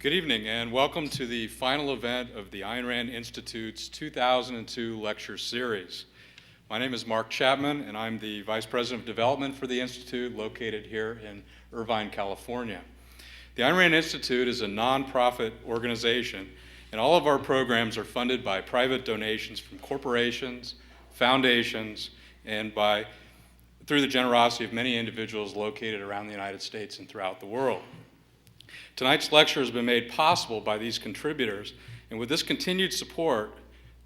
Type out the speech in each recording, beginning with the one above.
Good evening and welcome to the final event of the Ayn Rand Institute's 2002 lecture series. My name is Mark Chapman and I'm the Vice President of Development for the Institute located here in Irvine, California. The Ayn Rand Institute is a nonprofit organization and all of our programs are funded by private donations from corporations, foundations, and through the generosity of many individuals located around the United States and throughout the world. Tonight's lecture has been made possible by these contributors, and with this continued support,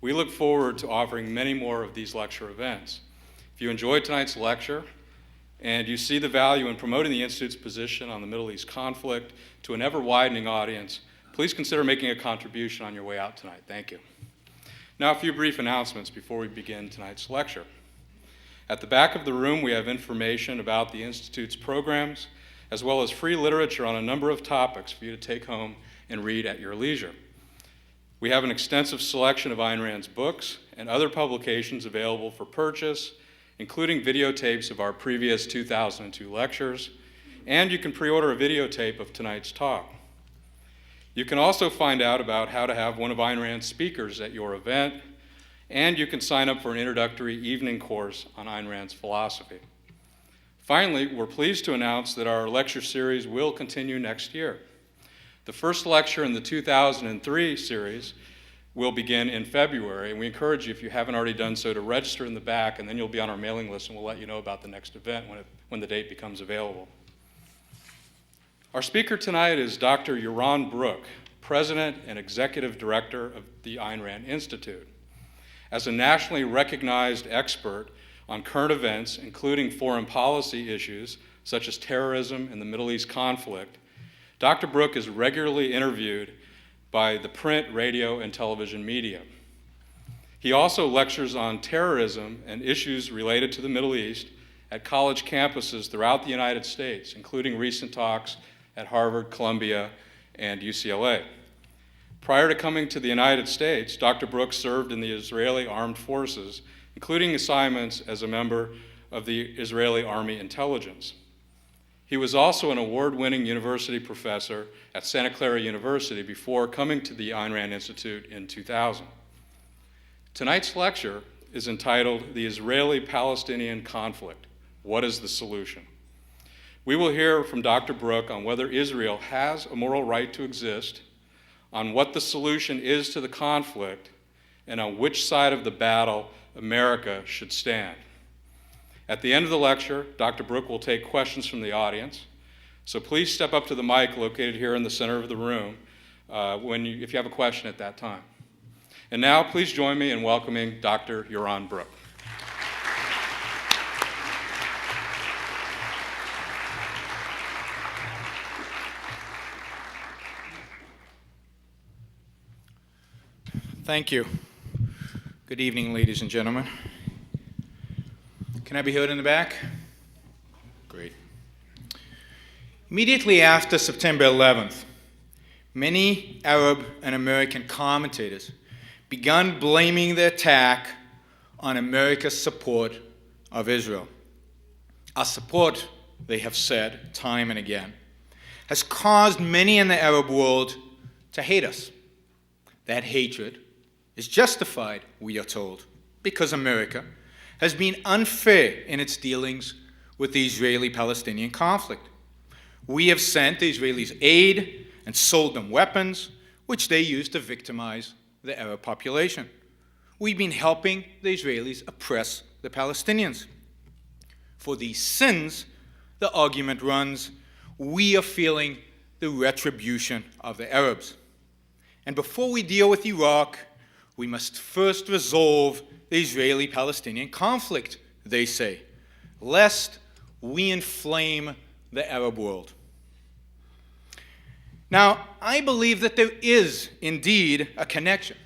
we look forward to offering many more of these lecture events. If you enjoyed tonight's lecture and you see the value in promoting the Institute's position on the Middle East conflict to an ever-widening audience, please consider making a contribution on your way out tonight. Thank you. Now, a few brief announcements before we begin tonight's lecture. At the back of the room, we have information about the Institute's programs, as well as free literature on a number of topics for you to take home and read at your leisure. We have an extensive selection of Ayn Rand's books and other publications available for purchase, including videotapes of our previous 2002 lectures, and you can pre-order a videotape of tonight's talk. You can also find out about how to have one of Ayn Rand's speakers at your event, and you can sign up for an introductory evening course on Ayn Rand's philosophy. Finally, we're pleased to announce that our lecture series will continue next year. The first lecture in the 2003 series will begin in February, and we encourage you, if you haven't already done so, to register in the back, and then you'll be on our mailing list, and we'll let you know about the next event when the date becomes available. Our speaker tonight is Dr. Yaron Brook, President and Executive Director of the Ayn Rand Institute. As a nationally recognized expert on current events, including foreign policy issues such as terrorism and the Middle East conflict, Dr. Brook is regularly interviewed by the print, radio, and television media. He also lectures on terrorism and issues related to the Middle East at college campuses throughout the United States, including recent talks at Harvard, Columbia, and UCLA. Prior to coming to the United States, Dr. Brook served in the Israeli Armed Forces, including assignments as a member of the Israeli Army Intelligence. He was also an award-winning university professor at Santa Clara University before coming to the Ayn Rand Institute in 2000. Tonight's lecture is entitled The Israeli-Palestinian Conflict: What is the Solution? We will hear from Dr. Brook on whether Israel has a moral right to exist, on what the solution is to the conflict, and on which side of the battle America should stand. At the end of the lecture, Dr. Brook will take questions from the audience, so please step up to the mic located here in the center of the room if you have a question at that time. And now, please join me in welcoming Dr. Yaron Brook. Thank you. Good evening, ladies and gentlemen. Can I be heard in the back? Great. Immediately after September 11th, many Arab and American commentators began blaming the attack on America's support of Israel. Our support, they have said time and again, has caused many in the Arab world to hate us. That hatred is justified, we are told, because America has been unfair in its dealings with the Israeli-Palestinian conflict. We have sent the Israelis aid and sold them weapons, which they use to victimize the Arab population. We've been helping the Israelis oppress the Palestinians. For these sins, the argument runs, we are feeling the retribution of the Arabs. And before we deal with Iraq, we must first resolve the Israeli-Palestinian conflict, they say, lest we inflame the Arab world. Now, I believe that there is indeed a connection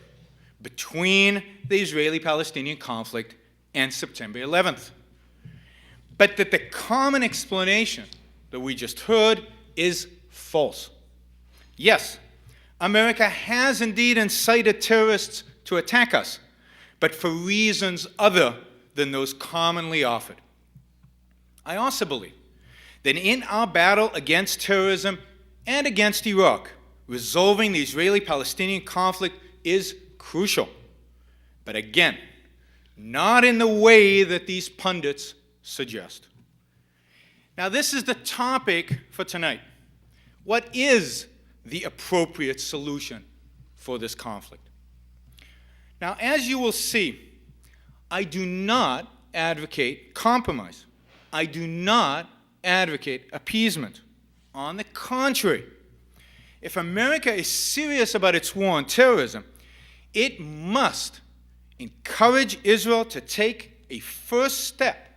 between the Israeli-Palestinian conflict and September 11th, but that the common explanation that we just heard is false. Yes, America has indeed incited terrorists to attack us, but for reasons other than those commonly offered. I also believe that in our battle against terrorism and against Iraq, resolving the Israeli-Palestinian conflict is crucial. But again, not in the way that these pundits suggest. Now, this is the topic for tonight. What is the appropriate solution for this conflict? Now, as you will see, I do not advocate compromise. I do not advocate appeasement. On the contrary, if America is serious about its war on terrorism, it must encourage Israel to take a first step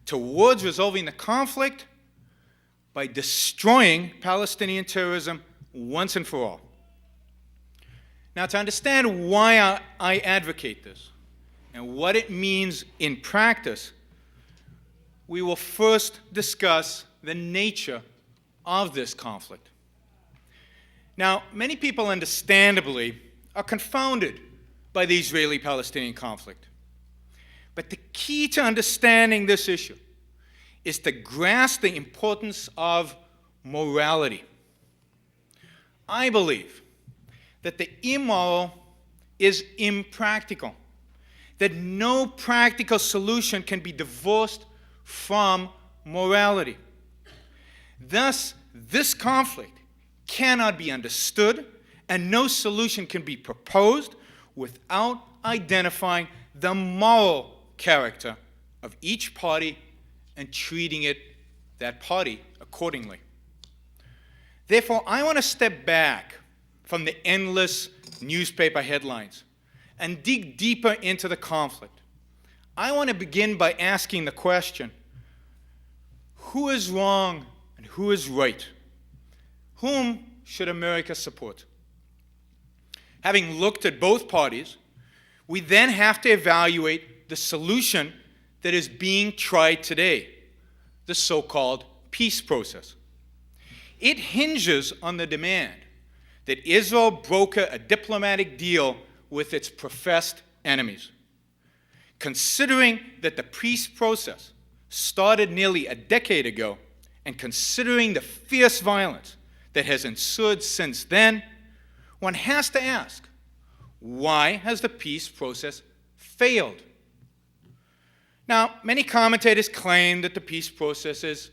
towards resolving the conflict by destroying Palestinian terrorism once and for all. Now, to understand why I advocate this and what it means in practice, we will first discuss the nature of this conflict. Now, many people understandably are confounded by the Israeli-Palestinian conflict. But the key to understanding this issue is to grasp the importance of morality. I believe that the immoral is impractical, that no practical solution can be divorced from morality. Thus, this conflict cannot be understood, and no solution can be proposed without identifying the moral character of each party and treating that party accordingly. Therefore, I want to step back from the endless newspaper headlines and dig deeper into the conflict. I want to begin by asking the question, who is wrong and who is right? Whom should America support? Having looked at both parties, we then have to evaluate the solution that is being tried today, the so-called peace process. It hinges on the demand that Israel broker a diplomatic deal with its professed enemies. Considering that the peace process started nearly a decade ago, and considering the fierce violence that has ensued since then, one has to ask, why has the peace process failed? Now, many commentators claim that the peace process is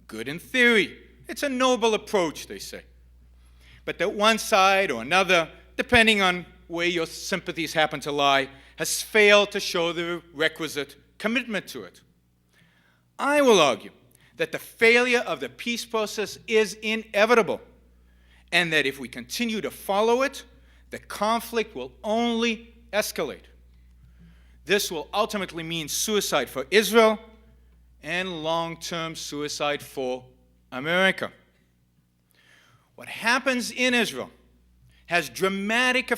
good in theory. It's a noble approach, they say. But that one side or another, depending on where your sympathies happen to lie, has failed to show the requisite commitment to it. I will argue that the failure of the peace process is inevitable, and that if we continue to follow it, the conflict will only escalate. This will ultimately mean suicide for Israel and long-term suicide for America. What happens in Israel has dramatic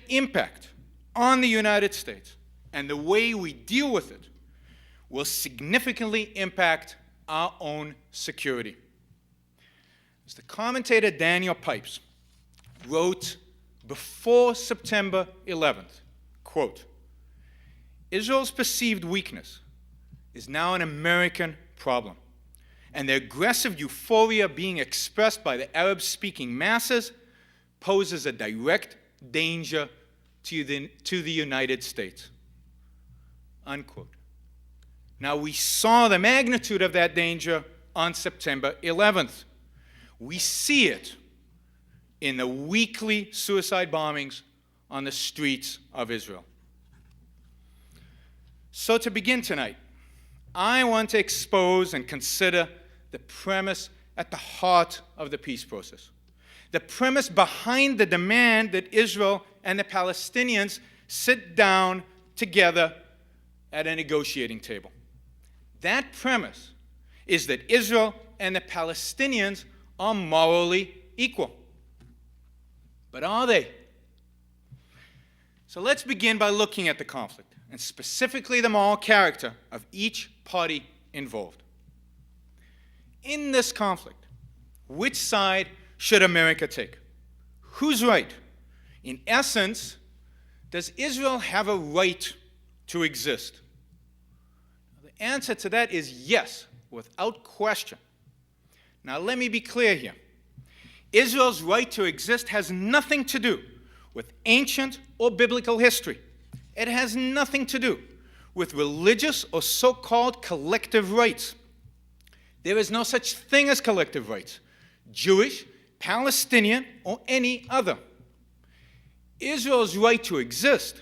impact on the United States, and the way we deal with it will significantly impact our own security. As the commentator Daniel Pipes wrote before September 11th, quote, Israel's perceived weakness is now an American problem, and the aggressive euphoria being expressed by the Arab-speaking masses poses a direct danger to the United States, unquote. Now, we saw the magnitude of that danger on September 11th. We see it in the weekly suicide bombings on the streets of Israel. So to begin tonight, I want to expose and consider the premise at the heart of the peace process. The premise behind the demand that Israel and the Palestinians sit down together at a negotiating table. That premise is that Israel and the Palestinians are morally equal. But are they? So let's begin by looking at the conflict, and specifically the moral character of each party involved. In this conflict, which side should America take? Who's right? In essence, does Israel have a right to exist? The answer to that is yes, without question. Now, let me be clear here. Israel's right to exist has nothing to do with ancient or biblical history. It has nothing to do with religious or so-called collective rights. There is no such thing as collective rights, Jewish, Palestinian, or any other. Israel's right to exist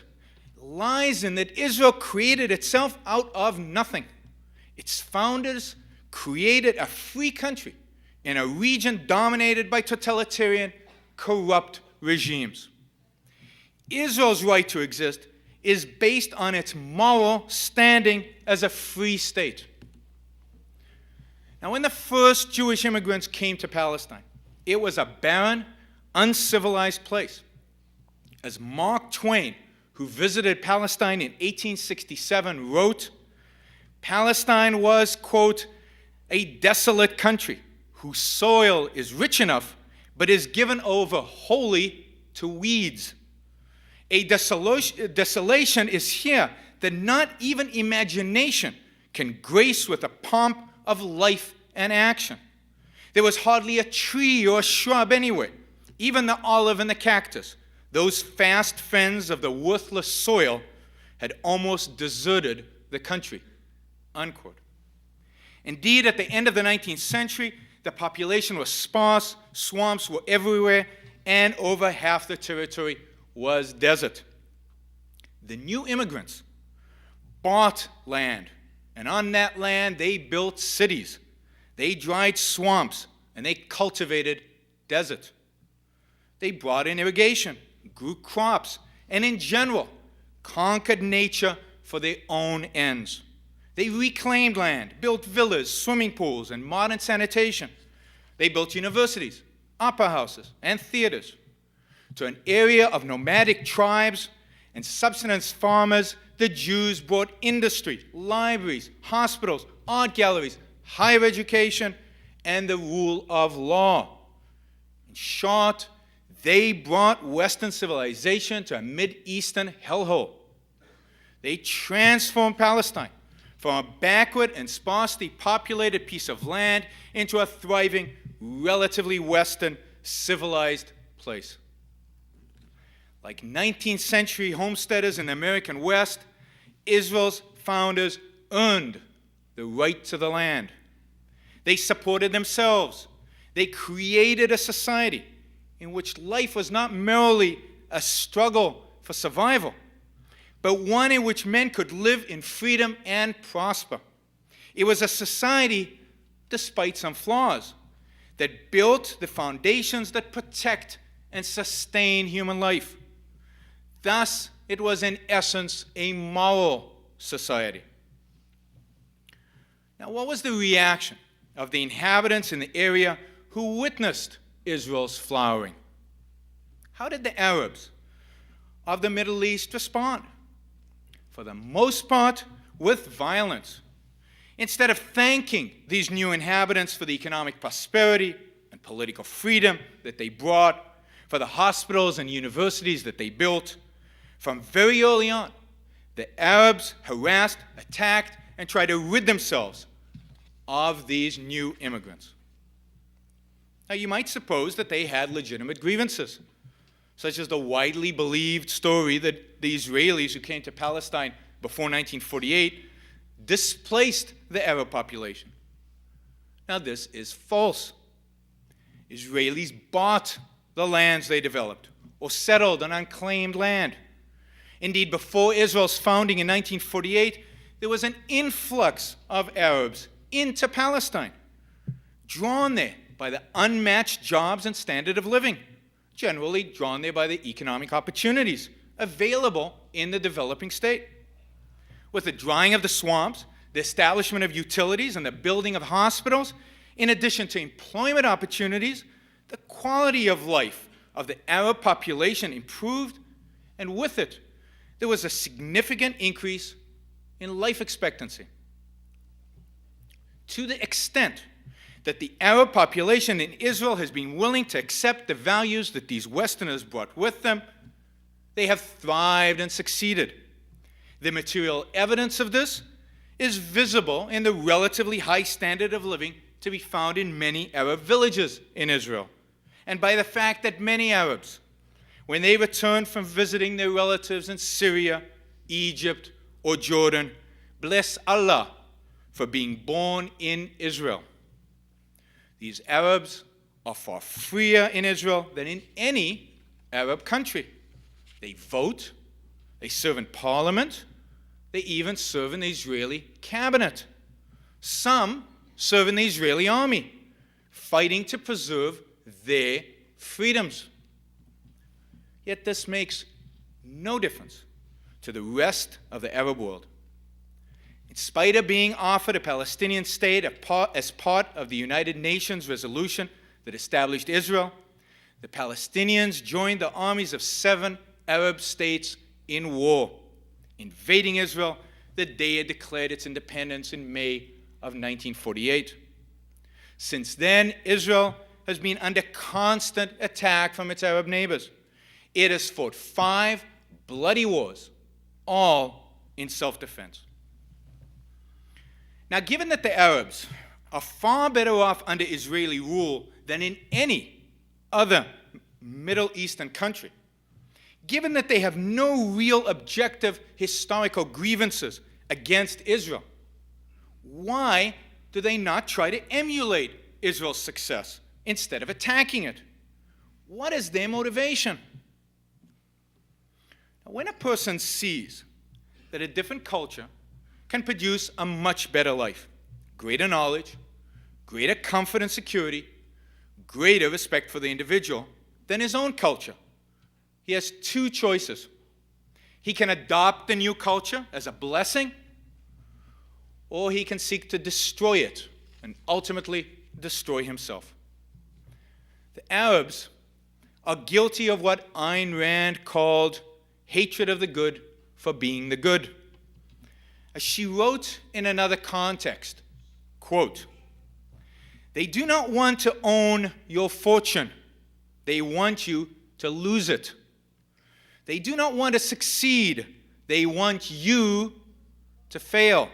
lies in that Israel created itself out of nothing. Its founders created a free country in a region dominated by totalitarian, corrupt regimes. Israel's right to exist is based on its moral standing as a free state. Now, when the first Jewish immigrants came to Palestine, it was a barren, uncivilized place. As Mark Twain, who visited Palestine in 1867, wrote, Palestine was, quote, a desolate country whose soil is rich enough but is given over wholly to weeds. A desolation is here that not even imagination can grace with the pomp of life and action. There was hardly a tree or a shrub anywhere, even the olive and the cactus. Those fast friends of the worthless soil had almost deserted the country, unquote. Indeed, at the end of the 19th century, the population was sparse, swamps were everywhere, and over half the territory was desert. The new immigrants bought land, and on that land they built cities. They dried swamps, and they cultivated desert. They brought in irrigation, grew crops, and in general, conquered nature for their own ends. They reclaimed land, built villas, swimming pools, and modern sanitation. They built universities, opera houses, and theaters. To an area of nomadic tribes and subsistence farmers, the Jews brought industry, libraries, hospitals, art galleries, higher education, and the rule of law. In short, they brought Western civilization to a Mideastern hellhole. They transformed Palestine from a backward and sparsely populated piece of land into a thriving, relatively Western, civilized place. Like 19th century homesteaders in the American West, Israel's founders earned the right to the land. They supported themselves. They created a society in which life was not merely a struggle for survival, but one in which men could live in freedom and prosper. It was a society, despite some flaws, that built the foundations that protect and sustain human life. Thus, it was in essence a moral society. Now, what was the reaction of the inhabitants in the area who witnessed Israel's flowering? How did the Arabs of the Middle East respond? For the most part, with violence. Instead of thanking these new inhabitants for the economic prosperity and political freedom that they brought, for the hospitals and universities that they built, from very early on, the Arabs harassed, attacked, and tried to rid themselves of these new immigrants. Now, you might suppose that they had legitimate grievances, such as the widely believed story that the Israelis who came to Palestine before 1948 displaced the Arab population. Now, this is false. Israelis bought the lands they developed or settled on unclaimed land. Indeed, before Israel's founding in 1948, there was an influx of Arabs into Palestine, drawn there by the unmatched jobs and standard of living, generally drawn there by the economic opportunities available in the developing state. With the drying of the swamps, the establishment of utilities, and the building of hospitals, in addition to employment opportunities, the quality of life of the Arab population improved, and with it, there was a significant increase in life expectancy. To the extent that the Arab population in Israel has been willing to accept the values that these Westerners brought with them, they have thrived and succeeded. The material evidence of this is visible in the relatively high standard of living to be found in many Arab villages in Israel, and by the fact that many Arabs, when they returned from visiting their relatives in Syria, Egypt, or Jordan, bless Allah for being born in Israel. These Arabs are far freer in Israel than in any Arab country. They vote, they serve in parliament, they even serve in the Israeli cabinet. Some serve in the Israeli army, fighting to preserve their freedoms. Yet this makes no difference to the rest of the Arab world. In spite of being offered a Palestinian state as part of the United Nations resolution that established Israel, the Palestinians joined the armies of 7 Arab states in war, invading Israel the day it declared its independence in May of 1948. Since then, Israel has been under constant attack from its Arab neighbors. It has fought 5 bloody wars, all in self-defense. Now, given that the Arabs are far better off under Israeli rule than in any other Middle Eastern country, given that they have no real objective historical grievances against Israel, why do they not try to emulate Israel's success instead of attacking it? What is their motivation? Now, when a person sees that a different culture can produce a much better life, greater knowledge, greater comfort and security, greater respect for the individual than his own culture, he has 2 choices. He can adopt the new culture as a blessing, or he can seek to destroy it and ultimately destroy himself. The Arabs are guilty of what Ayn Rand called hatred of the good for being the good. As she wrote in another context, quote, "They do not want to own your fortune. They want you to lose it. They do not want to succeed. They want you to fail.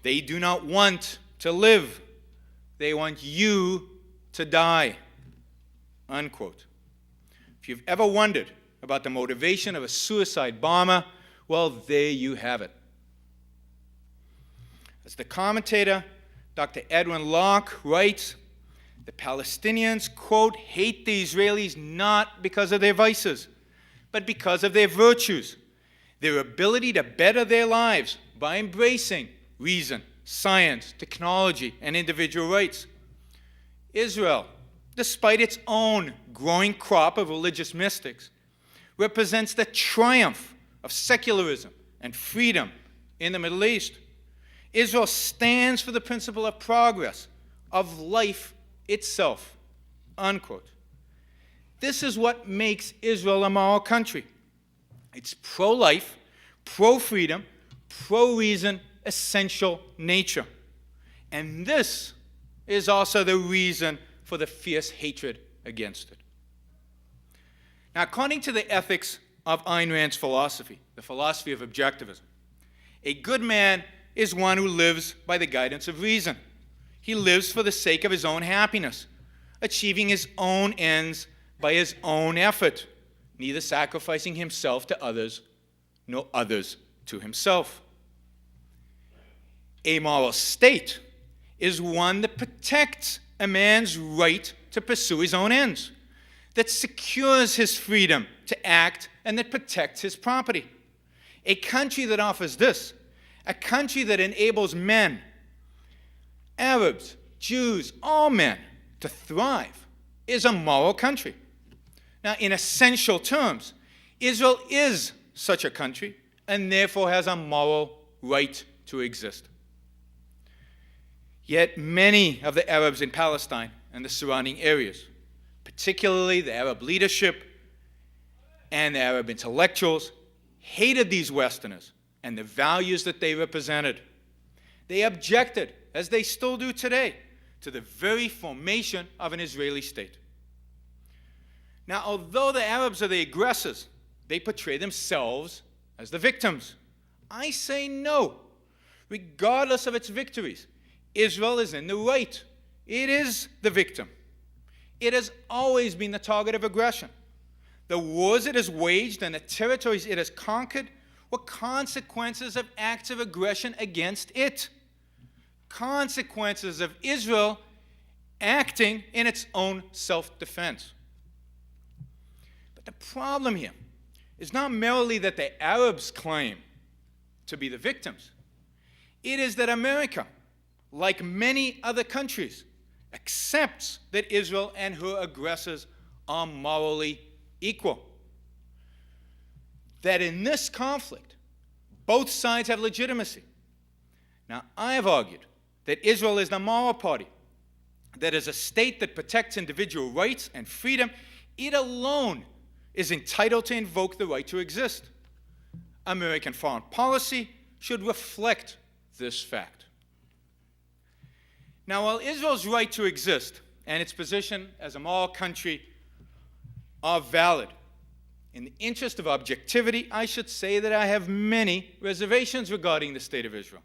They do not want to live. They want you to die." Unquote. If you've ever wondered about the motivation of a suicide bomber, well, there you have it. As the commentator, Dr. Edwin Locke, writes, the Palestinians, quote, "hate the Israelis not because of their vices, but because of their virtues, their ability to better their lives by embracing reason, science, technology, and individual rights." Israel, despite its own growing crop of religious mystics, represents the triumph of secularism and freedom in the Middle East. Israel stands for the principle of progress, of life itself, unquote. This is what makes Israel a moral country. It's pro-life, pro-freedom, pro-reason, essential nature. And this is also the reason for the fierce hatred against it. Now, according to the ethics of Ayn Rand's philosophy, the philosophy of objectivism, a good man is one who lives by the guidance of reason. He lives for the sake of his own happiness, achieving his own ends by his own effort, neither sacrificing himself to others nor others to himself. A moral state is one that protects a man's right to pursue his own ends, that secures his freedom to act, and that protects his property. A country that offers this, a country that enables men, Arabs, Jews, all men, to thrive, is a moral country. Now, in essential terms, Israel is such a country and therefore has a moral right to exist. Yet many of the Arabs in Palestine and the surrounding areas, particularly the Arab leadership and the Arab intellectuals, hated these Westerners and the values that they represented. They objected, as they still do today, to the very formation of an Israeli state. Now, although the Arabs are the aggressors, they portray themselves as the victims. I say no. Regardless of its victories, Israel is in the right. It is the victim. it has always been the target of aggression. The wars it has waged and the territories it has conquered were consequences of acts of aggression against it. Consequences of Israel acting in its own self-defense. But the problem here is not merely that the Arabs claim to be the victims. It is that America, like many other countries, accepts that Israel and her aggressors are morally equal. That in this conflict, both sides have legitimacy. Now, I have argued that Israel is the moral party, that as a state that protects individual rights and freedom, it alone is entitled to invoke the right to exist. American foreign policy should reflect this fact. Now, while Israel's right to exist and its position as a moral country are valid, in the interest of objectivity, I should say that I have many reservations regarding the state of Israel.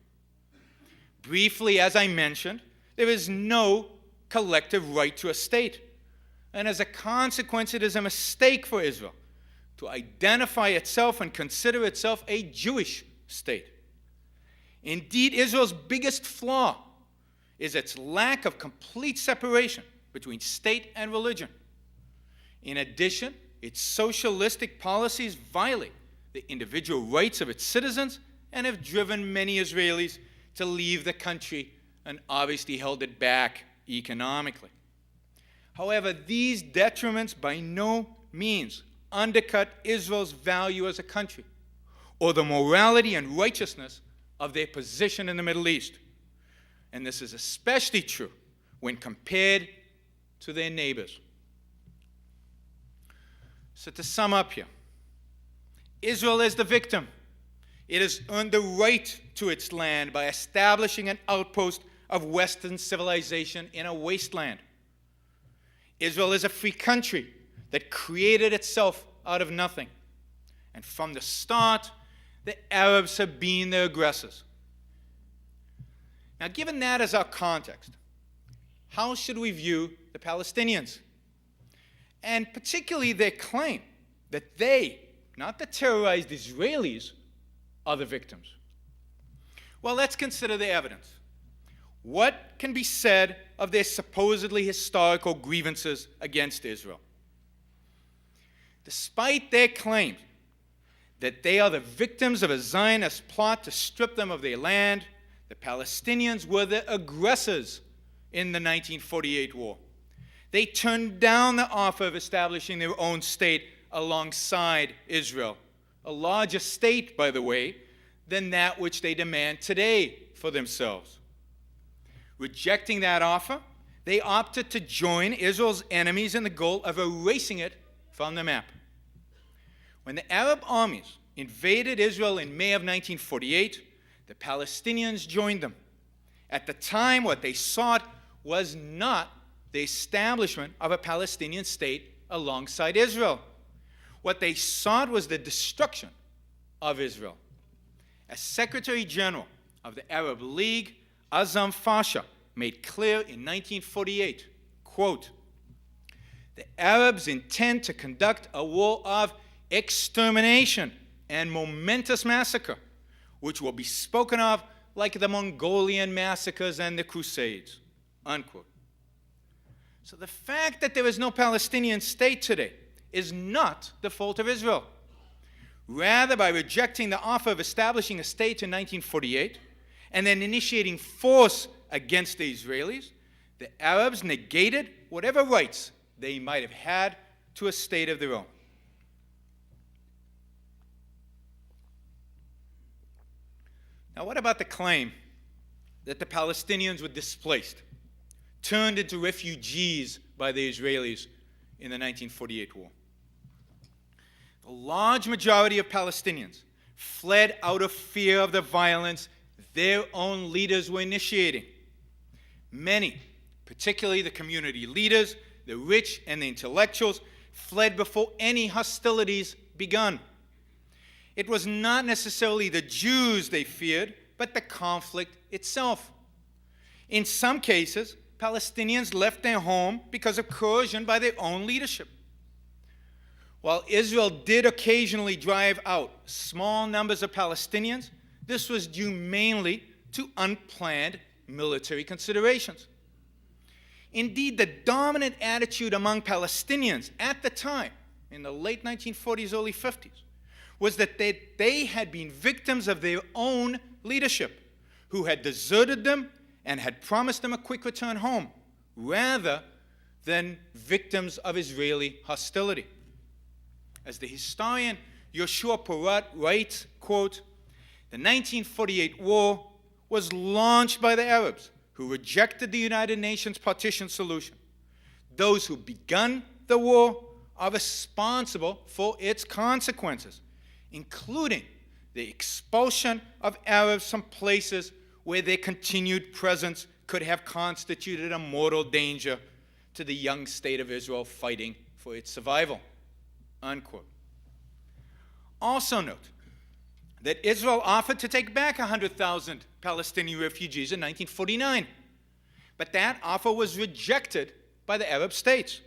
Briefly, as I mentioned, there is no collective right to a state. And as a consequence, it is a mistake for Israel to identify itself and consider itself a Jewish state. Indeed, Israel's biggest flaw is its lack of complete separation between state and religion. In addition, its socialistic policies violate the individual rights of its citizens and have driven many Israelis to leave the country and obviously held it back economically. However, these detriments by no means undercut Israel's value as a country or the morality and righteousness of their position in the Middle East. And this is especially true when compared to their neighbors. So to sum up here, Israel is the victim. It has earned the right to its land by establishing an outpost of Western civilization in a wasteland. Israel is a free country that created itself out of nothing. And from the start, the Arabs have been the aggressors. Now, given that as our context, how should we view the Palestinians? And particularly their claim that they, not the terrorized Israelis, are the victims. Well, let's consider the evidence. What can be said of their supposedly historical grievances against Israel? Despite their claim that they are the victims of a Zionist plot to strip them of their land, the Palestinians were the aggressors in the 1948 war. They turned down the offer of establishing their own state alongside Israel, a larger state, by the way, than that which they demand today for themselves. Rejecting that offer, they opted to join Israel's enemies in the goal of erasing it from the map. When the Arab armies invaded Israel in May of 1948, the Palestinians joined them. At the time, what they sought was not the establishment of a Palestinian state alongside Israel. What they sought was the destruction of Israel. As Secretary General of the Arab League, Azam Fasha made clear in 1948, quote, "The Arabs intend to conduct a war of extermination and momentous massacre, which will be spoken of like the Mongolian massacres and the Crusades," unquote. So the fact that there is no Palestinian state today is not the fault of Israel. Rather, by rejecting the offer of establishing a state in 1948 and then initiating force against the Israelis, the Arabs negated whatever rights they might have had to a state of their own. Now, what about the claim that the Palestinians were displaced, turned into refugees by the Israelis in the 1948 war? The large majority of Palestinians fled out of fear of the violence their own leaders were initiating. Many, particularly the community leaders, the rich, and the intellectuals, fled before any hostilities begun. It was not necessarily the Jews they feared, but the conflict itself. In some cases, Palestinians left their home because of coercion by their own leadership. While Israel did occasionally drive out small numbers of Palestinians, this was due mainly to unplanned military considerations. Indeed, the dominant attitude among Palestinians at the time, in the late 1940s, early 50s, was that they had been victims of their own leadership, who had deserted them and had promised them a quick return home, rather than victims of Israeli hostility. As the historian Yoshua Porat writes, quote, "The 1948 war was launched by the Arabs, who rejected the United Nations partition solution. Those who begun the war are responsible for its consequences, including the expulsion of Arabs from places where their continued presence could have constituted a mortal danger to the young state of Israel fighting for its survival." Unquote. Also note that Israel offered to take back 100,000 Palestinian refugees in 1949, but that offer was rejected by the Arab states.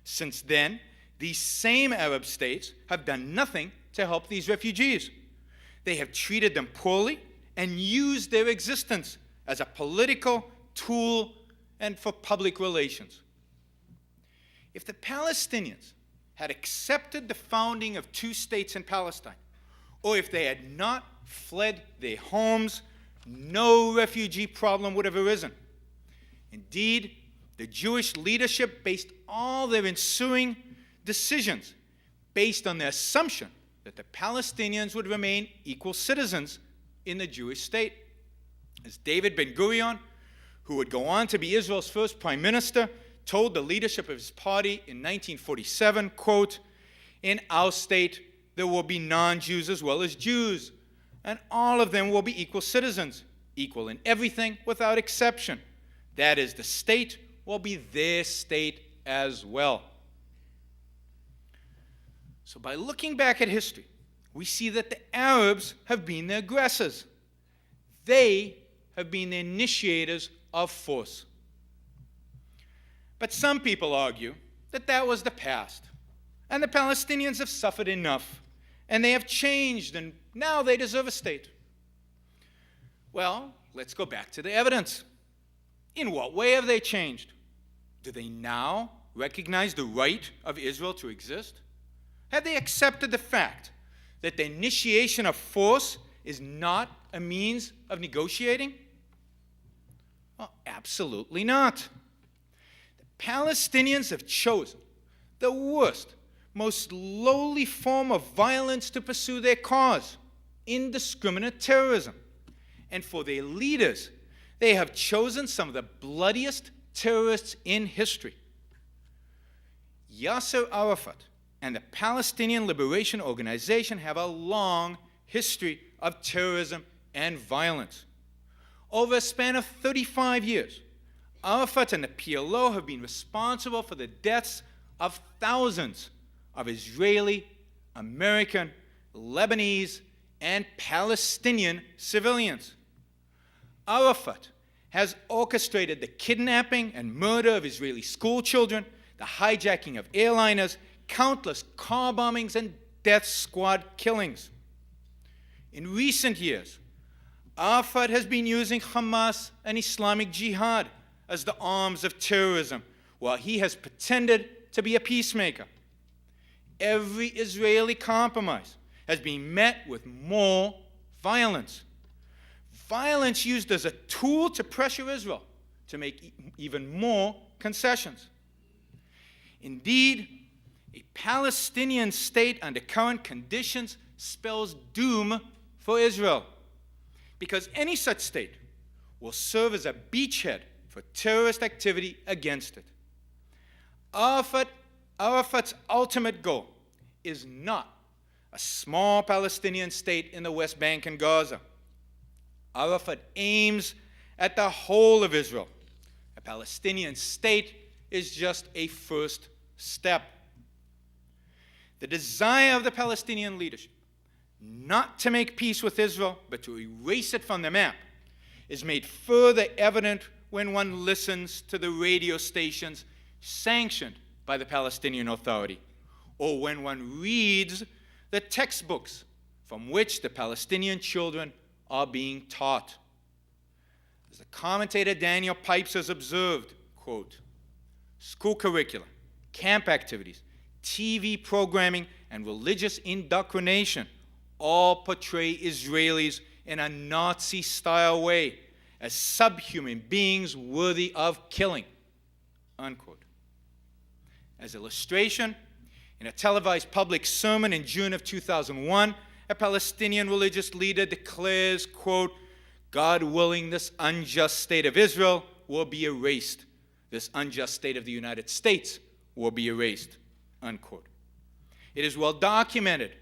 Since then, these same Arab states have done nothing to help these refugees. They have treated them poorly and used their existence as a political tool and for public relations. If the Palestinians had accepted the founding of two states in Palestine, or if they had not fled their homes, no refugee problem would have arisen. Indeed, the Jewish leadership based all their ensuing decisions based on the assumption that the Palestinians would remain equal citizens in the Jewish state. As David Ben-Gurion, who would go on to be Israel's first prime minister, told the leadership of his party in 1947, quote, "In our state, there will be non-Jews as well as Jews, and all of them will be equal citizens, equal in everything without exception. That is, the state will be their state as well." So by looking back at history, we see that the Arabs have been the aggressors. They have been the initiators of force. But some people argue that that was the past, and the Palestinians have suffered enough, and they have changed, and now they deserve a state. Well, let's go back to the evidence. In what way have they changed? Do they now recognize the right of Israel to exist? Have they accepted the fact that the initiation of force is not a means of negotiating? Well, absolutely not. The Palestinians have chosen the worst, most lowly form of violence to pursue their cause, indiscriminate terrorism. And for their leaders, they have chosen some of the bloodiest terrorists in history. Yasser Arafat and the Palestinian Liberation Organization have a long history of terrorism and violence. Over a span of 35 years, Arafat and the PLO have been responsible for the deaths of thousands of Israeli, American, Lebanese, and Palestinian civilians. Arafat has orchestrated the kidnapping and murder of Israeli school children, the hijacking of airliners, countless car bombings, and death squad killings. In recent years, Arafat has been using Hamas and Islamic Jihad as the arms of terrorism, while he has pretended to be a peacemaker. Every Israeli compromise has been met with more violence. Violence used as a tool to pressure Israel to make even more concessions. Indeed, a Palestinian state under current conditions spells doom for Israel, because any such state will serve as a beachhead for terrorist activity against it. Arafat's ultimate goal is not a small Palestinian state in the West Bank and Gaza. Arafat aims at the whole of Israel. A Palestinian state is just a first step. The desire of the Palestinian leadership not to make peace with Israel, but to erase it from the map, is made further evident when one listens to the radio stations sanctioned by the Palestinian Authority, or when one reads the textbooks from which the Palestinian children are being taught. As the commentator Daniel Pipes has observed, quote, school curricula, camp activities, TV programming, and religious indoctrination all portray Israelis in a Nazi-style way as subhuman beings worthy of killing, unquote. As illustration, in a televised public sermon in June of 2001, a Palestinian religious leader declares, quote, God willing, this unjust state of Israel will be erased. This unjust state of the United States will be erased, unquote. It is well documented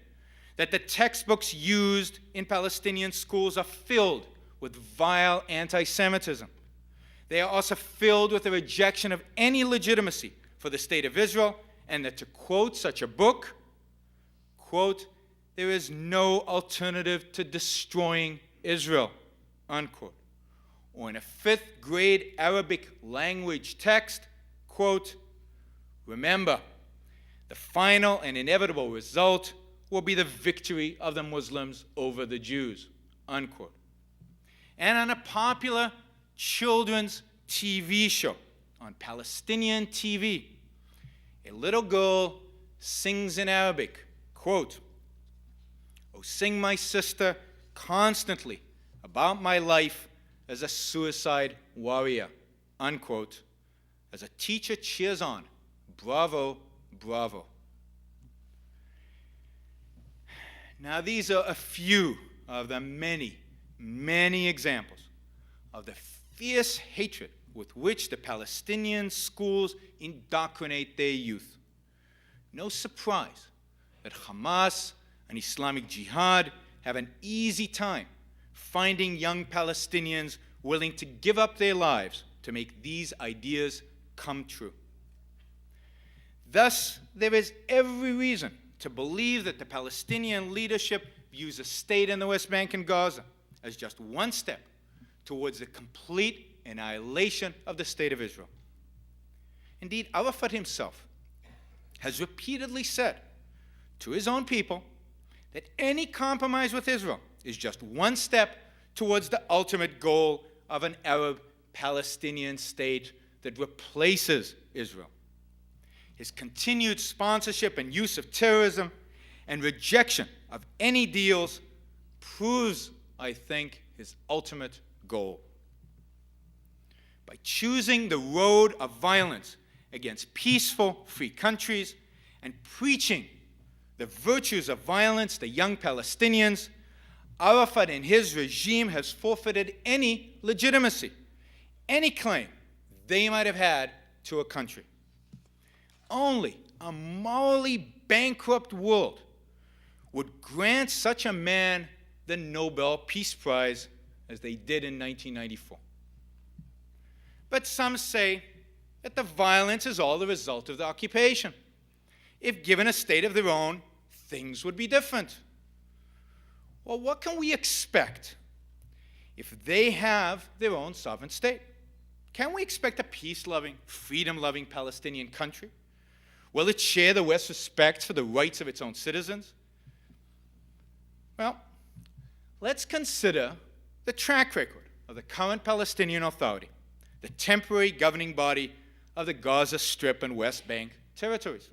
that the textbooks used in Palestinian schools are filled with vile anti-Semitism. They are also filled with a rejection of any legitimacy for the state of Israel, and that, to quote such a book, quote, there is no alternative to destroying Israel, unquote. Or in a 5th grade Arabic language text, quote, remember, the final and inevitable result will be the victory of the Muslims over the Jews, unquote. And on a popular children's TV show on Palestinian TV, a little girl sings in Arabic, quote, oh, sing my sister constantly about my life as a suicide warrior, unquote, as a teacher cheers on, bravo, bravo. Now, these are a few of the many, many examples of the fierce hatred with which the Palestinian schools indoctrinate their youth. No surprise that Hamas and Islamic Jihad have an easy time finding young Palestinians willing to give up their lives to make these ideas come true. Thus, there is every reason to believe that the Palestinian leadership views a state in the West Bank and Gaza as just one step towards the complete annihilation of the state of Israel. Indeed, Arafat himself has repeatedly said to his own people that any compromise with Israel is just one step towards the ultimate goal of an Arab-Palestinian state that replaces Israel. His continued sponsorship and use of terrorism and rejection of any deals proves, I think, his ultimate goal. By choosing the road of violence against peaceful, free countries and preaching the virtues of violence to young Palestinians, Arafat and his regime has forfeited any legitimacy, any claim they might have had to a country. Only a morally bankrupt world would grant such a man the Nobel Peace Prize as they did in 1994. But some say that the violence is all the result of the occupation. If given a state of their own, things would be different. Well, what can we expect if they have their own sovereign state? Can we expect a peace-loving, freedom-loving Palestinian country? Will it share the West's respect for the rights of its own citizens? Well, let's consider the track record of the current Palestinian Authority, the temporary governing body of the Gaza Strip and West Bank territories.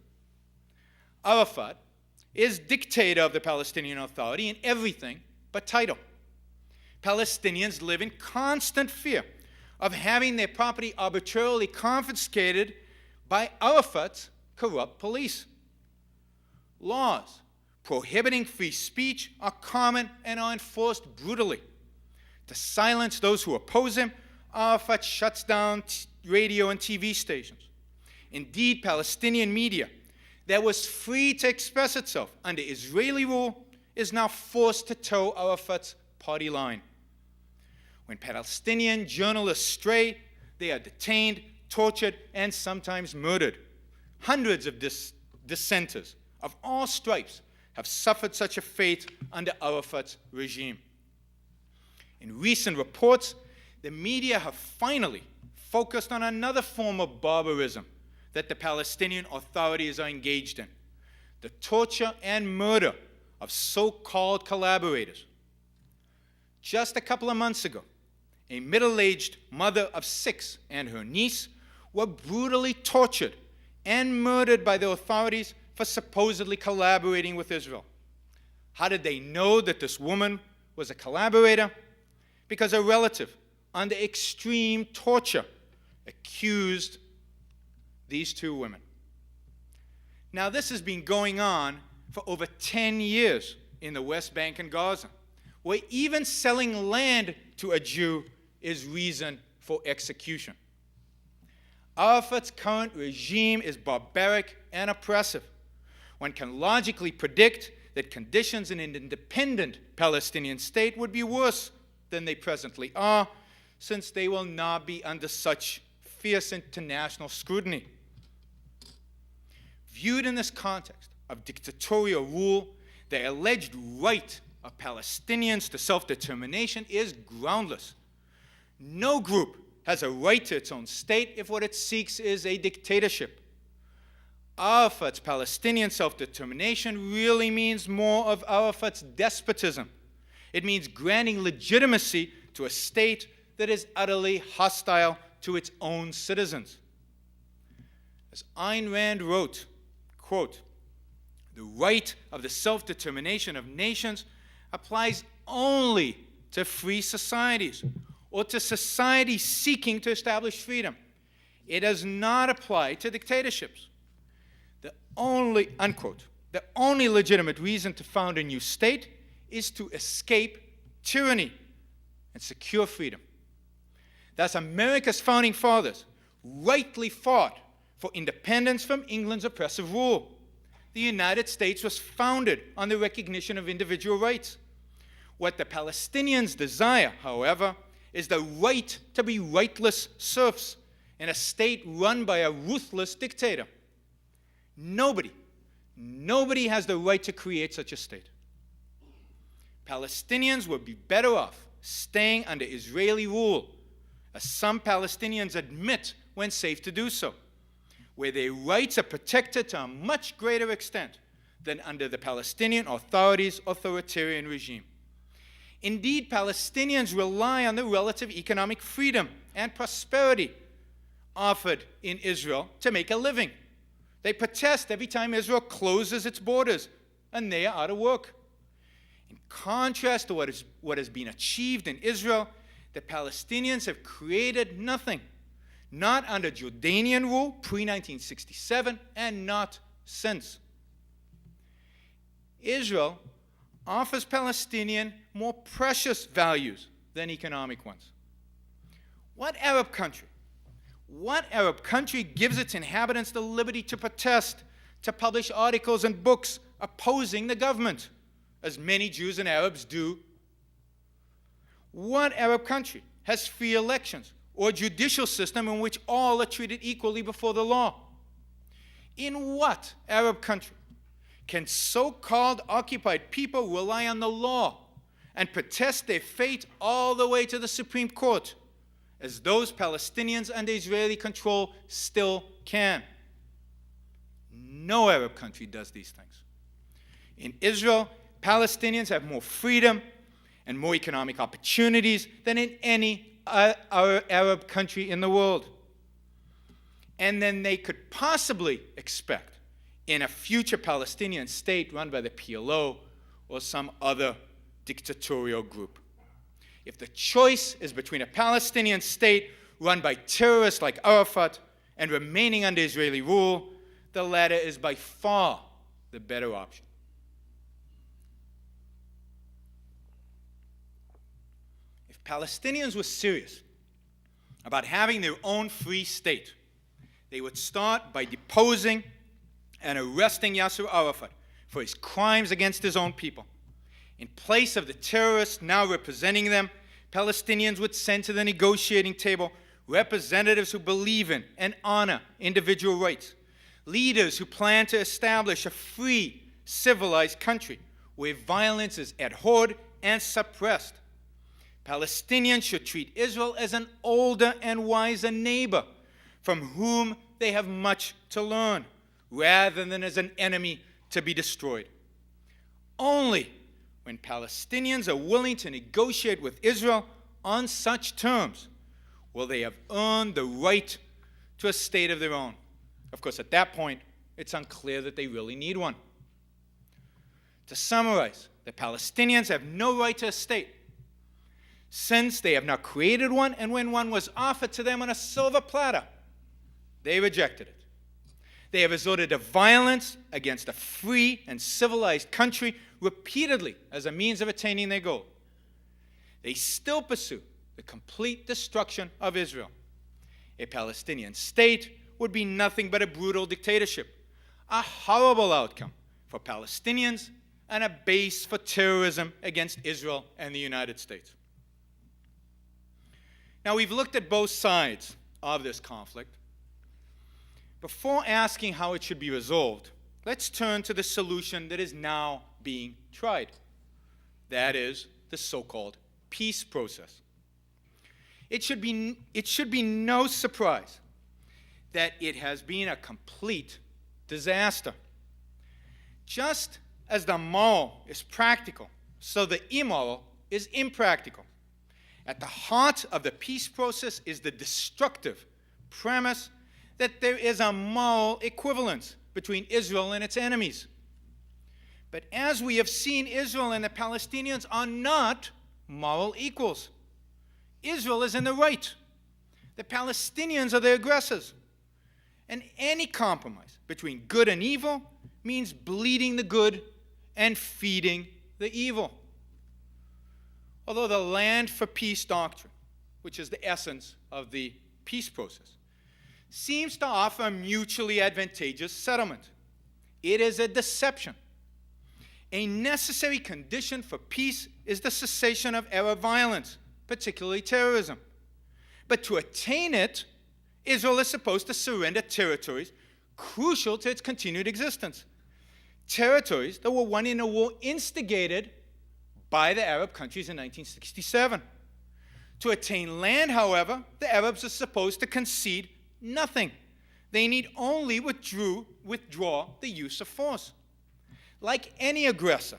Arafat is dictator of the Palestinian Authority in everything but title. Palestinians live in constant fear of having their property arbitrarily confiscated by Arafat's corrupt police. Laws prohibiting free speech are common and are enforced brutally. To silence those who oppose him, Arafat shuts down radio and TV stations. Indeed, Palestinian media that was free to express itself under Israeli rule is now forced to toe Arafat's party line. When Palestinian journalists stray, they are detained, tortured, and sometimes murdered. Hundreds of dissenters of all stripes have suffered such a fate under Arafat's regime. In recent reports, the media have finally focused on another form of barbarism that the Palestinian authorities are engaged in: the torture and murder of so-called collaborators. Just a couple of months ago, a middle-aged mother of 6 and her niece were brutally tortured and murdered by the authorities for supposedly collaborating with Israel. How did they know that this woman was a collaborator? Because a relative, under extreme torture, accused these 2 women. Now, this has been going on for over 10 years in the West Bank and Gaza, where even selling land to a Jew is reason for execution. Arafat's current regime is barbaric and oppressive. One can logically predict that conditions in an independent Palestinian state would be worse than they presently are, since they will not be under such fierce international scrutiny. Viewed in this context of dictatorial rule, the alleged right of Palestinians to self-determination is groundless. No group has a right to its own state if what it seeks is a dictatorship. Arafat's Palestinian self-determination really means more of Arafat's despotism. It means granting legitimacy to a state that is utterly hostile to its own citizens. As Ayn Rand wrote, quote, "The right of the self-determination of nations applies only to free societies or to societies seeking to establish freedom. It does not apply to dictatorships. Unquote, the only legitimate reason to found a new state is to escape tyranny and secure freedom." Thus, America's founding fathers rightly fought for independence from England's oppressive rule. The United States was founded on the recognition of individual rights. What the Palestinians desire, however, is the right to be rightless serfs in a state run by a ruthless dictator. Nobody has the right to create such a state. Palestinians would be better off staying under Israeli rule, as some Palestinians admit when safe to do so, where their rights are protected to a much greater extent than under the Palestinian Authority's authoritarian regime. Indeed, Palestinians rely on the relative economic freedom and prosperity offered in Israel to make a living. They protest every time Israel closes its borders, and they are out of work. In contrast to what has been achieved in Israel, the Palestinians have created nothing, not under Jordanian rule pre-1967 and not since. Israel offers Palestinians more precious values than economic ones. What Arab country gives its inhabitants the liberty to protest, to publish articles and books opposing the government, as many Jews and Arabs do? What Arab country has free elections or a judicial system in which all are treated equally before the law? In what Arab country can so-called occupied people rely on the law and protest their fate all the way to the Supreme Court, as those Palestinians under Israeli control still can? No Arab country does these things. In Israel, Palestinians have more freedom and more economic opportunities than in any other Arab country in the world. And then they could possibly expect in a future Palestinian state run by the PLO or some other dictatorial group. If the choice is between a Palestinian state run by terrorists like Arafat and remaining under Israeli rule, the latter is by far the better option. If Palestinians were serious about having their own free state, they would start by deposing and arresting Yasser Arafat for his crimes against his own people. In place of the terrorists now representing them, Palestinians would send to the negotiating table representatives who believe in and honor individual rights, leaders who plan to establish a free, civilized country where violence is abhorred and suppressed, Palestinians should treat Israel as an older and wiser neighbor from whom they have much to learn, rather than as an enemy to be destroyed. Only when Palestinians are willing to negotiate with Israel on such terms will they have earned the right to a state of their own. Of course, at that point, it's unclear that they really need one. To summarize, the Palestinians have no right to a state, since they have not created one, and when one was offered to them on a silver platter, they rejected it. They have resorted to violence against a free and civilized country repeatedly as a means of attaining their goal. They still pursue the complete destruction of Israel. A Palestinian state would be nothing but a brutal dictatorship, a horrible outcome for Palestinians and a base for terrorism against Israel and the United States. Now, we've looked at both sides of this conflict. Before asking how it should be resolved, let's turn to the solution that is now being tried. That is the so-called peace process. It should be no surprise that it has been a complete disaster. Just as the moral is practical, so the immoral is impractical. At the heart of the peace process is the destructive premise that there is a moral equivalence between Israel and its enemies. But as we have seen, Israel and the Palestinians are not moral equals. Israel is in the right. The Palestinians are the aggressors. And any compromise between good and evil means bleeding the good and feeding the evil. Although the land for peace doctrine, which is the essence of the peace process, seems to offer a mutually advantageous settlement, it is a deception. A necessary condition for peace is the cessation of Arab violence, particularly terrorism. But to attain it, Israel is supposed to surrender territories crucial to its continued existence. Territories that were won in a war instigated by the Arab countries in 1967. To attain land, however, the Arabs are supposed to concede nothing. They need only withdraw the use of force. Like any aggressor,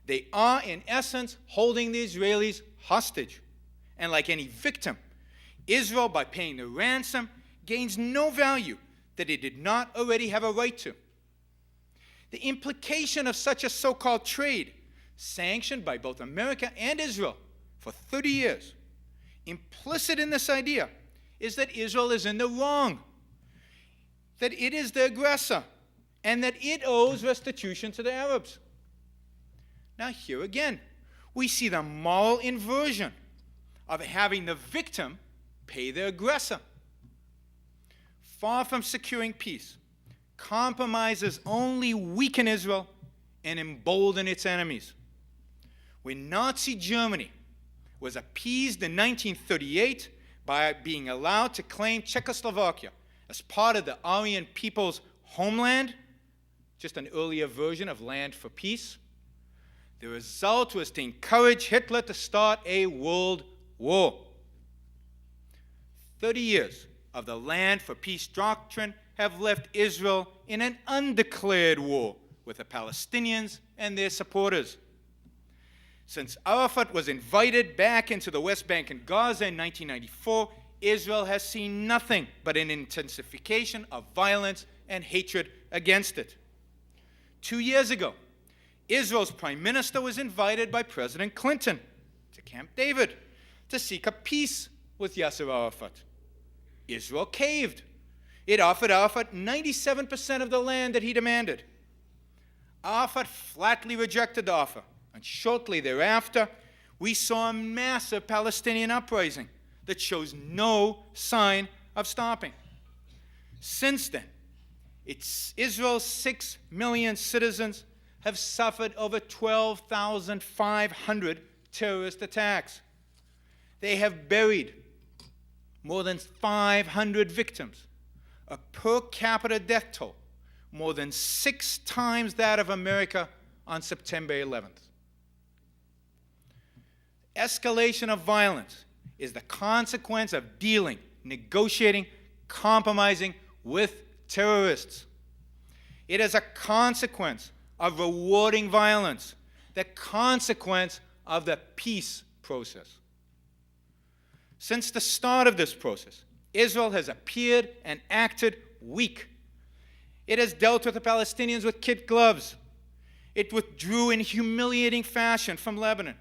they are in essence holding the Israelis hostage. And like any victim, Israel, by paying the ransom, gains no value that it did not already have a right to. The implication of such a so-called trade, sanctioned by both America and Israel for 30 years, implicit in this idea is that Israel is in the wrong, that it is the aggressor, and that it owes restitution to the Arabs. Now here again, we see the moral inversion of having the victim pay the aggressor. Far from securing peace, compromises only weaken Israel and embolden its enemies. When Nazi Germany was appeased in 1938 by being allowed to claim Czechoslovakia as part of the Aryan people's homeland, just an earlier version of Land for Peace, the result was to encourage Hitler to start a world war. 30 years of the Land for Peace doctrine have left Israel in an undeclared war with the Palestinians and their supporters. Since Arafat was invited back into the West Bank and Gaza in 1994, Israel has seen nothing but an intensification of violence and hatred against it. 2 years ago, Israel's prime minister was invited by President Clinton to Camp David to seek a peace with Yasser Arafat. Israel caved. It offered Arafat 97% of the land that he demanded. Arafat flatly rejected the offer, and shortly thereafter, we saw a massive Palestinian uprising that shows no sign of stopping. Since then, Israel's 6 million citizens have suffered over 12,500 terrorist attacks. They have buried more than 500 victims, a per capita death toll more than 6 times that of America on September 11th. escalation of violence is the consequence of dealing, negotiating, compromising with terrorists. It is a consequence of rewarding violence, the consequence of the peace process. Since the start of this process, Israel has appeared and acted weak. It has dealt with the Palestinians with kid gloves. It withdrew in humiliating fashion from Lebanon.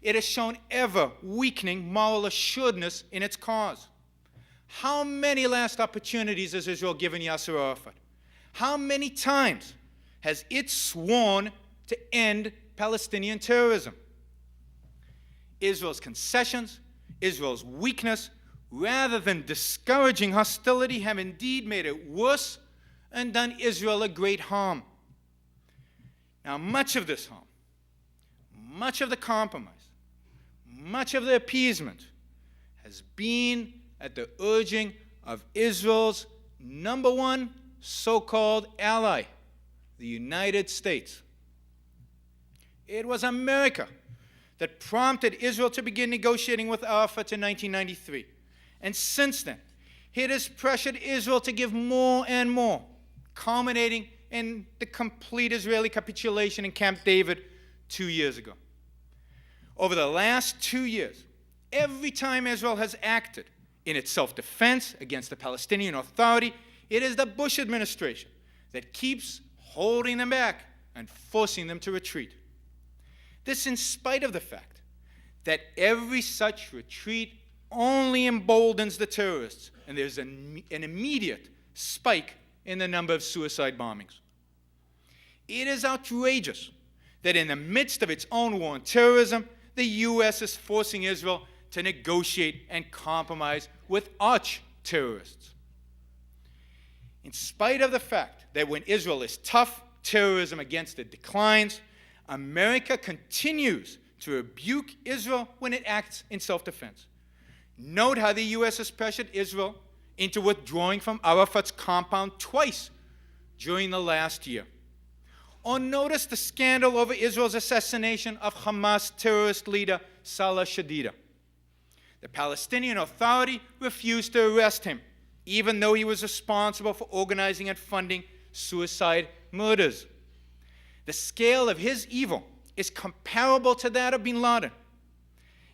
It has shown ever-weakening moral assuredness in its cause. How many last opportunities has Israel given Yasser Arafat? How many times has it sworn to end Palestinian terrorism? Israel's concessions, Israel's weakness, rather than discouraging hostility, have indeed made it worse and done Israel a great harm. Now, much of this harm, much of the compromise, much of the appeasement has been at the urging of Israel's number one so-called ally, the United States. It was America that prompted Israel to begin negotiating with Arafat in 1993. And since then, it has pressured Israel to give more and more, culminating in the complete Israeli capitulation in Camp David 2 years ago. Over the last 2 years, every time Israel has acted in its self-defense against the Palestinian Authority, it is the Bush administration that keeps holding them back and forcing them to retreat. This in spite of the fact that every such retreat only emboldens the terrorists, and there's an immediate spike in the number of suicide bombings. It is outrageous that in the midst of its own war on terrorism, the U.S. is forcing Israel to negotiate and compromise with arch-terrorists. In spite of the fact that when Israel is tough, terrorism against it declines, America continues to rebuke Israel when it acts in self-defense. Note how the U.S. has pressured Israel into withdrawing from Arafat's compound twice during the last year. Or notice the scandal over Israel's assassination of Hamas terrorist leader Salah Shadida. The Palestinian Authority refused to arrest him, even though he was responsible for organizing and funding suicide murders. The scale of his evil is comparable to that of bin Laden.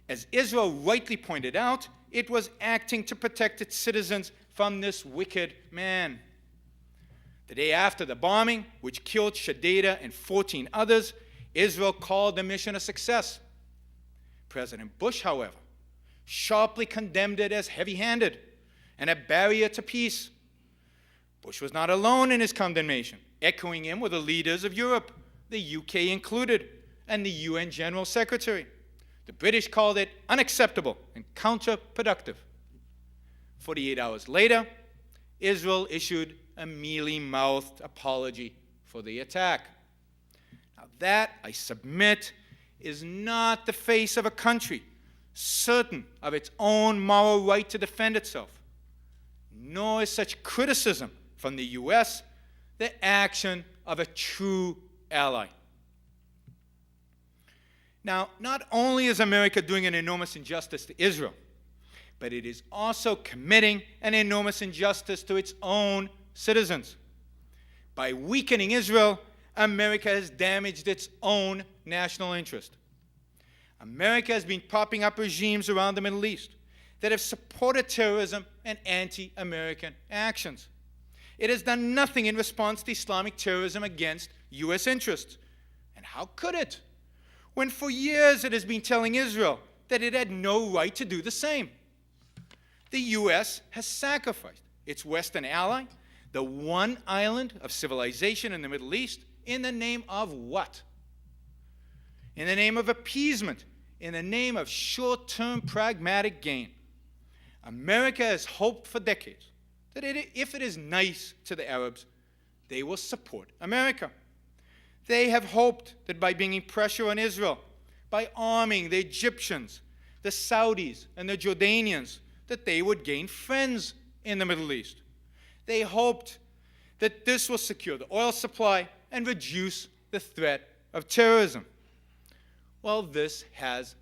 As Israel rightly pointed out, it was acting to protect its citizens from this wicked man. The day after the bombing, which killed Shadida and 14 others, Israel called the mission a success. President Bush, however, sharply condemned it as heavy-handed and a barrier to peace. Bush was not alone in his condemnation, echoing him with the leaders of Europe, the UK included, and the UN General Secretary. The British called it unacceptable and counterproductive. 48 hours later, Israel issued a mealy-mouthed apology for the attack. Now that, I submit, is not the face of a country certain of its own moral right to defend itself, nor is such criticism from the U.S. the action of a true ally. Now, not only is America doing an enormous injustice to Israel, but it is also committing an enormous injustice to its own citizens. By weakening Israel, America has damaged its own national interest. America has been propping up regimes around the Middle East that have supported terrorism and anti-American actions. It has done nothing in response to Islamic terrorism against U.S. interests. And how could it, when for years it has been telling Israel that it had no right to do the same? The U.S. has sacrificed its Western ally, the one island of civilization in the Middle East, in the name of what? In the name of appeasement, in the name of short-term pragmatic gain. America has hoped for decades that if it is nice to the Arabs, they will support America. They have hoped that by bringing pressure on Israel, by arming the Egyptians, the Saudis, and the Jordanians, that they would gain friends in the Middle East. They hoped that this will secure the oil supply and reduce the threat of terrorism. Well, this has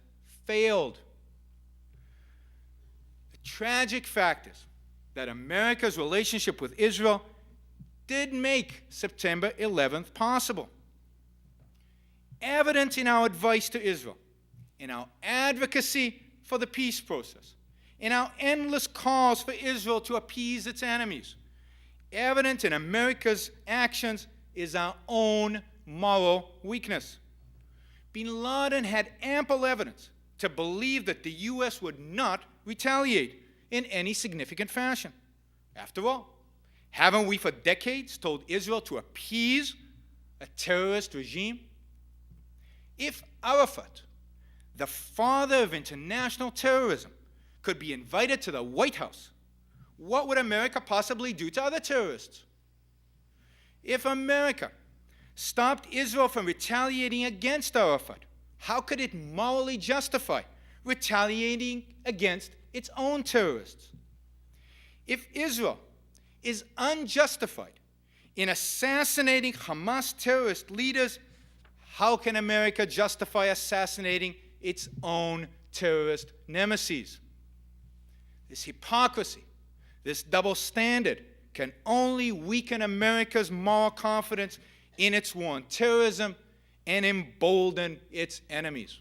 failed. The tragic fact is that America's relationship with Israel did make September 11th possible. Evident in our advice to Israel, in our advocacy for the peace process, in our endless calls for Israel to appease its enemies, evident in America's actions is our own moral weakness. Bin Laden had ample evidence to believe that the U.S. would not retaliate in any significant fashion. After all, haven't we for decades told Israel to appease a terrorist regime? If Arafat, the father of international terrorism, could be invited to the White House, what would America possibly do to other terrorists? If America stopped Israel from retaliating against Arafat, how could it morally justify retaliating against its own terrorists? If Israel is unjustified in assassinating Hamas terrorist leaders, how can America justify assassinating its own terrorist nemesis? This hypocrisy, this double standard, can only weaken America's moral confidence in its war on terrorism and embolden its enemies.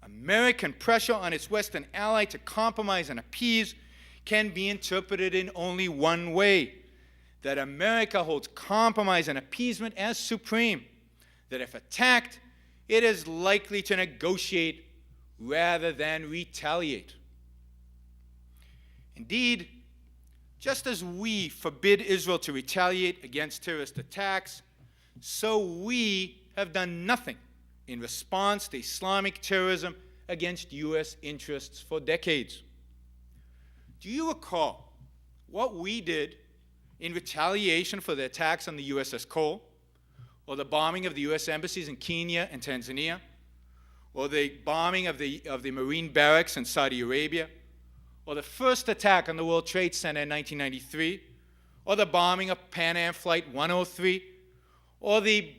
American pressure on its Western ally to compromise and appease can be interpreted in only one way: that America holds compromise and appeasement as supreme, that if attacked, it is likely to negotiate rather than retaliate. Indeed, just as we forbid Israel to retaliate against terrorist attacks, so we have done nothing in response to Islamic terrorism against U.S. interests for decades. Do you recall what we did in retaliation for the attacks on the USS Cole, or the bombing of the U.S. embassies in Kenya and Tanzania, or the bombing of the Marine barracks in Saudi Arabia, or the first attack on the World Trade Center in 1993, or the bombing of Pan Am Flight 103, or the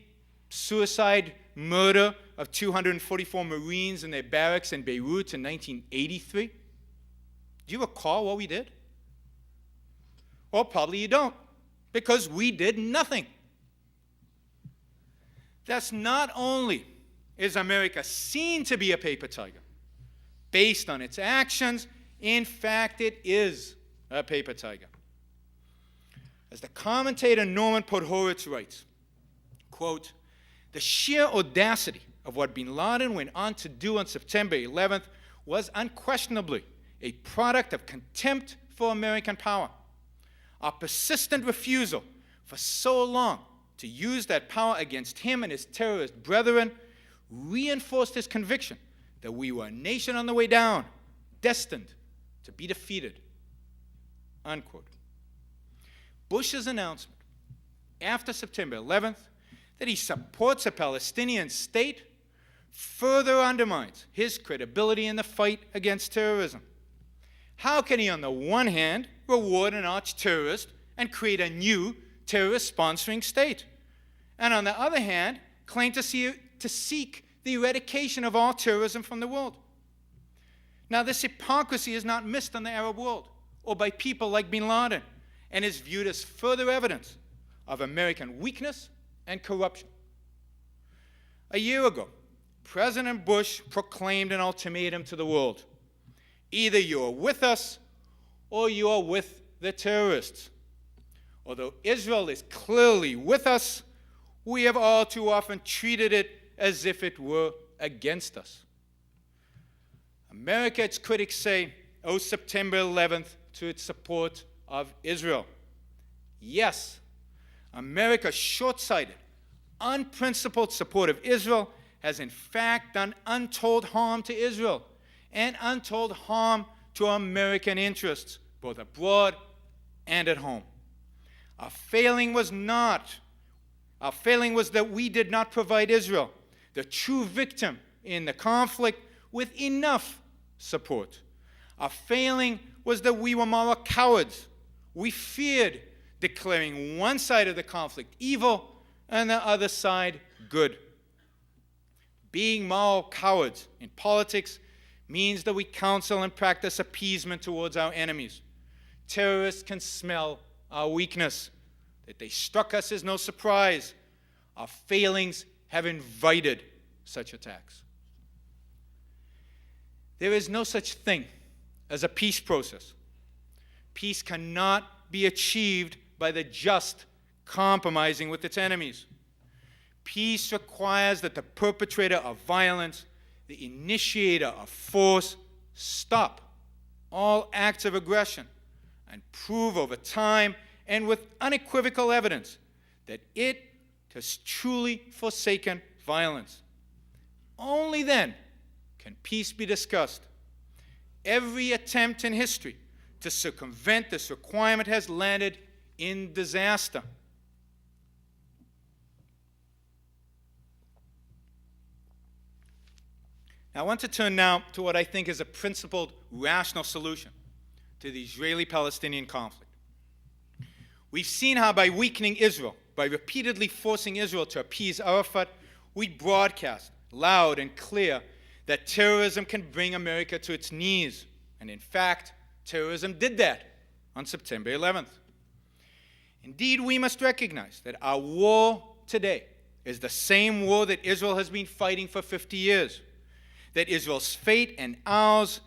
suicide murder of 244 Marines in their barracks in Beirut in 1983? Do you recall what we did? Well, probably you don't, because we did nothing. Thus, not only is America seen to be a paper tiger based on its actions, in fact, it is a paper tiger. As the commentator Norman Podhoretz writes, quote, "The sheer audacity of what bin Laden went on to do on September 11th was unquestionably a product of contempt for American power. Our persistent refusal for so long to use that power against him and his terrorist brethren reinforced his conviction that we were a nation on the way down, destined to be defeated." Unquote. Bush's announcement after September 11th that he supports a Palestinian state further undermines his credibility in the fight against terrorism. How can he, on the one hand, reward an arch-terrorist and create a new terrorist-sponsoring state, and on the other hand, claim to seek the eradication of all terrorism from the world? Now, this hypocrisy is not missed on the Arab world or by people like bin Laden, and is viewed as further evidence of American weakness and corruption. A year ago, President Bush proclaimed an ultimatum to the world: either you are with us or you are with the terrorists. Although Israel is clearly with us, we have all too often treated it as if it were against us. America, its critics say, owes September 11th to its support of Israel. Yes, America's short-sighted, unprincipled support of Israel has in fact done untold harm to Israel and untold harm to American interests, both abroad and at home. Our failing was that we did not provide Israel, the true victim in the conflict, with enough support. Our failing was that we were moral cowards. We feared declaring one side of the conflict evil and the other side good. Being moral cowards in politics means that we counsel and practice appeasement towards our enemies. Terrorists can smell our weakness. That they struck us is no surprise. Our failings have invited such attacks. There is no such thing as a peace process. Peace cannot be achieved by the just compromising with its enemies. Peace requires that the perpetrator of violence, the initiator of force, stop all acts of aggression and prove over time and with unequivocal evidence that it has truly forsaken violence. Only then can peace be discussed. Every attempt in history to circumvent this requirement has landed in disaster. Now, I want to turn now to what I think is a principled, rational solution to the Israeli-Palestinian conflict. We've seen how by weakening Israel, by repeatedly forcing Israel to appease Arafat, we broadcast loud and clear that terrorism can bring America to its knees. And in fact, terrorism did that on September 11th. Indeed, we must recognize that our war today is the same war that Israel has been fighting for 50 years, that Israel's fate and ours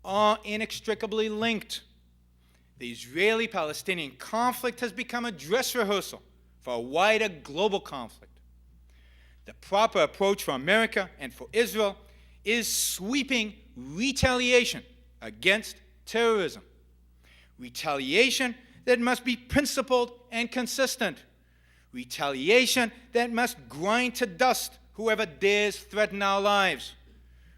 are inextricably linked. The Israeli-Palestinian conflict has become a dress rehearsal for a wider global conflict. The proper approach for America and for Israel is sweeping retaliation against terrorism. Retaliation that must be principled and consistent. Retaliation that must grind to dust whoever dares threaten our lives.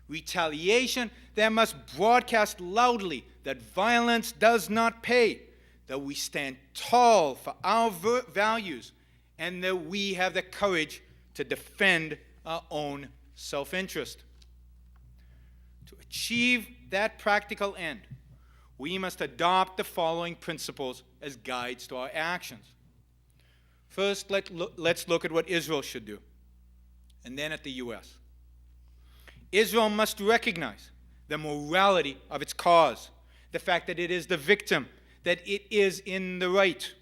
Retaliation that must broadcast loudly that violence does not pay, that we stand tall for our values, and that we have the courage to defend our own self-interest. To achieve that practical end, we must adopt the following principles as guides to our actions. First, let's look at what Israel should do, and then at the U.S. Israel must recognize the morality of its cause, the fact that it is the victim, that it is in the right.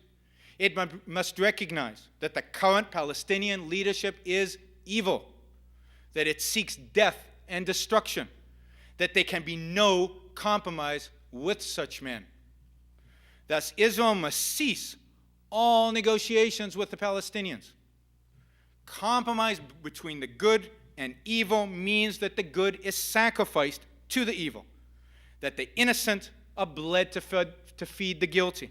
It must recognize that the current Palestinian leadership is evil, that it seeks death and destruction, that there can be no compromise with such men. Thus, Israel must cease all negotiations with the Palestinians. Compromise between the good and evil means that the good is sacrificed to the evil, that the innocent are bled to feed the guilty.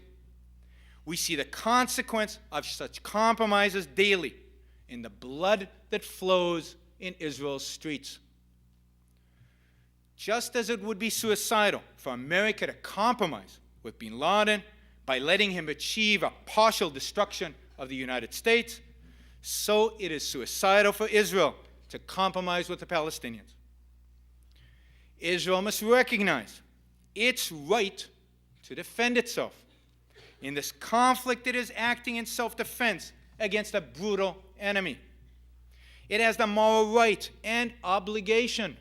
We see the consequence of such compromises daily in the blood that flows in Israel's streets. Just as it would be suicidal for America to compromise with bin Laden by letting him achieve a partial destruction of the United States, so it is suicidal for Israel to compromise with the Palestinians. Israel must recognize its right to defend itself. In this conflict, it is acting in self-defense against a brutal enemy. It has the moral right and obligation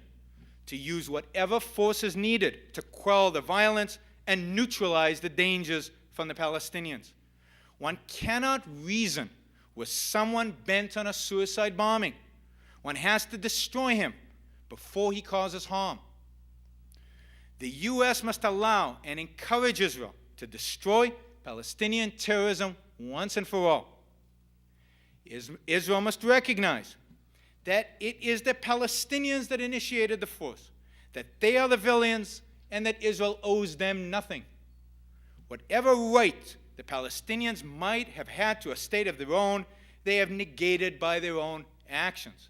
to use whatever force is needed to quell the violence and neutralize the dangers from the Palestinians. One cannot reason with someone bent on a suicide bombing. One has to destroy him before he causes harm. The U.S. must allow and encourage Israel to destroy Palestinian terrorism once and for all. Israel must recognize that it is the Palestinians that initiated the force, that they are the villains, and that Israel owes them nothing. Whatever right the Palestinians might have had to a state of their own, they have negated by their own actions.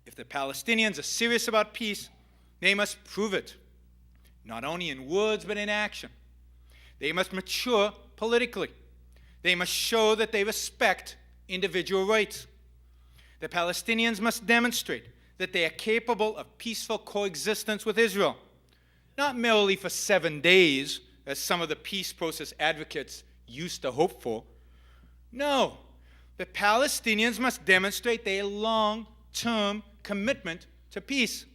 If the Palestinians are serious about peace, they must prove it, not only in words but in action. They must mature politically. They must show that they respect individual rights. The Palestinians must demonstrate that they are capable of peaceful coexistence with Israel, not merely for 7 days, as some of the peace process advocates used to hope for. No, the Palestinians must demonstrate their long-term commitment to peace.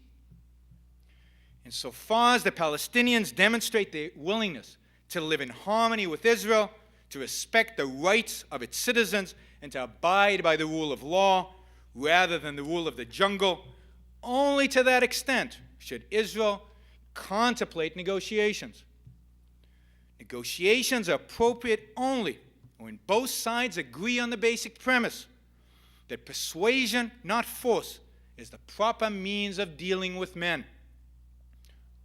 Insofar as the Palestinians demonstrate their willingness to live in harmony with Israel, to respect the rights of its citizens, and to abide by the rule of law rather than the rule of the jungle, only to that extent should Israel contemplate negotiations. Negotiations are appropriate only when both sides agree on the basic premise that persuasion, not force, is the proper means of dealing with men.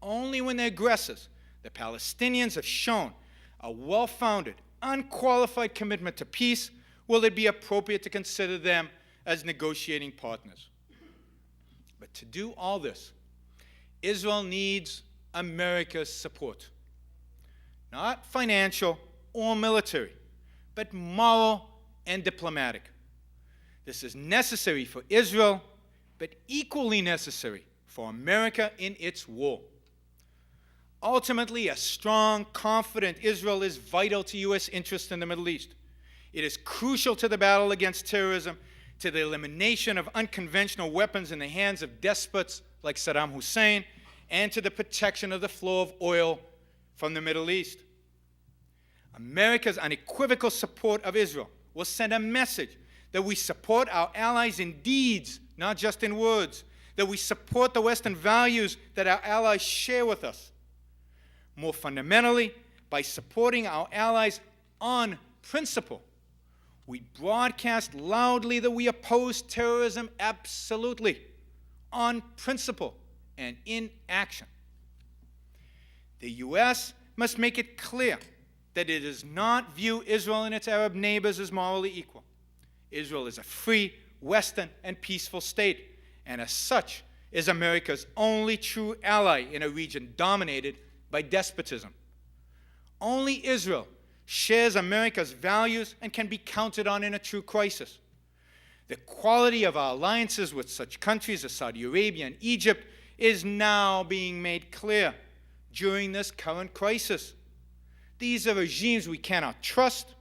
Only when the aggressors, the Palestinians, have shown a well-founded, unqualified commitment to peace will it be appropriate to consider them as negotiating partners. But to do all this, Israel needs America's support. Not financial or military, but moral and diplomatic. This is necessary for Israel, but equally necessary for America in its war. Ultimately, a strong, confident Israel is vital to U.S. interests in the Middle East. It is crucial to the battle against terrorism, to the elimination of unconventional weapons in the hands of despots like Saddam Hussein, and to the protection of the flow of oil from the Middle East. America's unequivocal support of Israel will send a message that we support our allies in deeds, not just in words, that we support the Western values that our allies share with us. More fundamentally, by supporting our allies on principle, we broadcast loudly that we oppose terrorism absolutely, on principle and in action. The U.S. must make it clear that it does not view Israel and its Arab neighbors as morally equal. Israel is a free, Western, and peaceful state, and as such is America's only true ally in a region dominated by despotism. Only Israel shares America's values and can be counted on in a true crisis. The quality of our alliances with such countries as Saudi Arabia and Egypt is now being made clear during this current crisis. These are regimes we cannot trust.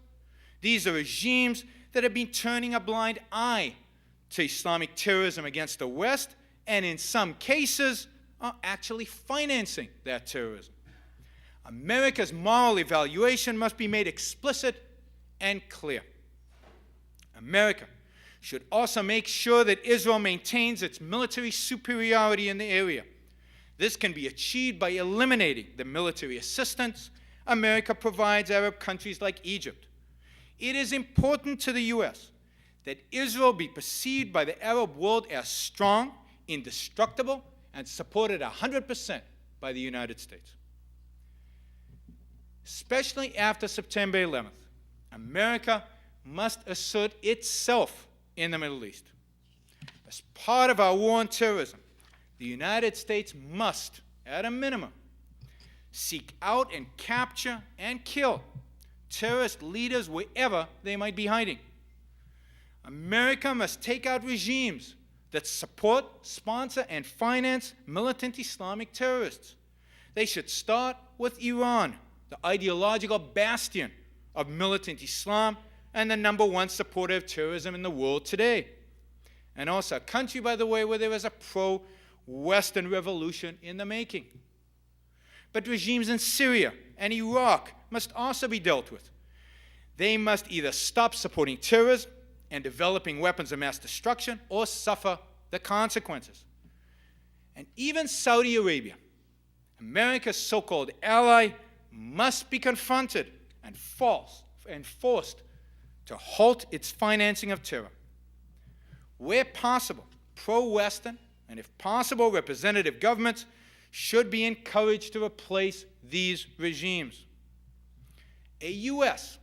These are regimes that have been turning a blind eye to Islamic terrorism against the West, and in some cases are actually financing that terrorism. America's moral evaluation must be made explicit and clear. America should also make sure that Israel maintains its military superiority in the area. This can be achieved by eliminating the military assistance America provides Arab countries like Egypt. It is important to the U.S. that Israel be perceived by the Arab world as strong, indestructible, and supported 100% by the United States. Especially after September 11th, America must assert itself in the Middle East. As part of our war on terrorism, the United States must, at a minimum, seek out and capture and kill terrorist leaders wherever they might be hiding. America must take out regimes that support, sponsor, and finance militant Islamic terrorists. They should start with Iran, the ideological bastion of militant Islam and the #1 supporter of terrorism in the world today. And also a country, by the way, where there is a pro-Western revolution in the making. But regimes in Syria and Iraq must also be dealt with. They must either stop supporting terrorism and developing weapons of mass destruction or suffer the consequences. And even Saudi Arabia, America's so-called ally, must be confronted and forced to halt its financing of terror. Where possible, pro-Western and, if possible, representative governments should be encouraged to replace these regimes. A U.S.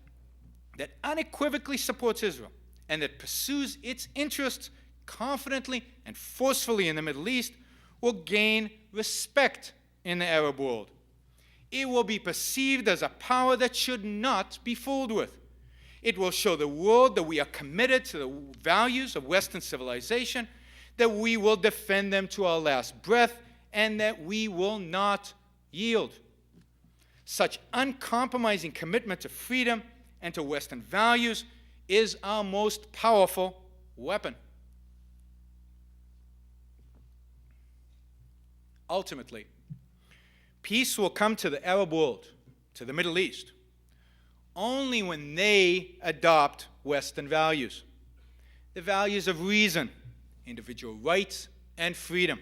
that unequivocally supports Israel and that pursues its interests confidently and forcefully in the Middle East will gain respect in the Arab world. It will be perceived as a power that should not be fooled with. It will show the world that we are committed to the values of Western civilization, that we will defend them to our last breath, and that we will not yield. Such uncompromising commitment to freedom and to Western values is our most powerful weapon. Ultimately, peace will come to the Arab world, to the Middle East, only when they adopt Western values. The values of reason, individual rights, and freedom.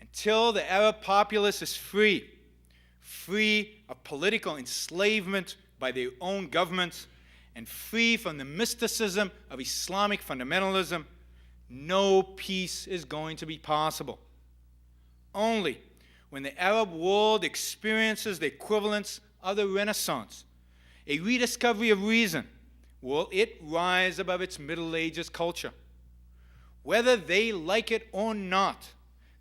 Until the Arab populace is free of political enslavement by their own governments, and free from the mysticism of Islamic fundamentalism, no peace is going to be possible. Only when the Arab world experiences the equivalence of the Renaissance, a rediscovery of reason, will it rise above its Middle Ages culture. Whether they like it or not,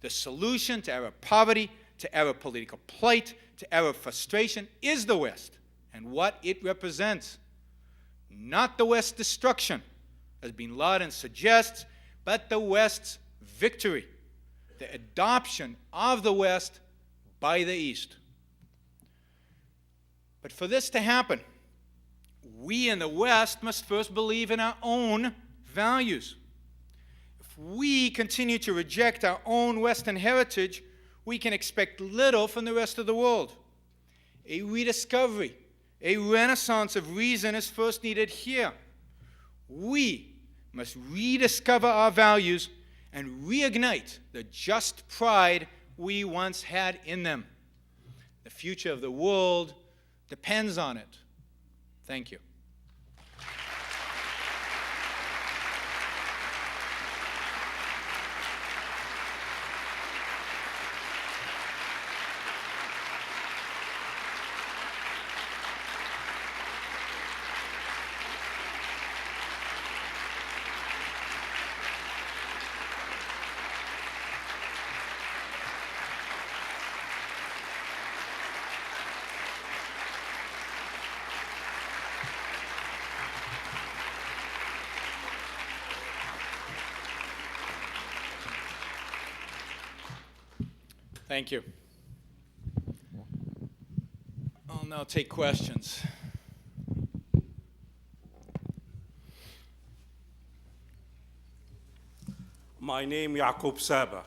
the solution to Arab poverty, to Arab political plight, to Arab frustration is the West and what it represents. Not the West's destruction, as bin Laden suggests, but the West's victory, the adoption of the West by the East. But for this to happen, we in the West must first believe in our own values. If we continue to reject our own Western heritage, we can expect little from the rest of the world. A rediscovery, a renaissance of reason is first needed here. We must rediscover our values and reignite the just pride we once had in them. The future of the world depends on it. Thank you. Thank you. I'll now take questions. My name is Yaqub Saba.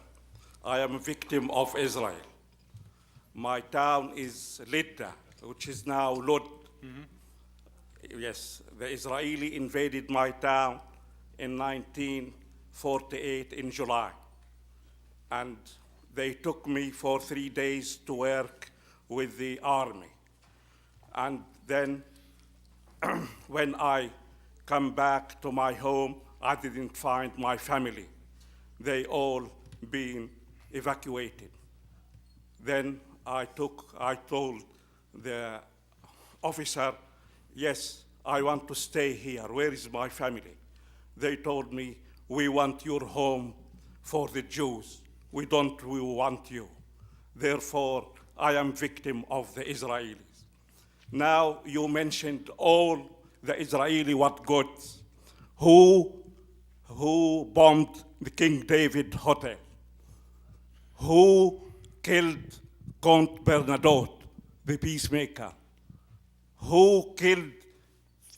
I am a victim of Israel. My town is Lidda, which is now Lod. Yes, the Israeli invaded my town in 1948 in July. And they took me for 3 days to work with the army. And then when I come back to my home, I didn't find my family. They all been evacuated. Then I told the officer, yes, I want to stay here. Where is my family? They told me, we want your home for the Jews. We want you. Therefore, I am victim of the Israelis. Now you mentioned all the Israeli what goods. Who bombed the King David Hotel? Who killed Count Bernadotte, the peacemaker? Who killed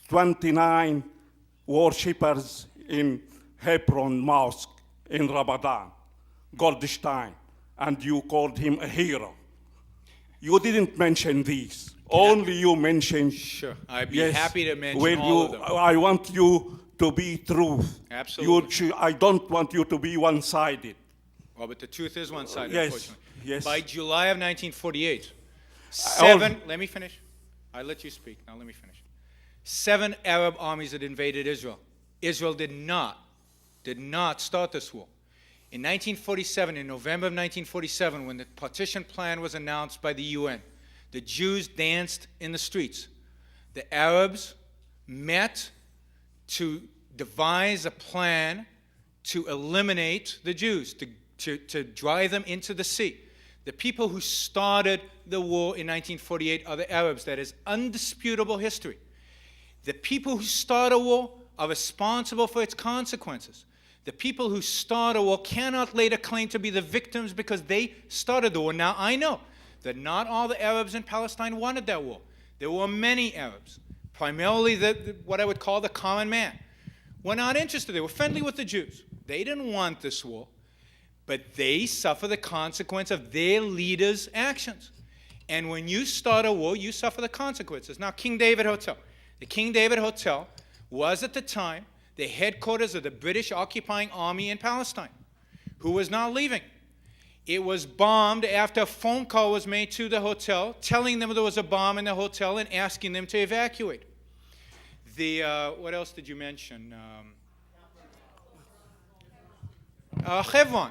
29 worshippers in Hebron Mosque in Ramadan? Goldstein, and you called him a hero. You didn't mention these. Only you mentioned. Sure, I'd be happy to mention all of them. I want you to be truth. Absolutely. I don't want you to be one-sided. Well, but the truth is one-sided, Yes, unfortunately. yes. By July of 1948, let me finish. I let you speak. Now let me finish. 7 Arab armies had invaded Israel. Israel did not start this war. In 1947, in November of 1947, when the partition plan was announced by the UN, the Jews danced in the streets. The Arabs met to devise a plan to eliminate the Jews, to drive them into the sea. The people who started the war in 1948 are the Arabs. That is undisputable history. The people who start a war are responsible for its consequences. The people who start a war cannot later claim to be the victims because they started the war. Now, I know that not all the Arabs in Palestine wanted that war. There were many Arabs, primarily what I would call the common man, were not interested. They were friendly with the Jews. They didn't want this war, but they suffer the consequence of their leaders' actions. And when you start a war, you suffer the consequences. Now, King David Hotel. The King David Hotel was at the time the headquarters of the British occupying army in Palestine, who was not leaving. It was bombed after a phone call was made to the hotel, telling them there was a bomb in the hotel and asking them to evacuate. What else did you mention? Hebron.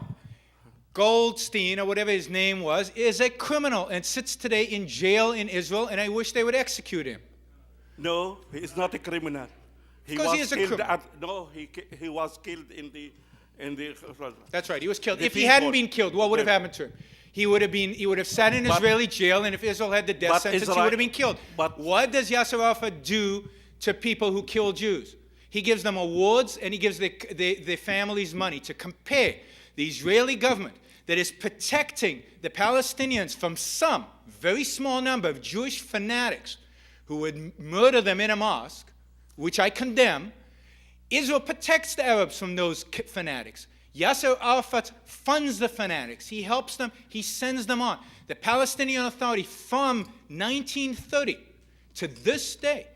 Goldstein, or whatever his name was, is a criminal and sits today in jail in Israel, and I wish they would execute him. No, he is not a criminal. Because he is a criminal. No, he was killed in the. That's right. He was killed. The If he hadn't people- been killed, what would have happened to him? He would have sat in Israeli jail, and if Israel had the death But sentence, he Israel- would have been killed. but- What does Yasser Arafat do to people who kill Jews? He gives them awards, and he gives their families money to compare the Israeli government that is protecting the Palestinians from some very small number of Jewish fanatics who would murder them in a mosque, which I condemn. Israel protects the Arabs from those fanatics. Yasser Arafat funds the fanatics. He helps them. He sends them on. The Palestinian Authority from 1930 to this day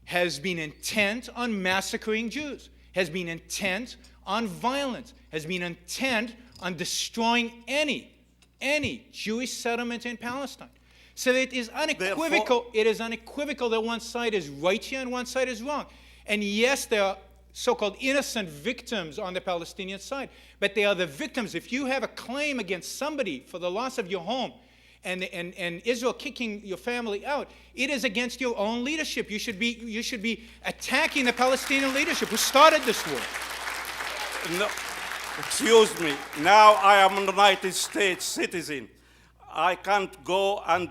has been intent on massacring Jews, has been intent on violence, has been intent on destroying any Jewish settlement in Palestine. So it is unequivocal. It is unequivocal that one side is right here and one side is wrong. And yes, there are so-called innocent victims on the Palestinian side, but they are the victims. If you have a claim against somebody for the loss of your home, and Israel kicking your family out, it is against your own leadership. You should be attacking the Palestinian leadership who started this war. No, excuse me. Now I am a United States citizen. I can't go and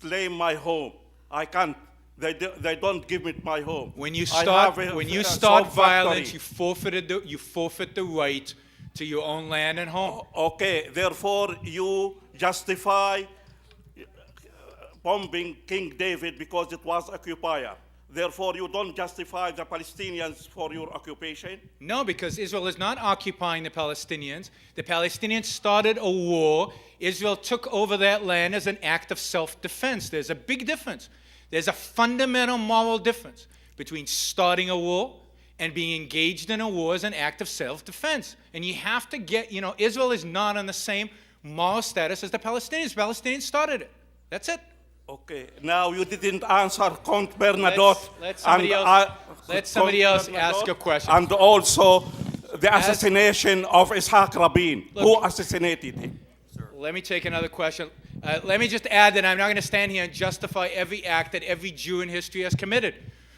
claim my home. I can't. They don't give me my home. When you I start have a violence, factory. you forfeit the right to your own land and home. Okay, therefore you justify bombing King David because it was occupier. Therefore you don't justify the Palestinians for your occupation? No, because Israel is not occupying the Palestinians. The Palestinians started a war. Israel took over that land as an act of self-defense. There's a big difference. There's a fundamental moral difference between starting a war and being engaged in a war as an act of self-defense. And you have to get, Israel is not on the same moral status as the Palestinians. The Palestinians started it. That's it. Okay, now you didn't answer Count Bernadotte. Let somebody else ask a question. And also the assassination of Ishaq Rabin. Who assassinated him? Let me take another question. Let me just add that I'm not going to stand here and justify every act that every Jew in history has committed.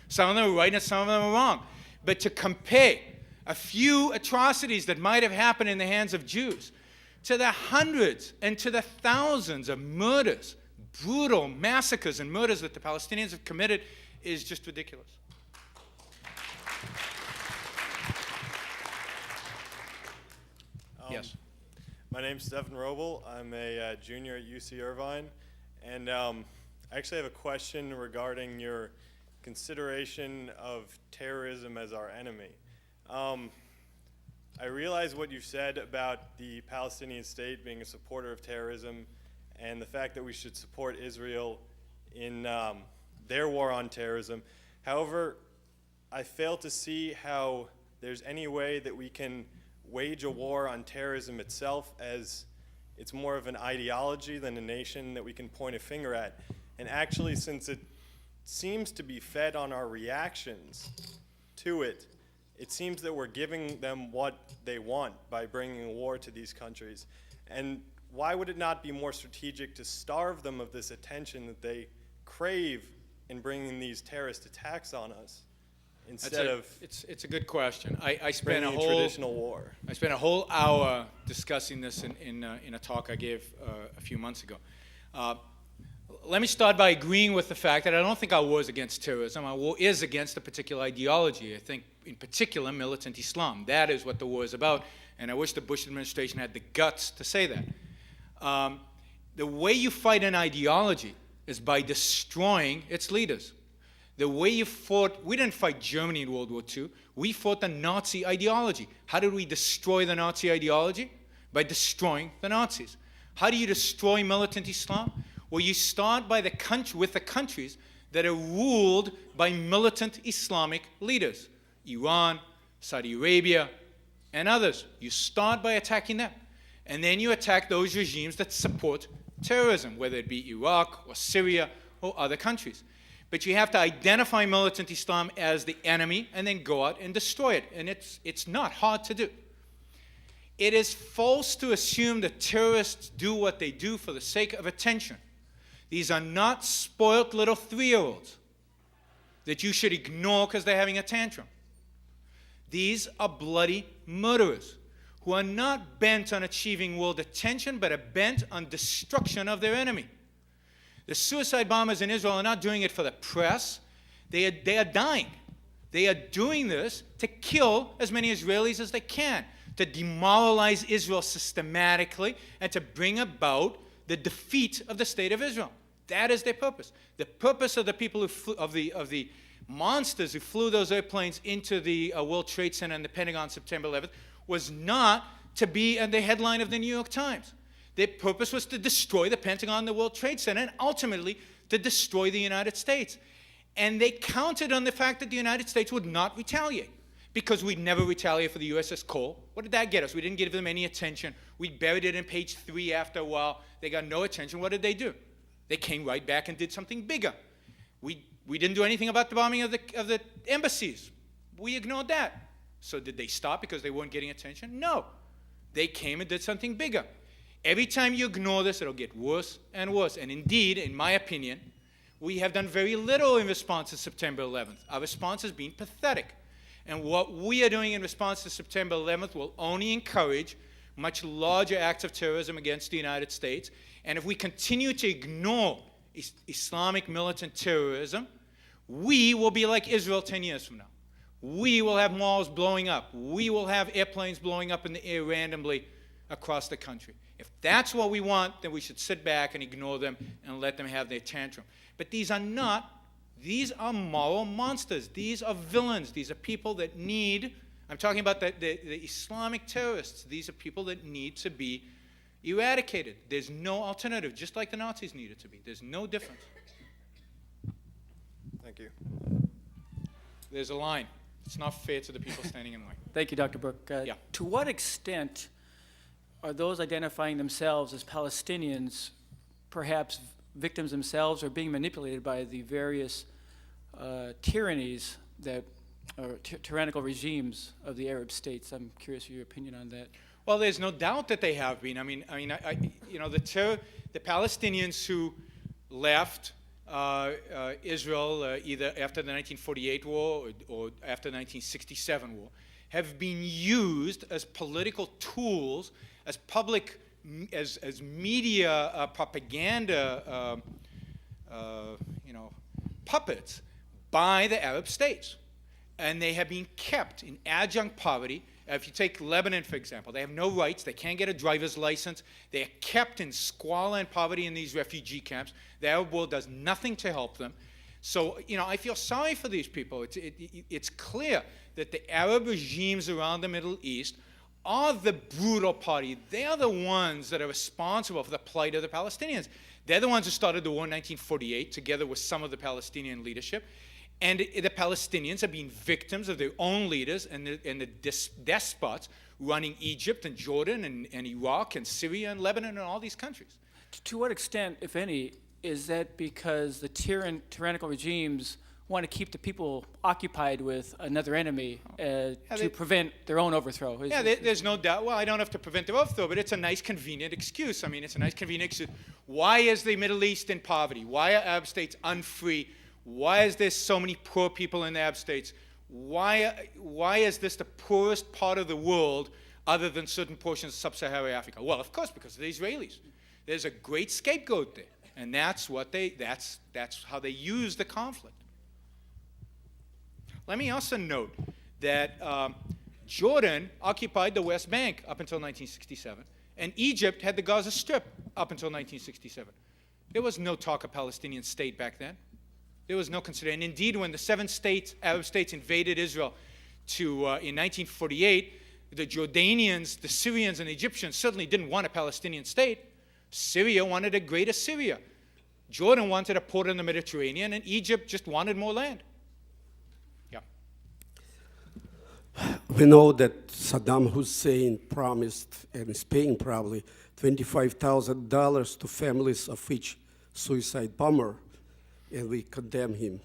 Some of them are right and some of them are wrong. But to compare a few atrocities that might have happened in the hands of Jews to the hundreds and to the thousands of murders, brutal massacres and murders that the Palestinians have committed is just ridiculous. Yes. My name's Stephen Roble. I'm a junior at UC Irvine. And I actually have a question regarding your consideration of terrorism as our enemy. I realize what you said about the Palestinian state being a supporter of terrorism and the fact that we should support Israel in their war on terrorism. However, I fail to see how there's any way that we can wage a war on terrorism itself, as it's more of an ideology than a nation that we can point a finger at. And actually, since it seems to be fed on our reactions to it, it seems that we're giving them what they want by bringing a war to these countries. And why would it not be more strategic to starve them of this attention that they crave in bringing these terrorist attacks on us, instead of it's a good question. I spent bringing a traditional war? I spent a whole hour discussing this in a talk I gave a few months ago. Let me start by agreeing with the fact that I don't think our war is against terrorism. Our war is against a particular ideology. I think, in particular, militant Islam. That is what the war is about, and I wish the Bush administration had the guts to say that. The way you fight an ideology is by destroying its leaders. The way you fought, we didn't fight Germany in World War II. We fought the Nazi ideology. How did we destroy the Nazi ideology? By destroying the Nazis. How do you destroy militant Islam? Well, you start by with the countries that are ruled by militant Islamic leaders. Iran, Saudi Arabia, and others. You start by attacking them. And then you attack those regimes that support terrorism, whether it be Iraq or Syria or other countries. But you have to identify militant Islam as the enemy and then go out and destroy it. And it's not hard to do. It is false to assume that terrorists do what they do for the sake of attention. These are not spoiled little 3-year-olds that you should ignore because they're having a tantrum. These are bloody murderers who are not bent on achieving world attention, but are bent on destruction of their enemy. The suicide bombers in Israel are not doing it for the press. They are dying. They are doing this to kill as many Israelis as they can, to demoralize Israel systematically, and to bring about the defeat of the state of Israel. That is their purpose. The purpose of the people who flew, of the monsters who flew those airplanes into the World Trade Center and the Pentagon September 11th was not to be in the headline of the New York Times. Their purpose was to destroy the Pentagon and the World Trade Center, and ultimately to destroy the United States. And they counted on the fact that the United States would not retaliate, because we'd never retaliate for the USS Cole. What did that get us? We didn't give them any attention. We buried it in page 3 after a while. They got no attention. What did they do? They came right back and did something bigger. We didn't do anything about the bombing of the embassies. We ignored that. So did they stop because they weren't getting attention? No. They came and did something bigger. Every time you ignore this, it'll get worse and worse. And indeed, in my opinion, we have done very little in response to September 11th. Our response has been pathetic. And what we are doing in response to September 11th will only encourage much larger acts of terrorism against the United States. And if we continue to ignore Islamic militant terrorism, we will be like Israel 10 years from now. We will have malls blowing up. We will have airplanes blowing up in the air randomly across the country. If that's what we want, then we should sit back and ignore them and let them have their tantrum. But these are not. These are moral monsters. These are villains. These are people that need, I'm talking about the Islamic terrorists. These are people that need to be eradicated. There's no alternative, just like the Nazis needed to be. There's no difference. Thank you. There's a line. It's not fair to the people standing in line. Thank you, Dr. Brook. Yeah. To what extent are those identifying themselves as Palestinians perhaps victims themselves or being manipulated by the various tyrannies that or tyrannical regimes of the Arab states? I'm curious of your opinion on that. Well, there's no doubt that they have been. The Palestinians who left Israel either after the 1948 war or after the 1967 war have been used as political tools, as public, as media propaganda, puppets by the Arab states, and they have been kept in adjunct poverty. If you take Lebanon, for example, they have no rights. They can't get a driver's license. They are kept in squalor and poverty in these refugee camps. The Arab world does nothing to help them. So, I feel sorry for these people. It's clear that the Arab regimes around the Middle East are the brutal party. They are the ones that are responsible for the plight of the Palestinians. They're the ones who started the war in 1948, together with some of the Palestinian leadership. And the Palestinians have been victims of their own leaders and the despots running Egypt and Jordan and Iraq and Syria and Lebanon and all these countries. To what extent, if any, is that because the tyrannical regimes want to keep the people occupied with another enemy to prevent their own overthrow? There's no doubt. Well, I don't have to prevent their overthrow, but it's a nice, convenient excuse. It's a nice, convenient excuse. Why is the Middle East in poverty? Why are Arab states unfree? Why is there so many poor people in the Arab states? Why is this the poorest part of the world other than certain portions of sub-Saharan Africa? Well, of course, because of the Israelis. There's a great scapegoat there, and that's how they use the conflict. Let me also note that Jordan occupied the West Bank up until 1967, and Egypt had the Gaza Strip up until 1967. There was no talk of Palestinian state back then. There was no consideration. And indeed, when the 7 Arab states invaded Israel in 1948, the Jordanians, the Syrians, and the Egyptians certainly didn't want a Palestinian state. Syria wanted a greater Syria. Jordan wanted a port in the Mediterranean, and Egypt just wanted more land. Yeah. We know that Saddam Hussein promised, and is paying probably, $25,000 to families of each suicide bomber, and we condemn him.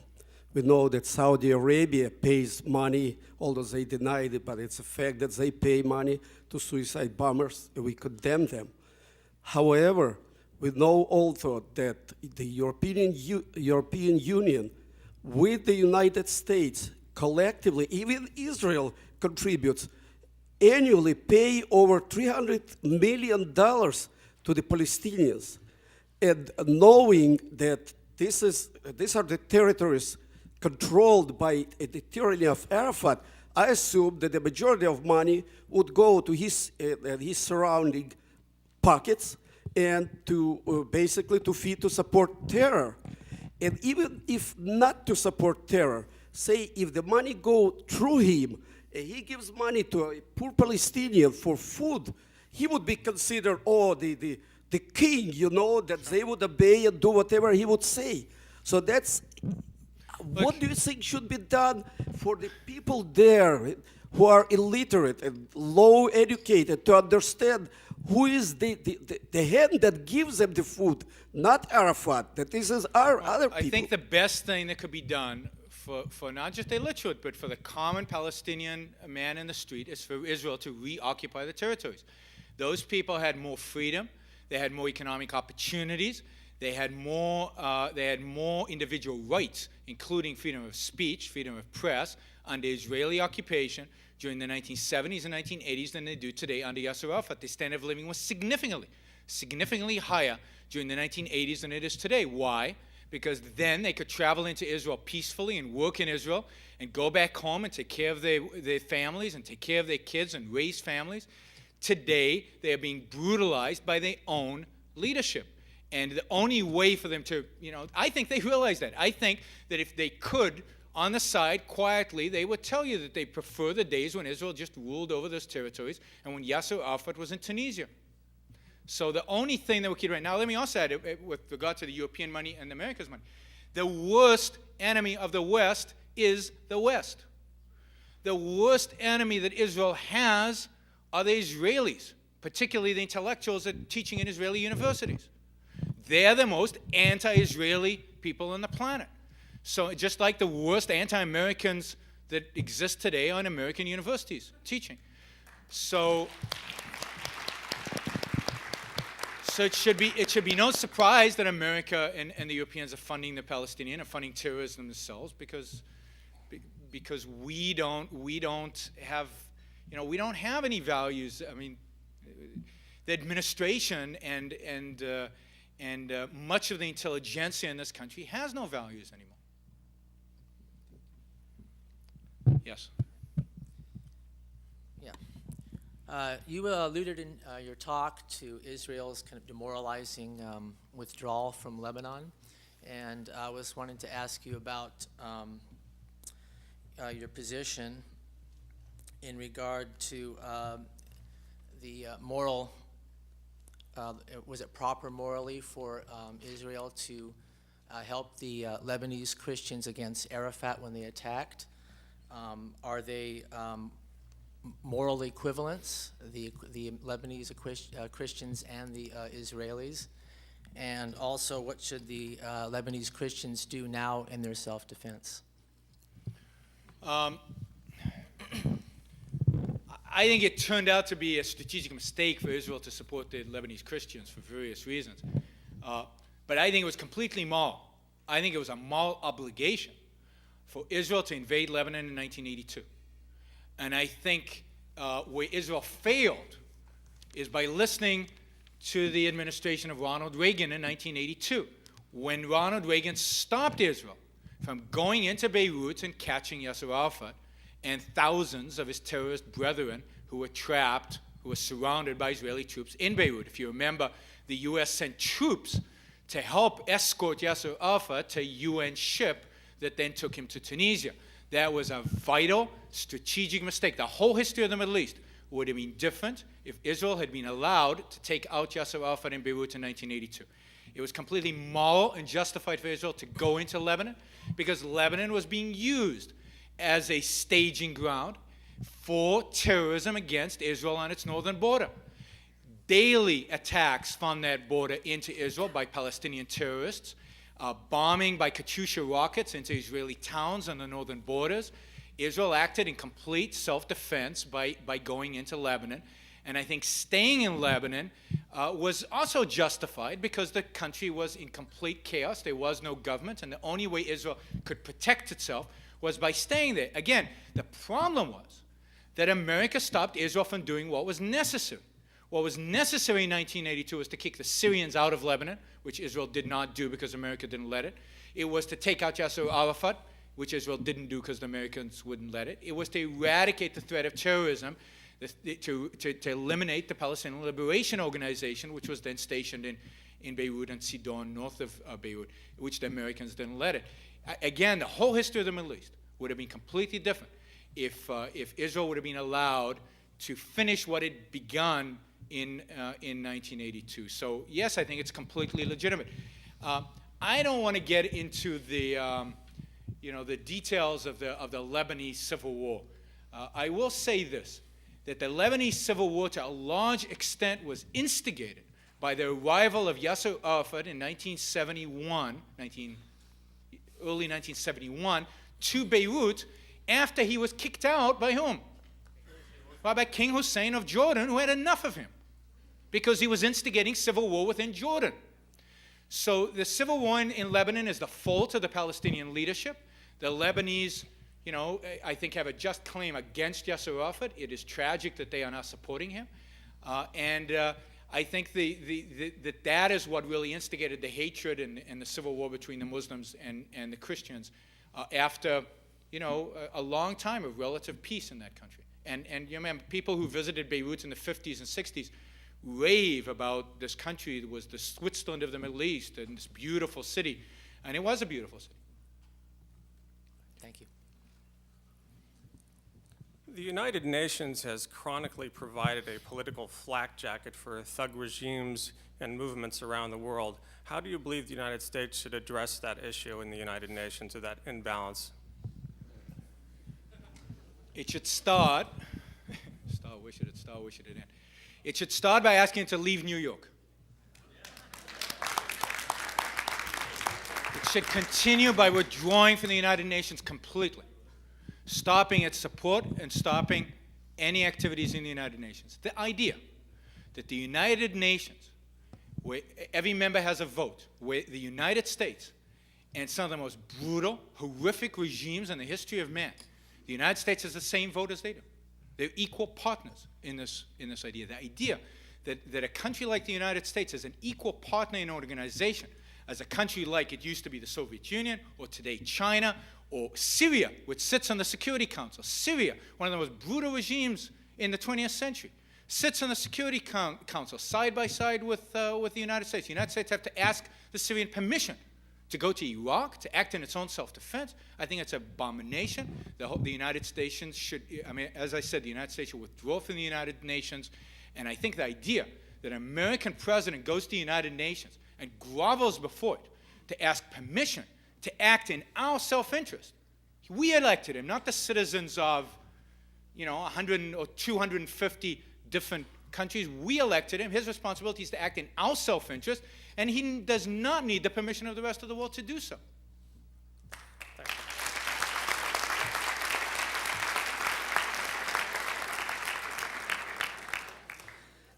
We know that Saudi Arabia pays money, although they denied it, but it's a fact that they pay money to suicide bombers, and we condemn them. However, we know also that the European Union, with the United States, collectively, even Israel contributes, annually pay over $300 million to the Palestinians. And knowing that these are the territories controlled by the tyranny of Arafat, I assume that the majority of money would go to his surrounding pockets and to basically to support terror. And even if not to support terror, say if the money go through him, and he gives money to a poor Palestinian for food, he would be considered, the king, that they would obey and do whatever he would say. So that's, what do you think should be done for the people there who are illiterate and low educated to understand who is the hand that gives them the food, not Arafat, that this is our other people. I think the best thing that could be done for not just the illiterate, but for the common Palestinian man in the street is for Israel to reoccupy the territories. Those people had more freedom, they had more economic opportunities, they had more individual rights, including freedom of speech, freedom of press, under Israeli occupation during the 1970s and 1980s than they do today under Yasser Arafat. The standard of living was significantly higher during the 1980s than it is today. Why? Because then they could travel into Israel peacefully and work in Israel and go back home and take care of their families and take care of their kids and raise families. Today, they are being brutalized by their own leadership. And the only way for them to, I think they realize that. I think that if they could, on the side, quietly, they would tell you that they prefer the days when Israel just ruled over those territories and when Yasser Arafat was in Tunisia. So the only thing that we could right now, let me also add, with regard to the European money and America's money, the worst enemy of the West is the West. The worst enemy that Israel has are the Israelis, particularly the intellectuals that are teaching in Israeli universities. They're the most anti-Israeli people on the planet. So just like the worst anti-Americans that exist today are in American universities teaching. So it should be no surprise that America and the Europeans are funding the Palestinian and funding terrorism themselves because we don't have any values. I mean, the administration and much of the intelligentsia in this country has no values anymore. Yes. Yeah. You alluded in your talk to Israel's kind of demoralizing withdrawal from Lebanon, and I was wanting to ask you about your position in regard to the moral, was it proper morally for Israel to help the Lebanese Christians against Arafat when they attacked? Are they moral equivalents, the Lebanese Christians and the Israelis? And also, what should the Lebanese Christians do now in their self-defense? I think it turned out to be a strategic mistake for Israel to support the Lebanese Christians for various reasons. But I think it was completely moral. I think it was a moral obligation for Israel to invade Lebanon in 1982. And I think where Israel failed is by listening to the administration of Ronald Reagan in 1982, when Ronald Reagan stopped Israel from going into Beirut and catching Yasser Arafat and thousands of his terrorist brethren who were trapped, who were surrounded by Israeli troops in Beirut. If you remember, the U.S. sent troops to help escort Yasser Arafat to a UN ship that then took him to Tunisia. That was a vital strategic mistake. The whole history of the Middle East would have been different if Israel had been allowed to take out Yasser Arafat in Beirut in 1982. It was completely moral and justified for Israel to go into Lebanon because Lebanon was being used as a staging ground for terrorism against Israel on its northern border. Daily attacks from that border into Israel by Palestinian terrorists, bombing by Katyusha rockets into Israeli towns on the northern borders. Israel acted in complete self-defense by going into Lebanon. And I think staying in Lebanon was also justified because the country was in complete chaos. There was no government, and the only way Israel could protect itself was by staying there. Again, the problem was that America stopped Israel from doing what was necessary. What was necessary in 1982 was to kick the Syrians out of Lebanon, which Israel did not do because America didn't let it. It was to take out Yasser Arafat, which Israel didn't do because the Americans wouldn't let it. It was to eradicate the threat of terrorism, to eliminate the Palestinian Liberation Organization, which was then stationed in Beirut and Sidon, north of Beirut, which the Americans didn't let it. Again, the whole history of the Middle East would have been completely different if Israel would have been allowed to finish what it begun in 1982. So yes, I think it's completely legitimate. I don't want to get into the the details of the Lebanese Civil War. I will say this, that the Lebanese Civil War to a large extent was instigated by the arrival of Yasser Arafat in early 1971 to Beirut after he was kicked out by whom? Well, by King Hussein of Jordan, who had enough of him because he was instigating civil war within Jordan. So the civil war in Lebanon is the fault of the Palestinian leadership. The Lebanese, I think have a just claim against Yasser Arafat. It is tragic that they are not supporting him. I think that is what really instigated the hatred and the civil war between the Muslims and the Christians after, a long time of relative peace in that country. And you remember, people who visited Beirut in the 50s and 60s rave about this country. It was the Switzerland of the Middle East and this beautiful city. And it was a beautiful city. Thank you. The United Nations has chronically provided a political flak jacket for thug regimes and movements around the world. How do you believe the United States should address that issue in the United Nations, or that imbalance? It should start, where should it start, where should it end? It should start by asking it to leave New York. It should continue by withdrawing from the United Nations completely, stopping its support and stopping any activities in the United Nations. The idea that the United Nations, where every member has a vote, where the United States and some of the most brutal, horrific regimes in the history of man, the United States has the same vote as they do. They're equal partners in this idea. The idea that a country like the United States is an equal partner in an organization as a country like it used to be the Soviet Union, or today China, or Syria, which sits on the Security Council. Syria, one of the most brutal regimes in the 20th century, sits on the Security Council side by side with the United States. The United States have to ask the Syrian permission to go to Iraq, to act in its own self-defense. I think it's an abomination. The United States should, as I said, the United States should withdraw from the United Nations. And I think the idea that an American president goes to the United Nations and grovels before it to ask permission to act in our self-interest. We elected him, not the citizens of 100 or 250 different countries. We elected him. His responsibility is to act in our self-interest, and he does not need the permission of the rest of the world to do so.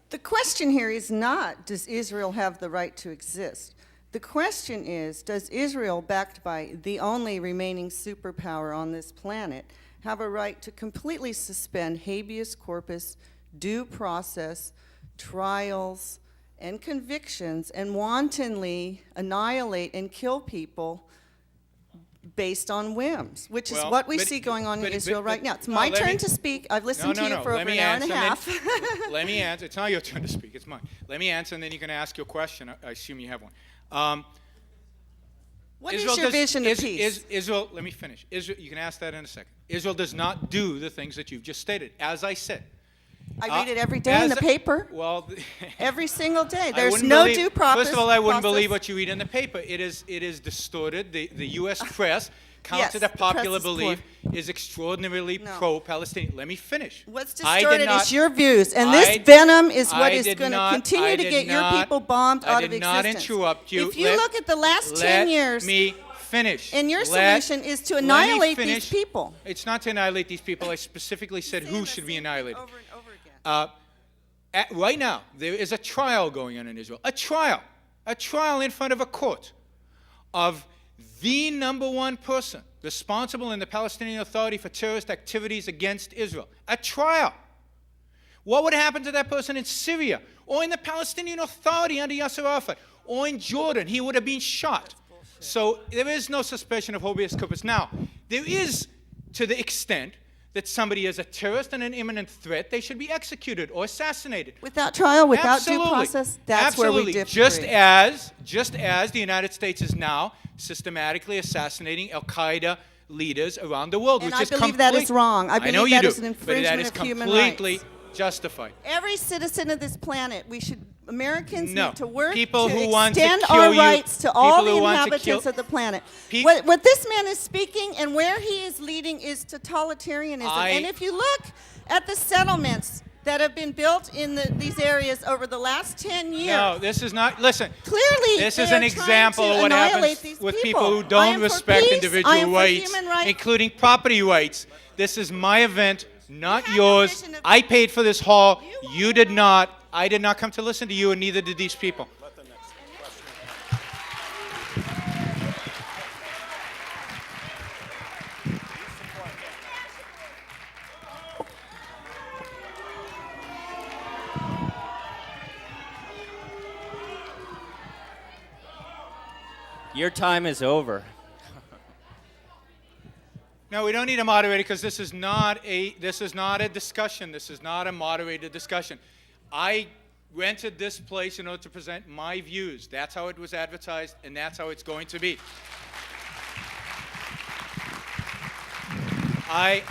The question here is not, does Israel have the right to exist? The question is, does Israel, backed by the only remaining superpower on this planet, have a right to completely suspend habeas corpus, due process, trials, and convictions, and wantonly annihilate and kill people based on whims, which is what we see going on in Israel right now. It's my turn to speak. I've listened to you for over an hour and a half. Let me answer. It's not your turn to speak. It's mine. Let me answer, and then you can ask your question. I assume you have one. What is your vision of peace? Israel, let me finish. Israel, you can ask that in a second. Israel does not do the things that you've just stated. As I said, I read it every day in the paper. Well, every single day. I There's wouldn't no believe- due process. First of all, I wouldn't believe process. what you read in the paper. It is distorted. The U.S. press, counter Yes, to the press popular is belief, is extraordinarily No. pro-Palestinian. Let me finish. What's I did distorted not- is your views, and I- this venom is what I is did going to not- continue I to did get your not- people bombed I out of did existence. not interrupt you. If you look at the last 10 years, Let me finish. and your Let- solution is to let me annihilate these finish. people. It's not to annihilate these people. I specifically said who should be annihilated. Over and over again. Right now, there is a trial going on in Israel. A trial in front of a court of the number one person responsible in the Palestinian Authority for terrorist activities against Israel. A trial. What would happen to that person in Syria or in the Palestinian Authority under Yasser Arafat or in Jordan? He would have been shot. So there is no suspicion of habeas corpus. Now, there is, to the extent that somebody is a terrorist and an imminent threat, they should be executed or assassinated. Without trial, without Absolutely. due process, that's where we Absolutely. disagree. Just as the United States is now systematically assassinating Al-Qaeda leaders around the world, And which I is believe that is wrong. I know believe you that do, is an but that infringement is of human completely rights. justified. Every citizen of this planet, Americans No. need to work People to who want to extend kill our you- rights to all people the who want to inhabitants kill- of the planet. Pe- What this man is speaking and where he is leading is totalitarianism. I- And if you look at the settlements that have been built in these areas over the last 10 years, No, this is not, listen, clearly this they is are an trying example to of what annihilate happens these with people who I don't am for respect peace, individual I am for rights, human rights. including property rights. This is my event, not have no yours. vision of- I paid for this hall. You You want did to- not. I did not come to listen to you, and neither did these people. Your time is over. No, we don't need a moderator because this is not a discussion. This is not a moderated discussion. I rented this place in order to present my views. That's how it was advertised, and that's how it's going to be. I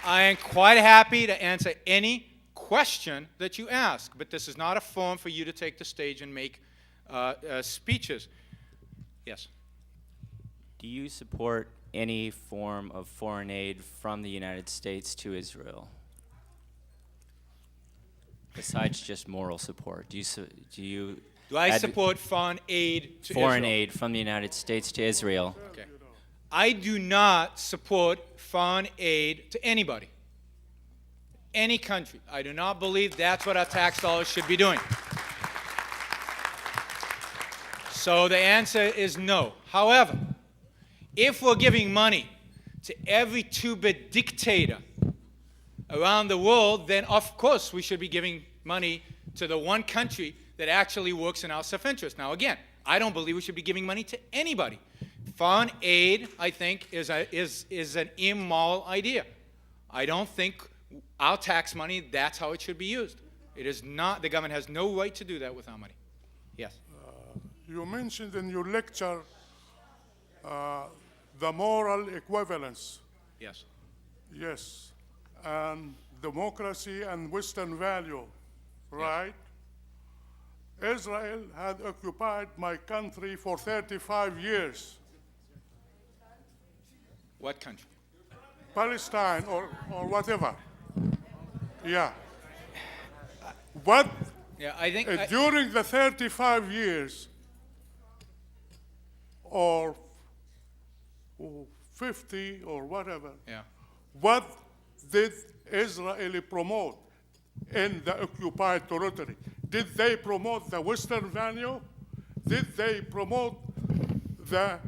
am quite happy to answer any question that you ask, but this is not a forum for you to take the stage and make speeches. Yes. Do you support any form of foreign aid from the United States to Israel? Besides just moral support, do you Do I adv- support foreign aid to foreign Israel? aid from the United States to Israel? Okay. I do not support foreign aid to anybody, any country. I do not believe that's what our tax dollars should be doing. So the answer is no. However, if we're giving money to every two-bit dictator around the world, then of course we should be giving money to the one country that actually works in our self-interest. Now again, I don't believe we should be giving money to anybody. Foreign aid, I think, is an immoral idea. I don't think our tax money, that's how it should be used. It is not, the government has no right to do that with our money. Yes. You mentioned in your lecture the moral equivalence. Yes. Yes. And democracy and Western value, right? Israel had occupied my country for 35 years. What country? Palestine or whatever. Yeah. What Yeah, I think during the 35 years or 50 or whatever, yeah. what did Israel promote in the occupied territory? Did they promote the Western value? Did they promote the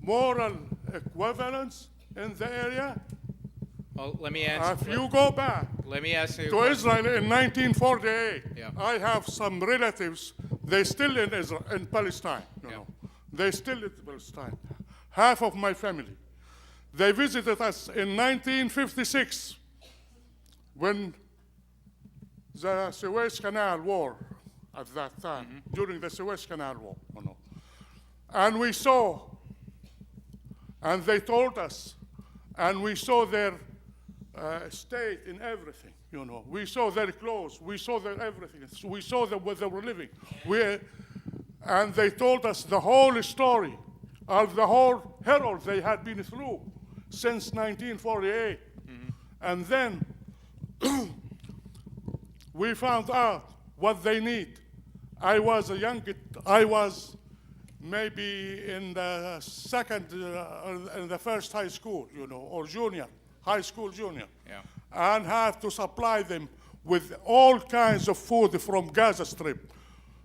moral equivalence in the area? Well, let me answer. If you go back Let me ask you. a to question. Israel in 1948, Yeah. I have some relatives, they still in Israel, in Palestine. No. They still in Palestine. Half of my family. They visited us in 1956 when the Suez Canal War at that time, during the Suez Canal War. And we saw And they told us, and we saw their state in everything, you know. We saw their clothes, we saw their everything, we saw them where they were living. And they told us the whole story of the whole herald they had been through since 1948. And then we found out what they need. I was maybe in the in the first high school, you know, or junior, high school junior. Yeah. And have to supply them with all kinds of food from Gaza Strip.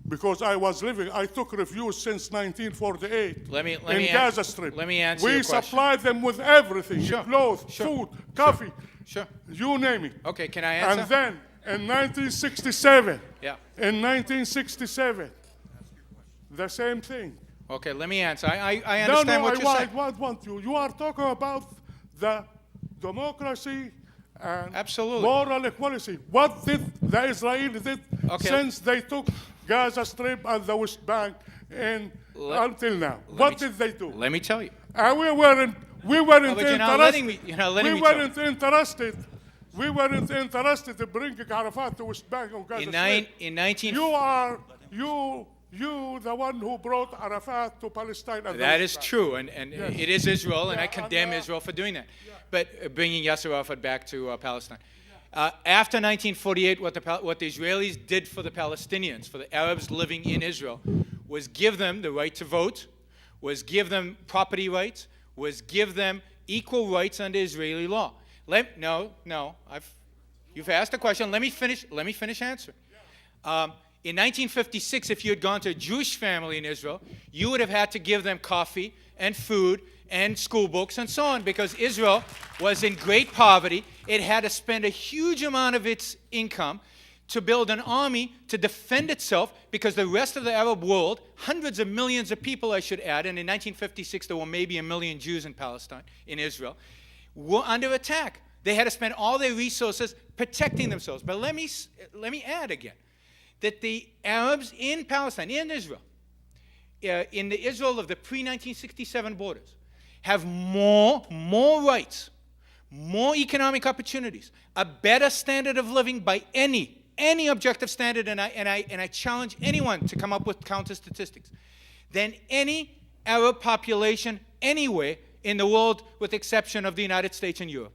Because I took refuge since 1948 in Gaza Strip. Let me answer your We question. supplied them with everything, clothes, food, coffee, you name it. Okay, can I answer? And then in 1967, Yeah. in 1967, the same thing. Okay, let me answer. I understand what you're saying. I want you. You are talking about the democracy and Absolutely. moral equality. What did the Israelis did since they took Gaza Strip and the West Bank until now? What did they do? Let me tell you. We weren't but you're not letting interested. me- you're not letting We me talk. weren't interested. We weren't interested in bringing Arafat to West Bank or Gaza Strip. In 19... You the one who brought Arafat to Palestine. And That the is West Bank. true, and it is Israel, and I Yeah, condemn and, Israel for doing that. But bringing Yasser Arafat back to Palestine. After 1948, what the Israelis did for the Palestinians, for the Arabs living in Israel, was give them the right to vote, was give them property rights, was give them equal rights under Israeli law. You've asked a question. Let me finish answering. In 1956, if you had gone to a Jewish family in Israel, you would have had to give them coffee and food and school books and so on, because Israel was in great poverty. It had to spend a huge amount of its income to build an army to defend itself, because the rest of the Arab world, hundreds of millions of people, I should add, and in 1956 there were maybe 1 million Jews in Palestine, in Israel, were under attack. They had to spend all their resources protecting themselves. But let me add again, that the Arabs in Palestine, in Israel, in the Israel of the pre-1967 borders, have more rights, more economic opportunities, a better standard of living by any objective standard, and I challenge anyone to come up with counter statistics, than any Arab population anywhere in the world, with the exception of the United States and Europe.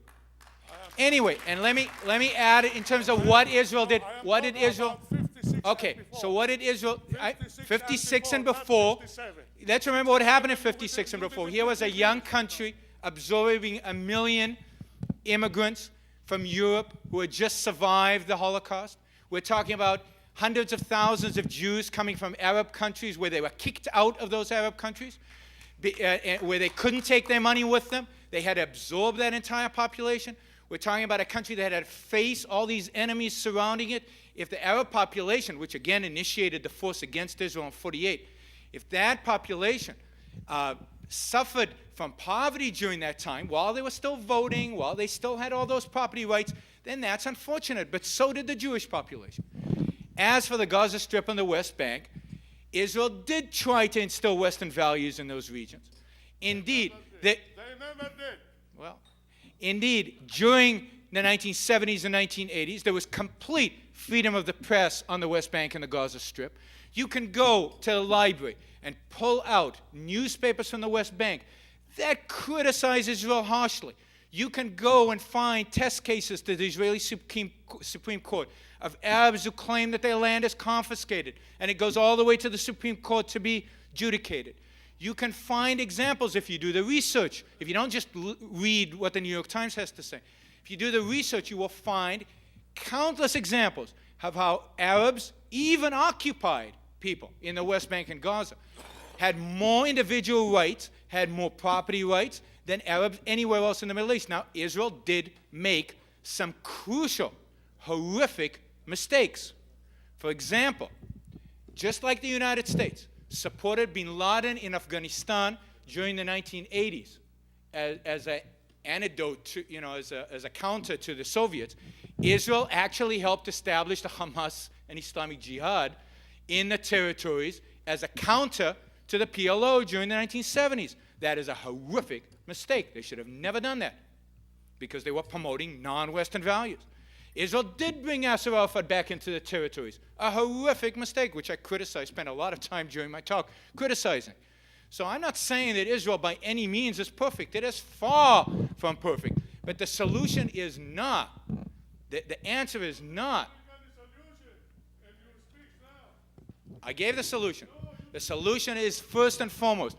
Anyway, and let me add in terms of what Israel did. What did Israel? Okay, so what did Israel? 56 and before. Let's remember what happened in 56 and before. Here was a young country absorbing 1 million immigrants from Europe who had just survived the Holocaust. We're talking about hundreds of thousands of Jews coming from Arab countries where they were kicked out of those Arab countries, where they couldn't take their money with them. They had to absorb that entire population. We're talking about a country that had to face all these enemies surrounding it. If the Arab population, which again initiated the force against Israel in 48, if that population suffered from poverty during that time, while they were still voting, while they still had all those property rights, then that's unfortunate. But so did the Jewish population. As for the Gaza Strip and the West Bank, Israel did try to instill Western values in those regions. Indeed, they never did. Well, indeed, during the 1970s and 1980s, there was complete freedom of the press on the West Bank and the Gaza Strip. You can go to the library and pull out newspapers from the West Bank that criticize Israel harshly. You can go and find test cases to the Israeli Supreme Court of Arabs who claim that their land is confiscated, and it goes all the way to the Supreme Court to be adjudicated. You can find examples if you do the research. If you don't just read what the New York Times has to say. If you do the research, you will find countless examples of how Arabs, even occupied people in the West Bank and Gaza, had more individual rights, had more property rights than Arabs anywhere else in the Middle East. Now, Israel did make some crucial, horrific mistakes. For example, just like the United States supported bin Laden in Afghanistan during the 1980s as an antidote to, as a counter to the Soviets, Israel actually helped establish the Hamas and Islamic Jihad in the territories as a counter to the PLO during the 1970s. That is a horrific mistake. They should have never done that because they were promoting non-Western values. Israel did bring Yasser Arafat back into the territories. A horrific mistake, which I criticized, spent a lot of time during my talk criticizing. So I'm not saying that Israel by any means is perfect. It is far from perfect. But the solution is not. The answer is not. I gave the solution. The solution is first and foremost.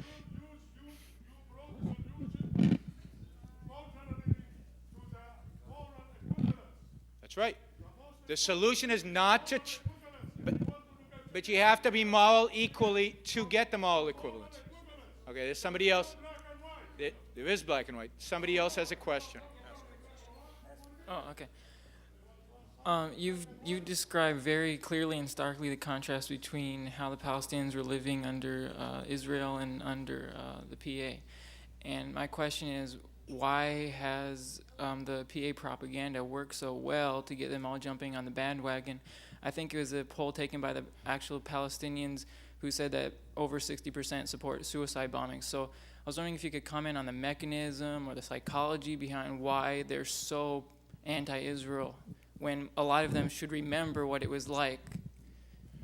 That's right. The solution is not to, but you have to be moral equally to get the moral equivalence. Okay, there's somebody else. There is black and white. Somebody else has a question. Oh, okay. You've described very clearly and starkly the contrast between how the Palestinians were living under Israel and under the PA. And my question is, why has the PA propaganda worked so well to get them all jumping on the bandwagon? I think it was a poll taken by the actual Palestinians who said that over 60% support suicide bombings. So I was wondering if you could comment on the mechanism or the psychology behind why they're so anti-Israel, when a lot of them should remember what it was like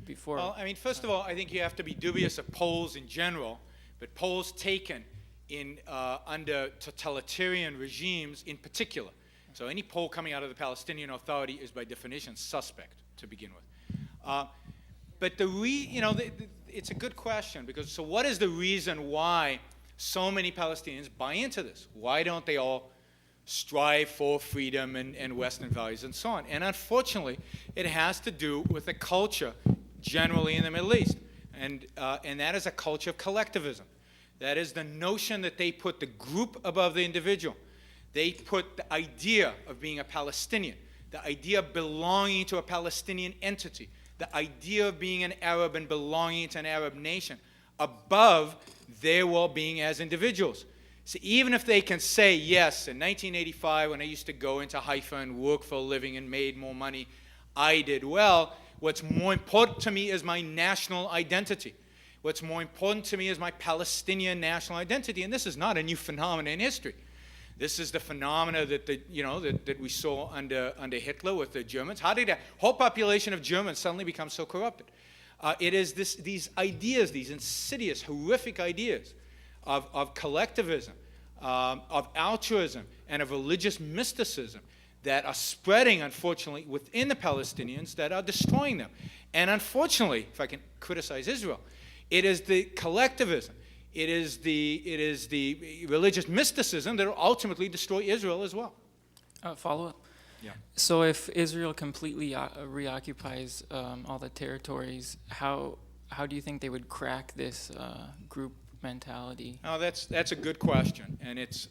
before. Well, I mean, first of all, I think you have to be dubious of polls in general, but polls taken in under totalitarian regimes in particular. So any poll coming out of the Palestinian Authority is by definition suspect to begin with. But it's a good question, because so what is the reason why so many Palestinians buy into this? Why don't they all strive for freedom and Western values and so on? And unfortunately, it has to do with the culture generally in the Middle East. And that is a culture of collectivism. That is the notion that they put the group above the individual. They put the idea of being a Palestinian, the idea of belonging to a Palestinian entity, the idea of being an Arab and belonging to an Arab nation above their well-being as individuals. So even if they can say, yes, in 1985 when I used to go into Haifa and work for a living and made more money, I did well, what's more important to me is my national identity. What's more important to me is my Palestinian national identity. And this is not a new phenomenon in history. This is the phenomena that that we saw under Hitler with the Germans. How did a whole population of Germans suddenly become so corrupted? It is these ideas, these insidious, horrific ideas of collectivism, of altruism, and of religious mysticism that are spreading, unfortunately, within the Palestinians that are destroying them. And unfortunately, if I can criticize Israel, it is the collectivism, it is the religious mysticism that will ultimately destroy Israel as well. Follow up? Yeah. So if Israel completely reoccupies all the territories, how do you think they would crack this group mentality? Oh, that's a good question, and it's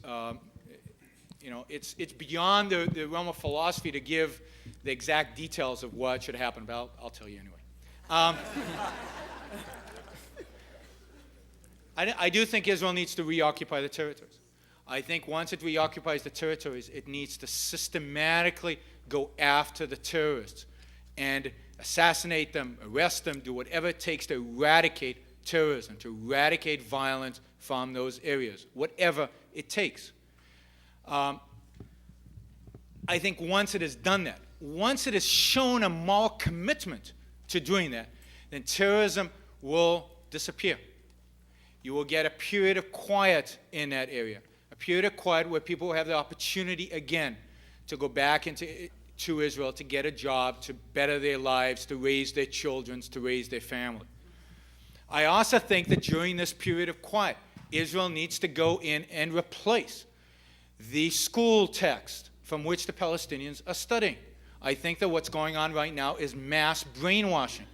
it's beyond the realm of philosophy to give the exact details of what should happen, but I'll tell you anyway. I do think Israel needs to reoccupy the territories. I think once it reoccupies the territories, it needs to systematically go after the terrorists and assassinate them, arrest them, do whatever it takes to eradicate terrorism, to eradicate violence from those areas, whatever it takes. I think once it has done that, once it has shown a moral commitment to doing that, then terrorism will disappear. You will get a period of quiet in that area, a period of quiet where people have the opportunity again to go back to Israel, to get a job, to better their lives, to raise their children, to raise their family. I also think that during this period of quiet, Israel needs to go in and replace the school text from which the Palestinians are studying. I think that what's going on right now is mass brainwashing.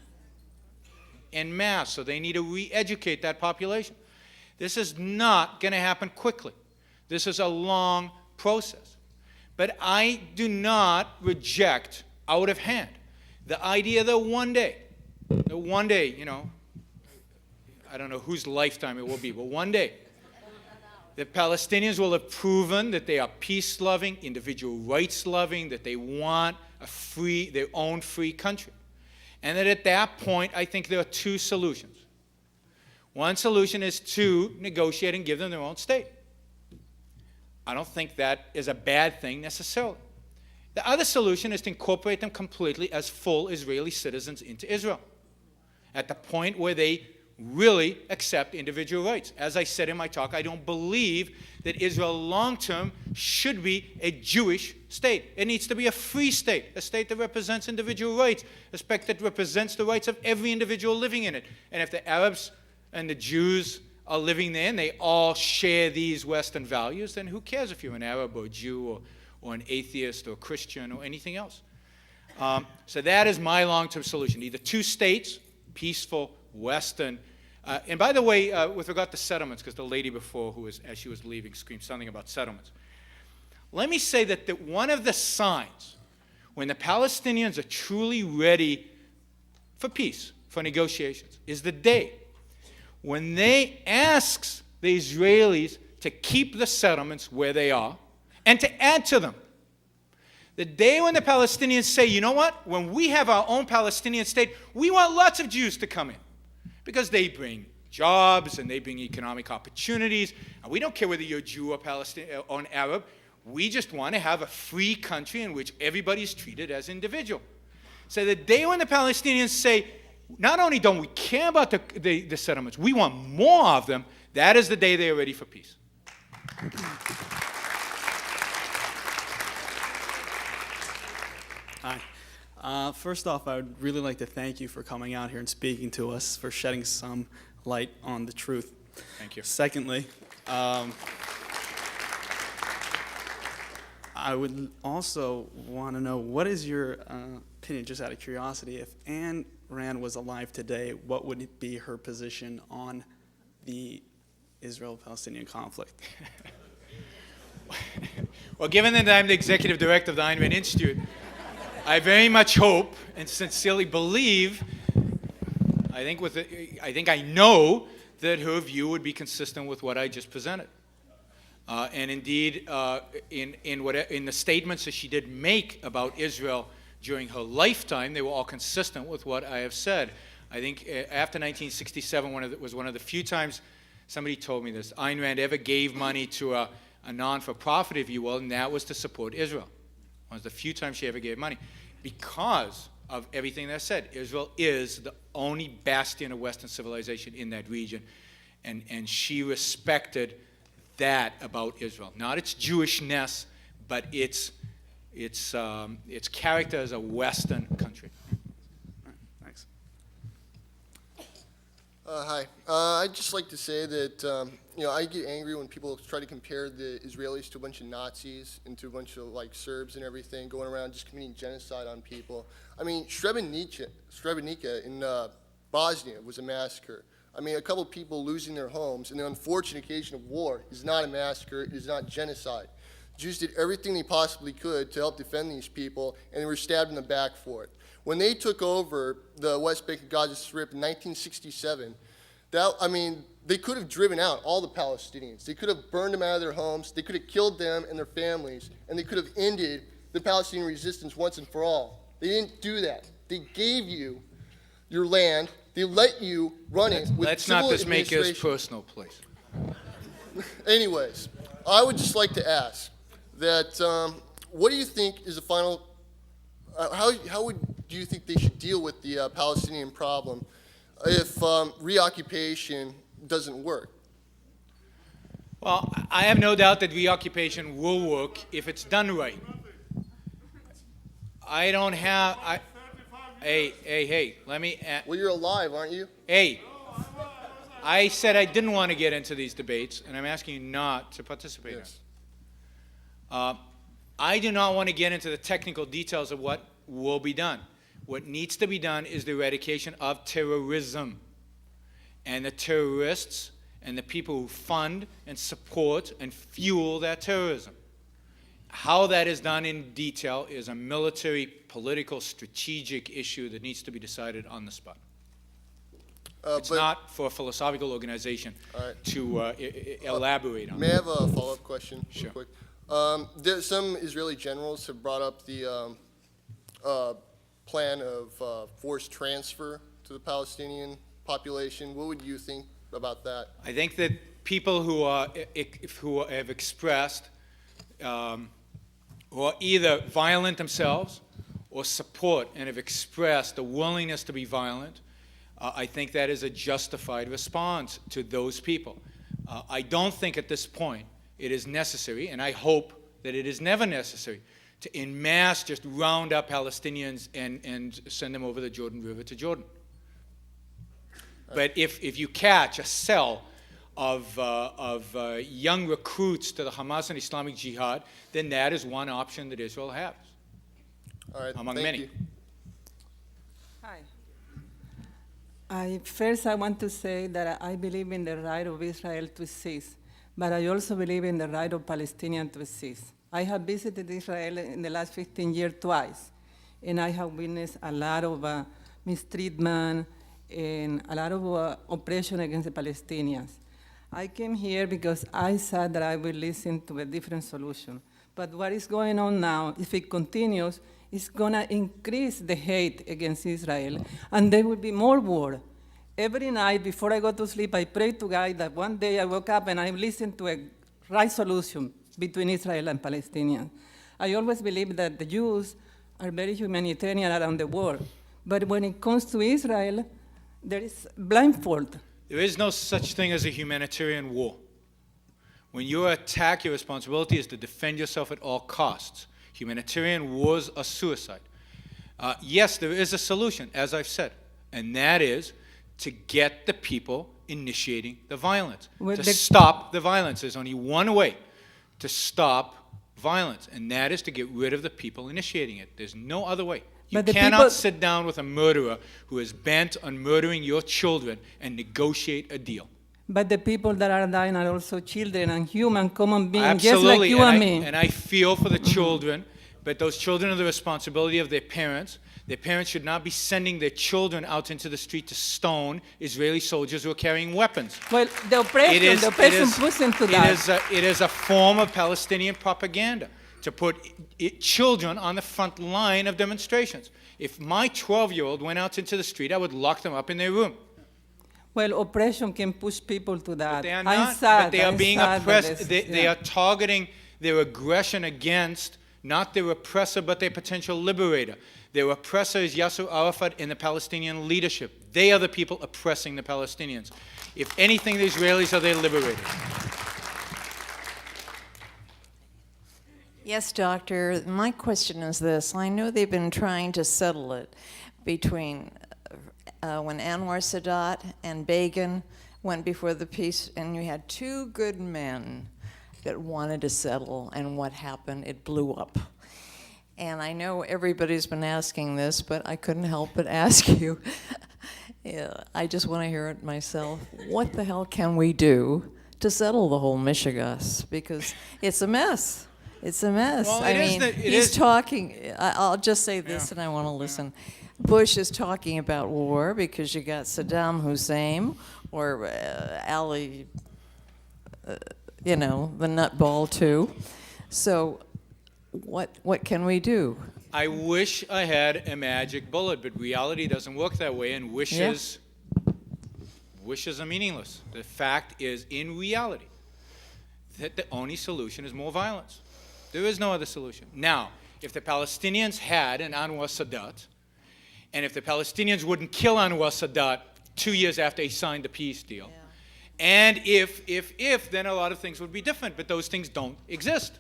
En masse, so they need to re-educate that population. This is not going to happen quickly. This is a long process. But I do not reject out of hand the idea that one day, I don't know whose lifetime it will be, but one day, the Palestinians will have proven that they are peace-loving, individual rights-loving, that they want their own free country. And that at that point, I think there are two solutions. One solution is to negotiate and give them their own state. I don't think that is a bad thing necessarily. The other solution is to incorporate them completely as full Israeli citizens into Israel, at the point where they really accept individual rights. As I said in my talk, I don't believe that Israel long-term should be a Jewish state. It needs to be a free state, a state that represents individual rights, a state that represents the rights of every individual living in it. And if the Arabs and the Jews are living there and they all share these Western values, then who cares if you're an Arab or a Jew or an atheist or Christian or anything else? So that is my long-term solution, either two states, peaceful, Western. And by the way, with regard to settlements, because the lady before, who was, as she was leaving, screamed something about settlements. Let me say that one of the signs when the Palestinians are truly ready for peace, for negotiations, is the day when they ask the Israelis to keep the settlements where they are and to add to them. The day when the Palestinians say, you know what, when we have our own Palestinian state, we want lots of Jews to come in, because they bring jobs and they bring economic opportunities, and we don't care whether you're a Jew or Palestinian or an Arab. We just want to have a free country in which everybody is treated as an individual. So the day when the Palestinians say, not only don't we care about the settlements, we want more of them, that is the day they are ready for peace. Hi. First off, I would really like to thank you for coming out here and speaking to us, for shedding some light on the truth. Thank you. Secondly, I would also want to know, what is your opinion, just out of curiosity, if Ayn Rand was alive today, what would be her position on the Israel-Palestinian conflict? Well, given that I'm the executive director of the Ayn Rand Institute, I very much hope and sincerely believe, I think I know that her view would be consistent with what I just presented. And indeed, in the statements that she did make about Israel during her lifetime, they were all consistent with what I have said. I think after 1967, was one of the few times somebody told me this, Ayn Rand ever gave money to a non-for-profit, if you will, and that was to support Israel. One of the few times she ever gave money. Because of everything that I said, Israel is the only bastion of Western civilization in that region. And she respected that about Israel. Not its Jewishness, but its character as a Western country. Thanks. Hi. I'd just like to say that I get angry when people try to compare the Israelis to a bunch of Nazis and to a bunch of Serbs and everything, going around just committing genocide on people. I mean, Srebrenica in Bosnia was a massacre. I mean, a couple people losing their homes and the unfortunate occasion of war is not a massacre, it is not genocide. Jews did everything they possibly could to help defend these people, and they were stabbed in the back for it. When they took over the West Bank and Gaza Strip in 1967, they could have driven out all the Palestinians. They could have burned them out of their homes. They could have killed them and their families, and they could have ended the Palestinian resistance once and for all. They didn't do that. They gave you your land. They let you run it with Let's civil not just make it administration. personal, please. Anyways, I would just like to ask that what do you think is the final, how do you think they should deal with the Palestinian problem if reoccupation doesn't work? Well, I have no doubt that reoccupation will work if it's done right. I don't have, hey, let me. Well, you're alive, aren't you? Hey, I said I didn't want to get into these debates, and I'm asking you not to participate Yes. in it. I do not want to get into the technical details of what will be done. What needs to be done is the eradication of terrorism. And the terrorists and the people who fund and support and fuel that terrorism. How that is done in detail is a military, political, strategic issue that needs to be decided on the spot. It's not for a philosophical organization to elaborate on. May I have a follow-up question? Sure. Real quick? Some Israeli generals have brought up the plan of forced transfer to the Palestinian population. What would you think about that? I think that people who have expressed who are either violent themselves or support and have expressed a willingness to be violent, I think that is a justified response to those people. I don't think at this point it is necessary, and I hope that it is never necessary, to en masse just round up Palestinians and send them over the Jordan River to Jordan. But if you catch a cell of young recruits to the Hamas and Islamic Jihad, then that is one option that Israel has, All right, among thank many. you. Hi. First, I want to say that I believe in the right of Israel to exist, but I also believe in the right of Palestinians to exist. I have visited Israel in the last 15 years twice, and I have witnessed a lot of mistreatment and a lot of oppression against the Palestinians. I came here because I said that I will listen to a different solution. But what is going on now, if it continues, it's gonna increase the hate against Israel, and there will be more war. Every night before I go to sleep, I pray to God that one day I woke up and I listened to a right solution between Israel and Palestinians. I always believe that the Jews are very humanitarian around the world, but when it comes to Israel, there is blindfold. There is no such thing as a humanitarian war. When you attack, your responsibility is to defend yourself at all costs. Humanitarian wars are suicide. Yes, there is a solution, as I've said, and that is to get the people initiating the violence, stop the violence. There's only one way to stop violence, and that is to get rid of the people initiating it. There's no other way. You cannot sit down with a murderer who is bent on murdering your children and negotiate a deal. But the people that are dying are also children and human, common beings, Absolutely. just like you and me. And I feel for the children, but those children are the responsibility of their parents. Their parents should not be sending their children out into the street to stone Israeli soldiers who are carrying weapons. Well, the oppression puts into that. It is a form of Palestinian propaganda to put children on the front line of demonstrations. If my 12-year-old went out into the street, I would lock them up in their room. Well, oppression can push people to that. But they are I'm not. sad. But they are I'm being sad that oppressed. this- They are targeting their aggression against not their oppressor, but their potential liberator. Their oppressor is Yasser Arafat and the Palestinian leadership. They are the people oppressing the Palestinians. If anything, the Israelis are their liberators. Yes, Doctor. My question is this. I know they've been trying to settle it between when Anwar Sadat and Begin went before the peace, and you had two good men that wanted to settle, and what happened? It blew up. And I know everybody's been asking this, but I couldn't help but ask you. I just want to hear it myself. What the hell can we do to settle the whole Mishigas? Because it's a mess. It's a mess. Well, I mean, he's talking. I'll just say this, and I want to listen. Bush is talking about war because you got Saddam Hussein or Ali, the nutball too. So, what can we do? I wish I had a magic bullet, but reality doesn't work that way, and wishes are meaningless. The fact is, in reality, that the only solution is more violence. There is no other solution. Now, if the Palestinians had an Anwar Sadat, and if the Palestinians wouldn't kill Anwar Sadat 2 years after he signed the peace deal, and if, then a lot of things would be different, but those things don't exist.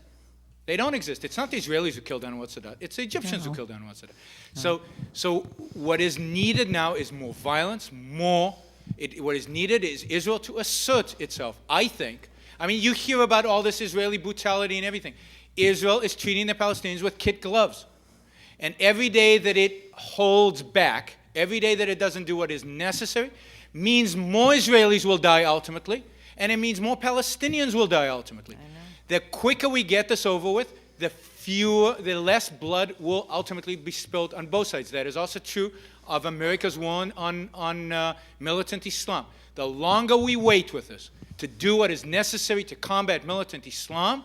They don't exist. It's not the Israelis who killed Anwar Sadat. It's the Egyptians who killed Anwar Sadat. So what is needed now is more violence, what is needed is Israel to assert itself, I think. I mean, you hear about all this Israeli brutality and everything. Israel is treating the Palestinians with kid gloves. And every day that it holds back, every day that it doesn't do what is necessary, means more Israelis will die ultimately, and it means more Palestinians will die ultimately. The quicker we get this over with, the less blood will ultimately be spilled on both sides. That is also true of America's war on militant Islam. The longer we wait with this to do what is necessary to combat militant Islam,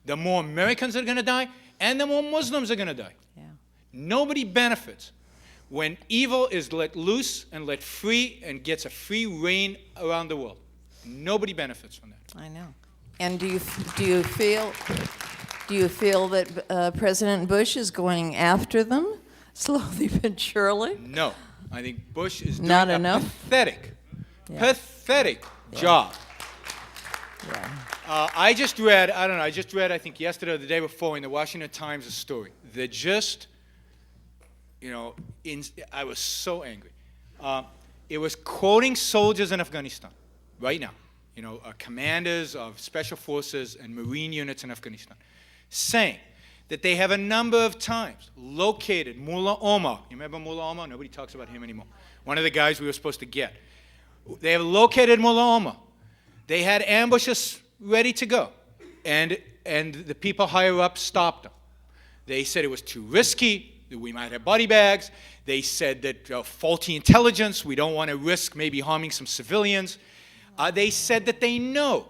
the more Americans are going to die, and the more Muslims are going to die. Nobody benefits when evil is let loose and let free and gets a free reign around the world. Nobody benefits from that. I know. And do you feel that President Bush is going after them slowly but surely? No. I think Bush is doing Not a enough? pathetic job. Yeah. I just read, I think yesterday or the day before in the Washington Times, a story that just, I was so angry. It was quoting soldiers in Afghanistan right now, commanders of special forces and Marine units in Afghanistan, saying that they have a number of times located Mullah Omar. You remember Mullah Omar? Nobody talks about him anymore. One of the guys we were supposed to get. They have located Mullah Omar. They had ambushes ready to go, and the people higher up stopped them. They said it was too risky, that we might have body bags. They said that faulty intelligence, we don't want to risk maybe harming some civilians. They said that they know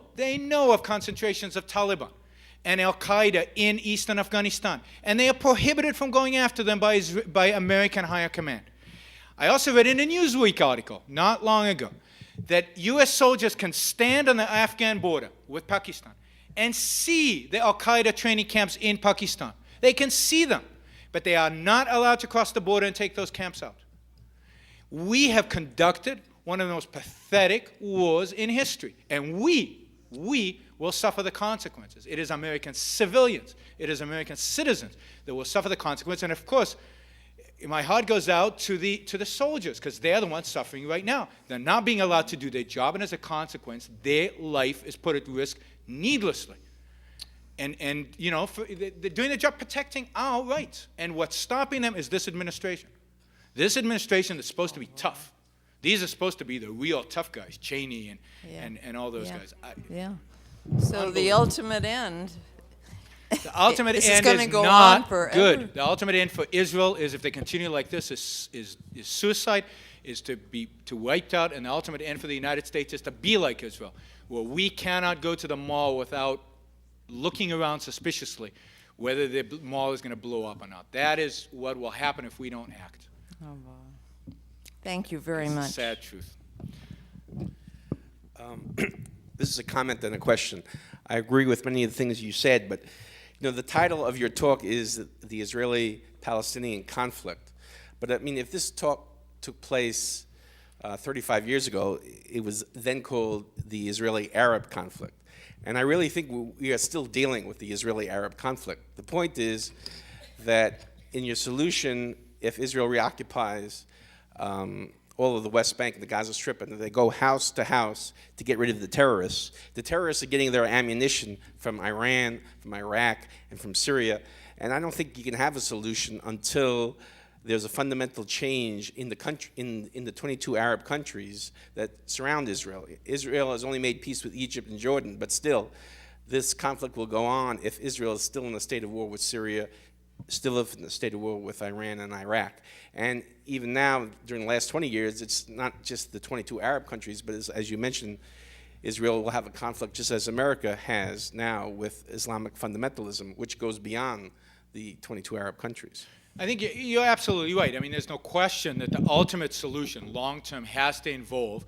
of concentrations of Taliban and Al-Qaeda in eastern Afghanistan, and they are prohibited from going after them by American higher command. I also read in a Newsweek article not long ago that U.S. soldiers can stand on the Afghan border with Pakistan and see the Al-Qaeda training camps in Pakistan. They can see them, but they are not allowed to cross the border and take those camps out. We have conducted one of the most pathetic wars in history, and we will suffer the consequences. It is American civilians, it is American citizens that will suffer the consequences, and of course, my heart goes out to the soldiers, because they're the ones suffering right now. They're not being allowed to do their job, and as a consequence, their life is put at risk needlessly. And they're doing their job protecting our rights. And what's stopping them is this administration. This administration is supposed to be tough. These are supposed to be the real tough guys, Cheney and all those guys. So the ultimate end. The ultimate end is not good. The ultimate end for Israel is, if they continue like this, is suicide, is to be wiped out, and the ultimate end for the United States is to be like Israel, where we cannot go to the mall without looking around suspiciously whether the mall is going to blow up or not. That is what will happen if we don't act. Oh, wow. Thank you very much. It's the sad truth. This is a comment and a question. I agree with many of the things you said, but the title of your talk is the Israeli-Palestinian conflict. But I mean, if this talk took place 35 years ago, it was then called the Israeli-Arab conflict. And I really think we are still dealing with the Israeli-Arab conflict. The point is that in your solution, if Israel reoccupies all of the West Bank and the Gaza Strip, and they go house to house to get rid of the terrorists are getting their ammunition from Iran, from Iraq, and from Syria. And I don't think you can have a solution until there's a fundamental change in the country, in the 22 Arab countries that surround Israel. Israel has only made peace with Egypt and Jordan, but still, this conflict will go on if Israel is still in a state of war with Syria, still in a state of war with Iran and Iraq. And even now, during the last 20 years, it's not just the 22 Arab countries, but as you mentioned, Israel will have a conflict just as America has now with Islamic fundamentalism, which goes beyond the 22 Arab countries. I think you're absolutely right. I mean, there's no question that the ultimate solution, long-term, has to involve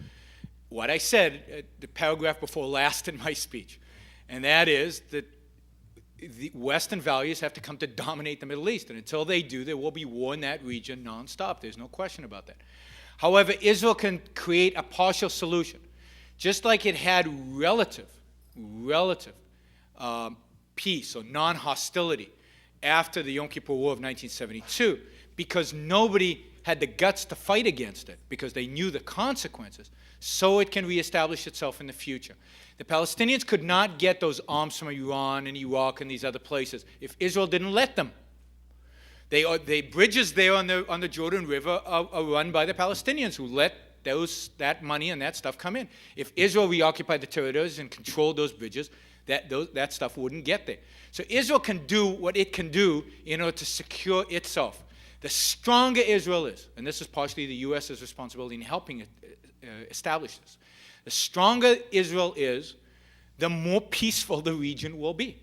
what I said, the paragraph before last in my speech, and that is that the Western values have to come to dominate the Middle East, and until they do, there will be war in that region nonstop. There's no question about that. However, Israel can create a partial solution, just like it had relative peace or non-hostility after the Yom Kippur War of 1972, because nobody had the guts to fight against it, because they knew the consequences, so it can reestablish itself in the future. The Palestinians could not get those arms from Iran and Iraq and these other places if Israel didn't let them. The bridges there on the Jordan River are run by the Palestinians, who let that money and that stuff come in. If Israel reoccupied the territories and controlled those bridges, that stuff wouldn't get there. So Israel can do what it can do in order to secure itself. The stronger Israel is, and this is partially the U.S.'s responsibility in helping it establish this, the stronger Israel is, the more peaceful the region will be.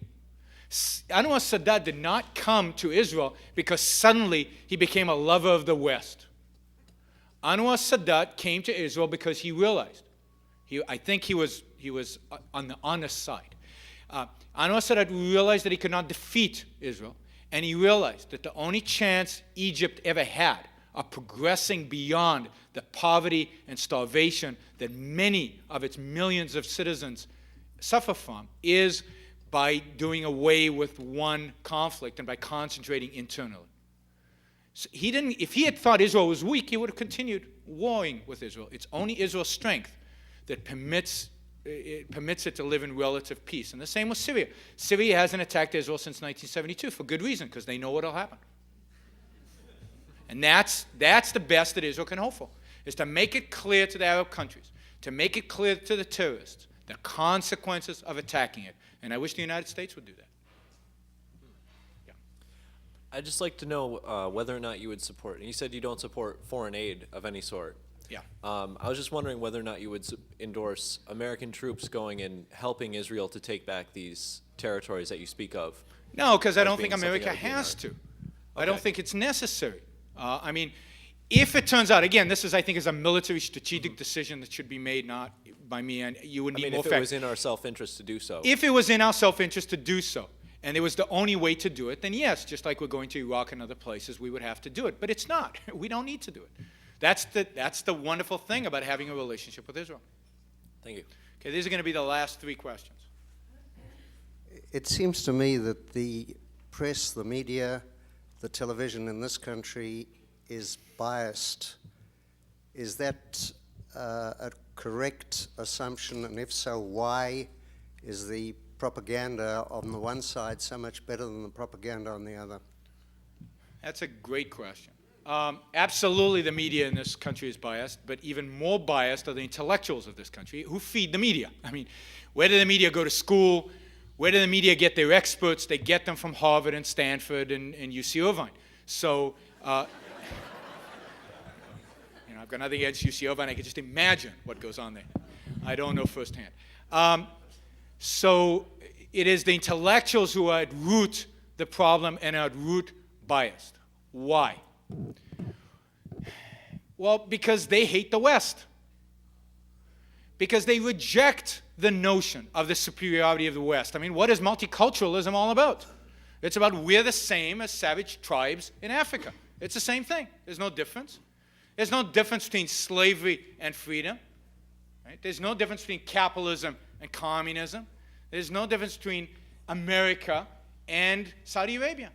Anwar Sadat did not come to Israel because suddenly he became a lover of the West. Anwar Sadat came to Israel because he realized, I think he he was on the honest side. Anwar Sadat realized that he could not defeat Israel, and he realized that the only chance Egypt ever had of progressing beyond the poverty and starvation that many of its millions of citizens suffer from is by doing away with one conflict and by concentrating internally. So if he had thought Israel was weak, he would have continued warring with Israel. It's only Israel's strength that permits it to live in relative peace. And the same with Syria. Syria hasn't attacked Israel since 1972 for good reason, because they know what will happen. And that's the best that Israel can hope for, is to make it clear to the Arab countries, to make it clear to the terrorists, the consequences of attacking it. And I wish the United States would do that. I'd just like to know whether or not you would support, and you said you don't support foreign aid of any sort. Yeah. I was just wondering whether or not you would endorse American troops going and helping Israel to take back these territories that you speak of. No, because I as don't being think something America that would be has an to. art. I don't think it's necessary. I mean, if it turns out, again, this is, I think, is a military strategic decision that should be made, not by me, and you would need more if it was in our self-interest to do so. If it was in our self-interest to do so, and it was the only way to do it, then yes, just like we're going to Iraq and other places, we would have to do it. But it's not. We don't need to do it. That's the wonderful thing about having a relationship with Israel. Thank you. Okay, these are going to be the last three questions. It seems to me that the press, the media, the television in this country is biased. Is that a correct assumption? And if so, why is the propaganda on the one side so much better than the propaganda on the other? That's a great question. Absolutely, the media in this country is biased, but even more biased are the intellectuals of this country who feed the media. I mean, where do the media go to school? Where do the media get their experts? They get them from Harvard and Stanford and UC Irvine. So, I've got nothing against UC Irvine. I can just imagine what goes on there. I don't know firsthand. So it is the intellectuals who are at root the problem and are at root biased. Why? Well, because they hate the West. Because they reject the notion of the superiority of the West. I mean, what is multiculturalism all about? It's about we're the same as savage tribes in Africa. It's the same thing. There's no difference. There's no difference between slavery and freedom. Right? There's no difference between capitalism and communism. There's no difference between America and Saudi Arabia.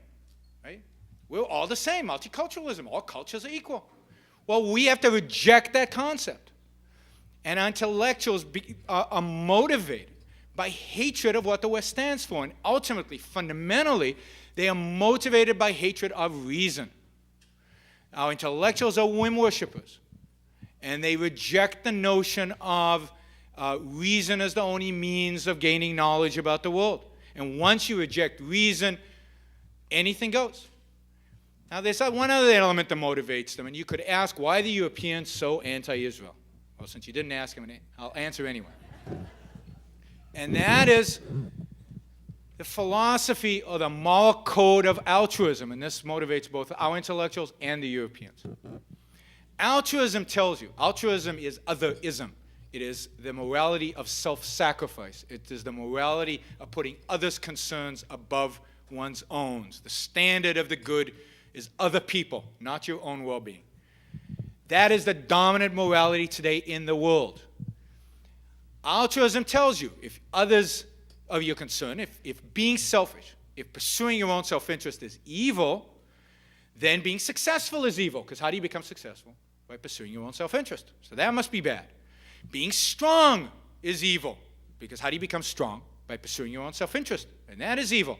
Right? We're all the same. Multiculturalism. All cultures are equal. Well, we have to reject that concept. And intellectuals are motivated by hatred of what the West stands for. And ultimately, fundamentally, they are motivated by hatred of reason. Our intellectuals are whim worshippers. And they reject the notion of reason as the only means of gaining knowledge about the world. And once you reject reason, anything goes. Now, there's one other element that motivates them. And you could ask, why are the Europeans so anti-Israel? Well, since you didn't ask him, I'll answer anyway. And that is the philosophy or the moral code of altruism. And this motivates both our intellectuals and the Europeans. Altruism tells you, altruism is otherism. It is the morality of self-sacrifice. It is the morality of putting others' concerns above one's own. The standard of the good is other people, not your own well-being. That is the dominant morality today in the world. Altruism tells you if others are your concern, if being selfish, if pursuing your own self-interest is evil, then being successful is evil. Because how do you become successful? By pursuing your own self-interest. So that must be bad. Being strong is evil. Because how do you become strong? By pursuing your own self-interest. And that is evil.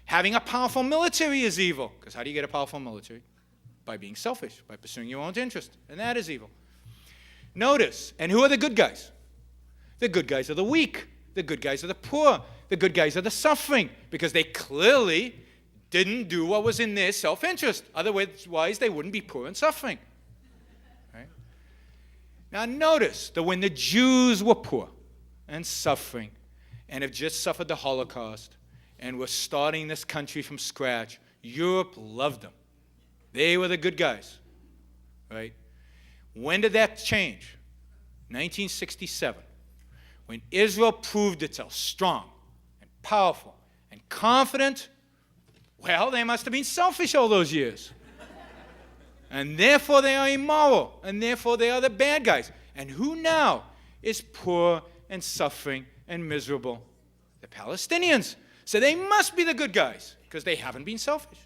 Having a powerful military is evil. Because how do you get a powerful military? By being selfish, by pursuing your own interest. And that is evil. Notice, and who are the good guys? The good guys are the weak. The good guys are the poor. The good guys are the suffering. Because they clearly didn't do what was in their self-interest. Otherwise, they wouldn't be poor and suffering. Right? Now notice that when the Jews were poor and suffering and have just suffered the Holocaust and were starting this country from scratch, Europe loved them. They were the good guys, right? When did that change? 1967, When Israel proved itself strong and powerful and confident, well, they must have been selfish all those years. And therefore they are immoral, and therefore they are the bad guys. And who now is poor and suffering and miserable? The Palestinians. So they must be the good guys, because they haven't been selfish.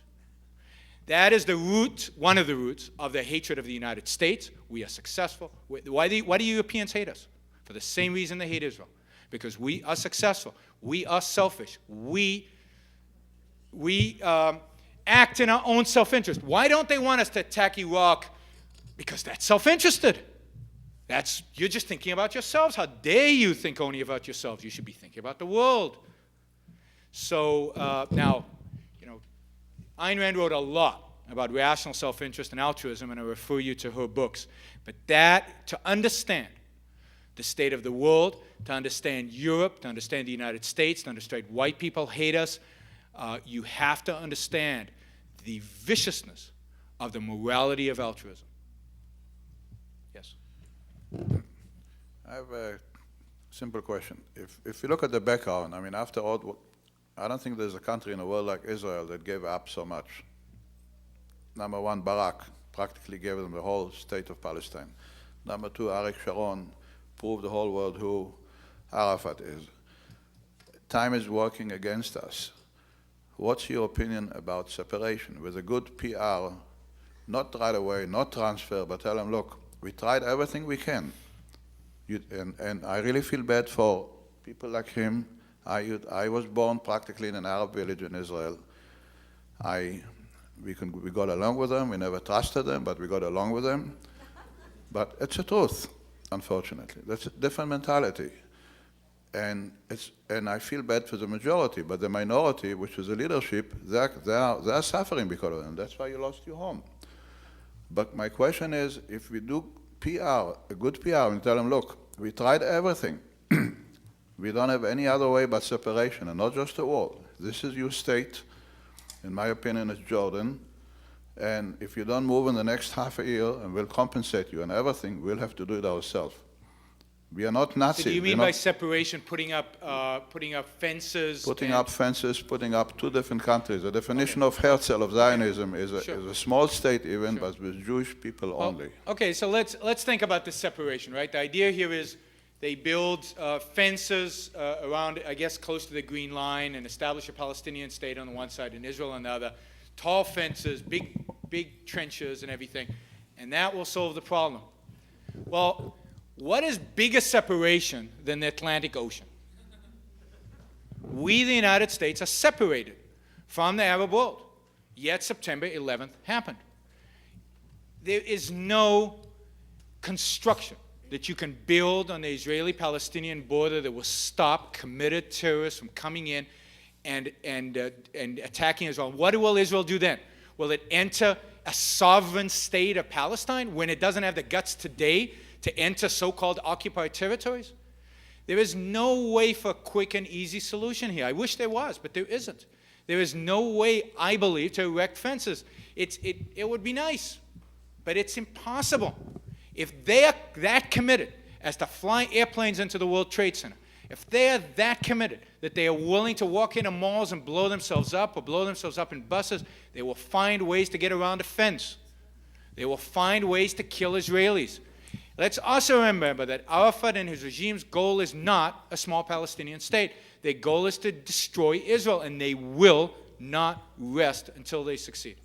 That is the root, one of the roots of the hatred of the United States. We are successful. Why do Europeans hate us? For the same reason they hate Israel. Because we are successful. We are selfish. We act in our own self-interest. Why don't they want us to attack Iraq? Because that's self-interested. You're just thinking about yourselves. How dare you think only about yourselves? You should be thinking about the world. So now, Ayn Rand wrote a lot about rational self-interest and altruism, and I refer you to her books. But to understand the state of the world, to understand Europe, to understand the United States, to understand white people hate us, you have to understand the viciousness of the morality of altruism. Yes? I have a simple question. If you look at the background, I mean, after all, I don't think there's a country in the world like Israel that gave up so much. Number one, Barak practically gave them the whole state of Palestine. Number two, Arik Sharon proved the whole world who Arafat is. Time is working against us. What's your opinion about separation with a good PR, not right away, not transfer, but tell them, look, we tried everything we can. And I really feel bad for people like him. I was born practically in an Arab village in Israel. We got along with them. We never trusted them, but we got along with them. But it's the truth, unfortunately. That's a different mentality. And I feel bad for the majority, but the minority, which is the leadership, they're suffering because of them. That's why you lost your home. But my question is, if we do PR, a good PR, and tell them, look, we tried everything. We don't have any other way but separation, and not just a war. This is your state. In my opinion, it's Jordan. And if you don't move in the next half a year, and we'll compensate you and everything, we'll have to do it ourselves. We are not Nazis. So do you mean by separation, putting up fences? Putting up fences, putting up two different countries. The definition of Herzl, of Zionism, is a small state even, but with Jewish people only. Okay, so let's think about this separation, right? The idea here is they build fences around, I guess, close to the Green Line and establish a Palestinian state on the one side and Israel on the other. Tall fences, big trenches and everything. And that will solve the problem. Well, what is bigger separation than the Atlantic Ocean? We, the United States, are separated from the Arab world. Yet September 11th happened. There is no construction that you can build on the Israeli-Palestinian border that will stop committed terrorists from coming in and attacking Israel. What will Israel do then? Will it enter a sovereign state of Palestine when it doesn't have the guts today to enter so-called occupied territories? There is no way for a quick and easy solution here. I wish there was, but there isn't. There is no way, I believe, to erect fences. It would be nice, but it's impossible. If they are that committed as to fly airplanes into the World Trade Center, if they are that committed that they are willing to walk into malls and blow themselves up or blow themselves up in buses, they will find ways to get around a fence. They will find ways to kill Israelis. Let's also remember that Arafat and his regime's goal is not a small Palestinian state. Their goal is to destroy Israel, and they will not rest until they succeed.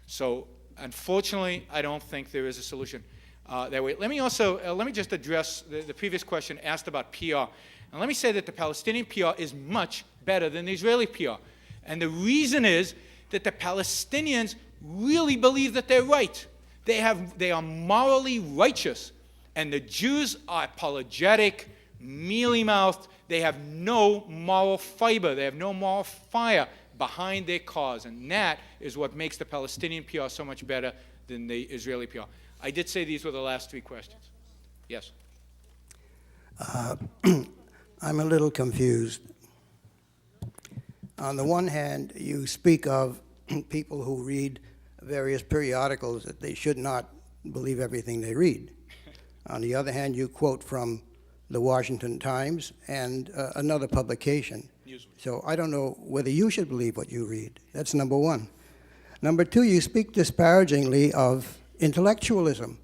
So, unfortunately, I don't think there is a solution that way. Let me just address the previous question asked about PR. And let me say that the Palestinian PR is much better than the Israeli PR. And the reason is that the Palestinians really believe that they're right. They are morally righteous, and the Jews are apologetic, mealy-mouthed. They have no moral fiber. They have no moral fire behind their cause, and that is what makes the Palestinian PR so much better than the Israeli PR. I did say these were the last three questions. Yes? I'm a little confused. On the one hand, you speak of people who read various periodicals that they should not believe everything they read. On the other hand, you quote from the Washington Times, and another publication. So I don't know whether you should believe what you read. That's number one. Number two, you speak disparagingly of intellectualism.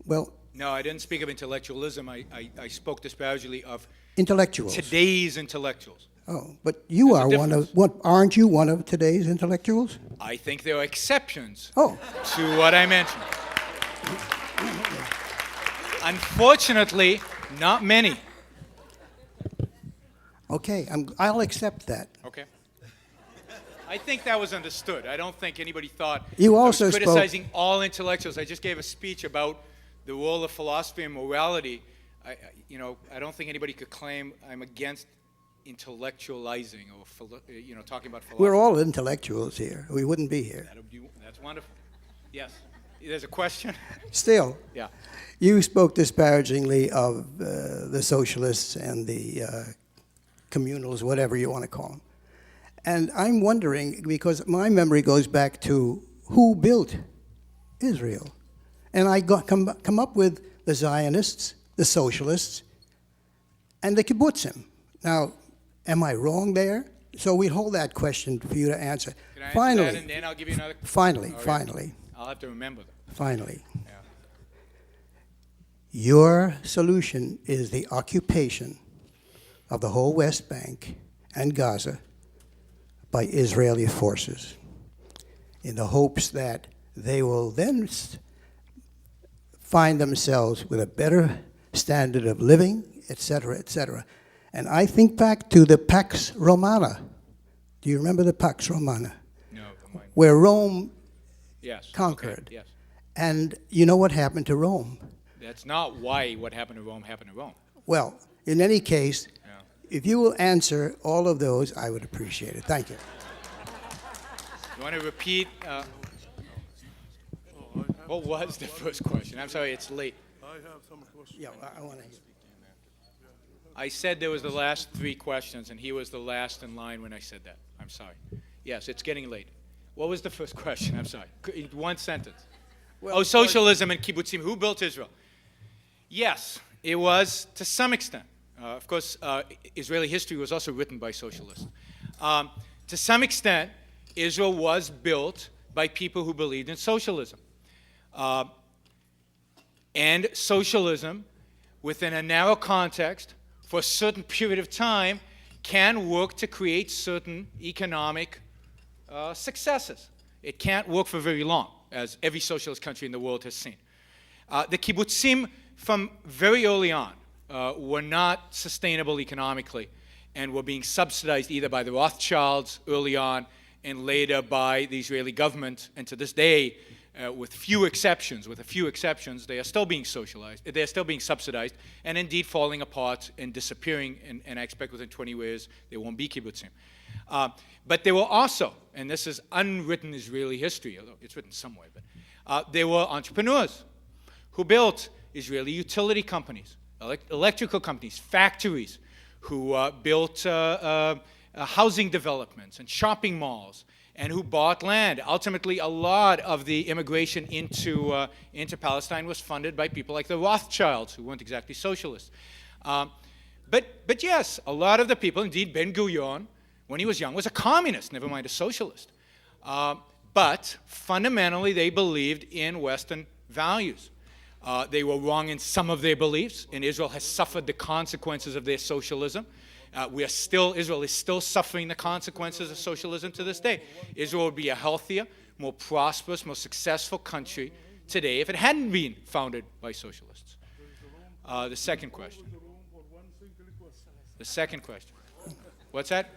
Well, No, I didn't speak of intellectualism. I spoke disparagingly of intellectuals. today's intellectuals. Oh, but you There's a are one of, what, aren't you one of today's intellectuals? I think there are exceptions Oh. to what I mentioned. Unfortunately, not many. Okay, I'll accept that. Okay. I think that was understood. I don't think anybody thought You I also was spoke- criticizing all intellectuals. I just gave a speech about the role of philosophy and morality. I don't think anybody could claim I'm against intellectualizing or talking about philosophy. We're all intellectuals here. We wouldn't be here. That's wonderful. Yes. There's a question? Still, Yeah. you spoke disparagingly of the socialists and the communals, whatever you want to call them. And I'm wondering, because my memory goes back to who built Israel. And I come up with the Zionists, the socialists, and the kibbutzim. Now, am I wrong there? So we hold that question for you to answer. Can I answer Finally, that and then I'll give you another? finally, Okay. finally, I'll have to remember that. finally. Your solution is the occupation of the whole West Bank and Gaza by Israeli forces in the hopes that they will then find themselves with a better standard of living, etc., etc. And I think back to the Pax Romana. Do you remember the Pax Romana? No. Where Rome Yes. conquered. Okay, yes. And you know what happened to Rome? That's not why what happened to Rome happened to Rome. Well, in any case, if you will answer all of those, I would appreciate it. Thank you. You want to repeat? What was the first question? I'm sorry, it's late. I have some questions. Yeah, I want to hear. I said there was the last three questions, and he was the last in line when I said that. I'm sorry. Yes, it's getting late. What was the first question? I'm sorry. In one sentence. Well, socialism and kibbutzim. Who built Israel? Yes, it was to some extent. Of course, Israeli history was also written by socialists. To some extent, Israel was built by people who believed in socialism. And socialism, within a narrow context, for a certain period of time, can work to create certain economic successes. It can't work for very long, as every socialist country in the world has seen. The kibbutzim, from very early on, were not sustainable economically and were being subsidized either by the Rothschilds early on and later by the Israeli government. And to this day, with a few exceptions, they are still being socialized. They are still being subsidized and indeed falling apart and disappearing. And I expect within 20 years there won't be kibbutzim. But there were also, and this is unwritten Israeli history, although it's written somewhere, but there were entrepreneurs who built Israeli utility companies, electrical companies, factories, who built housing developments and shopping malls, and who bought land. Ultimately, a lot of the immigration into Palestine was funded by people like the Rothschilds, who weren't exactly socialists. But yes, a lot of the people, indeed Ben-Gurion, when he was young, was a communist, never mind a socialist. But fundamentally, they believed in Western values. They were wrong in some of their beliefs, and Israel has suffered the consequences of their socialism. Israel is still suffering the consequences of socialism to this day. Israel would be a healthier, more prosperous, more successful country today if it hadn't been founded by socialists. The second question. The second question. What's that?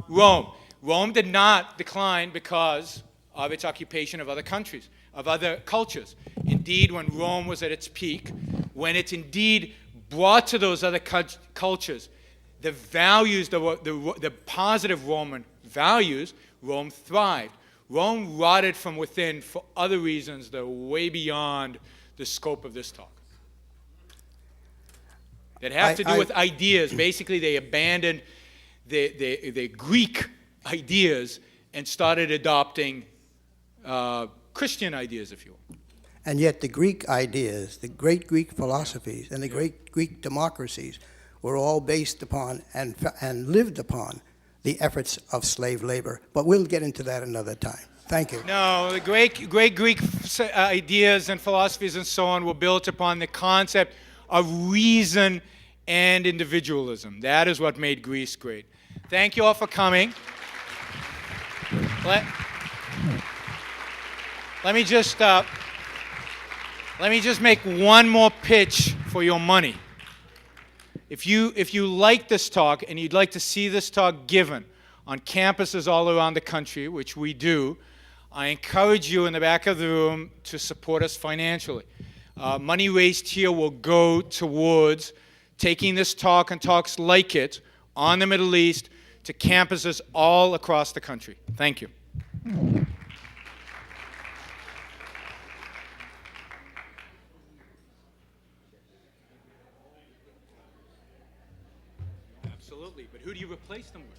Rome. Rome did not decline because of its occupation of other countries, of other cultures. Indeed, when Rome was at its peak, when it indeed brought to those other cultures the values, the positive Roman values, Rome thrived. Rome rotted from within for other reasons that are way beyond the scope of this talk. That have to do with ideas. Basically, they abandoned the Greek ideas and started adopting Christian ideas, if you will. And yet the Greek ideas, the great Greek philosophies, and the great Greek democracies were all based upon and lived upon the efforts of slave labor. But we'll get into that another time. Thank you. No, the great Greek ideas and philosophies and so on were built upon the concept of reason and individualism. That is what made Greece great. Thank you all for coming. Let me just make one more pitch for your money. If you like this talk and you'd like to see this talk given on campuses all around the country, which we do, I encourage you in the back of the room to support us financially. Money raised here will go towards taking this talk and talks like it on the Middle East to campuses all across the country. Thank you. Absolutely, but who do you replace them with?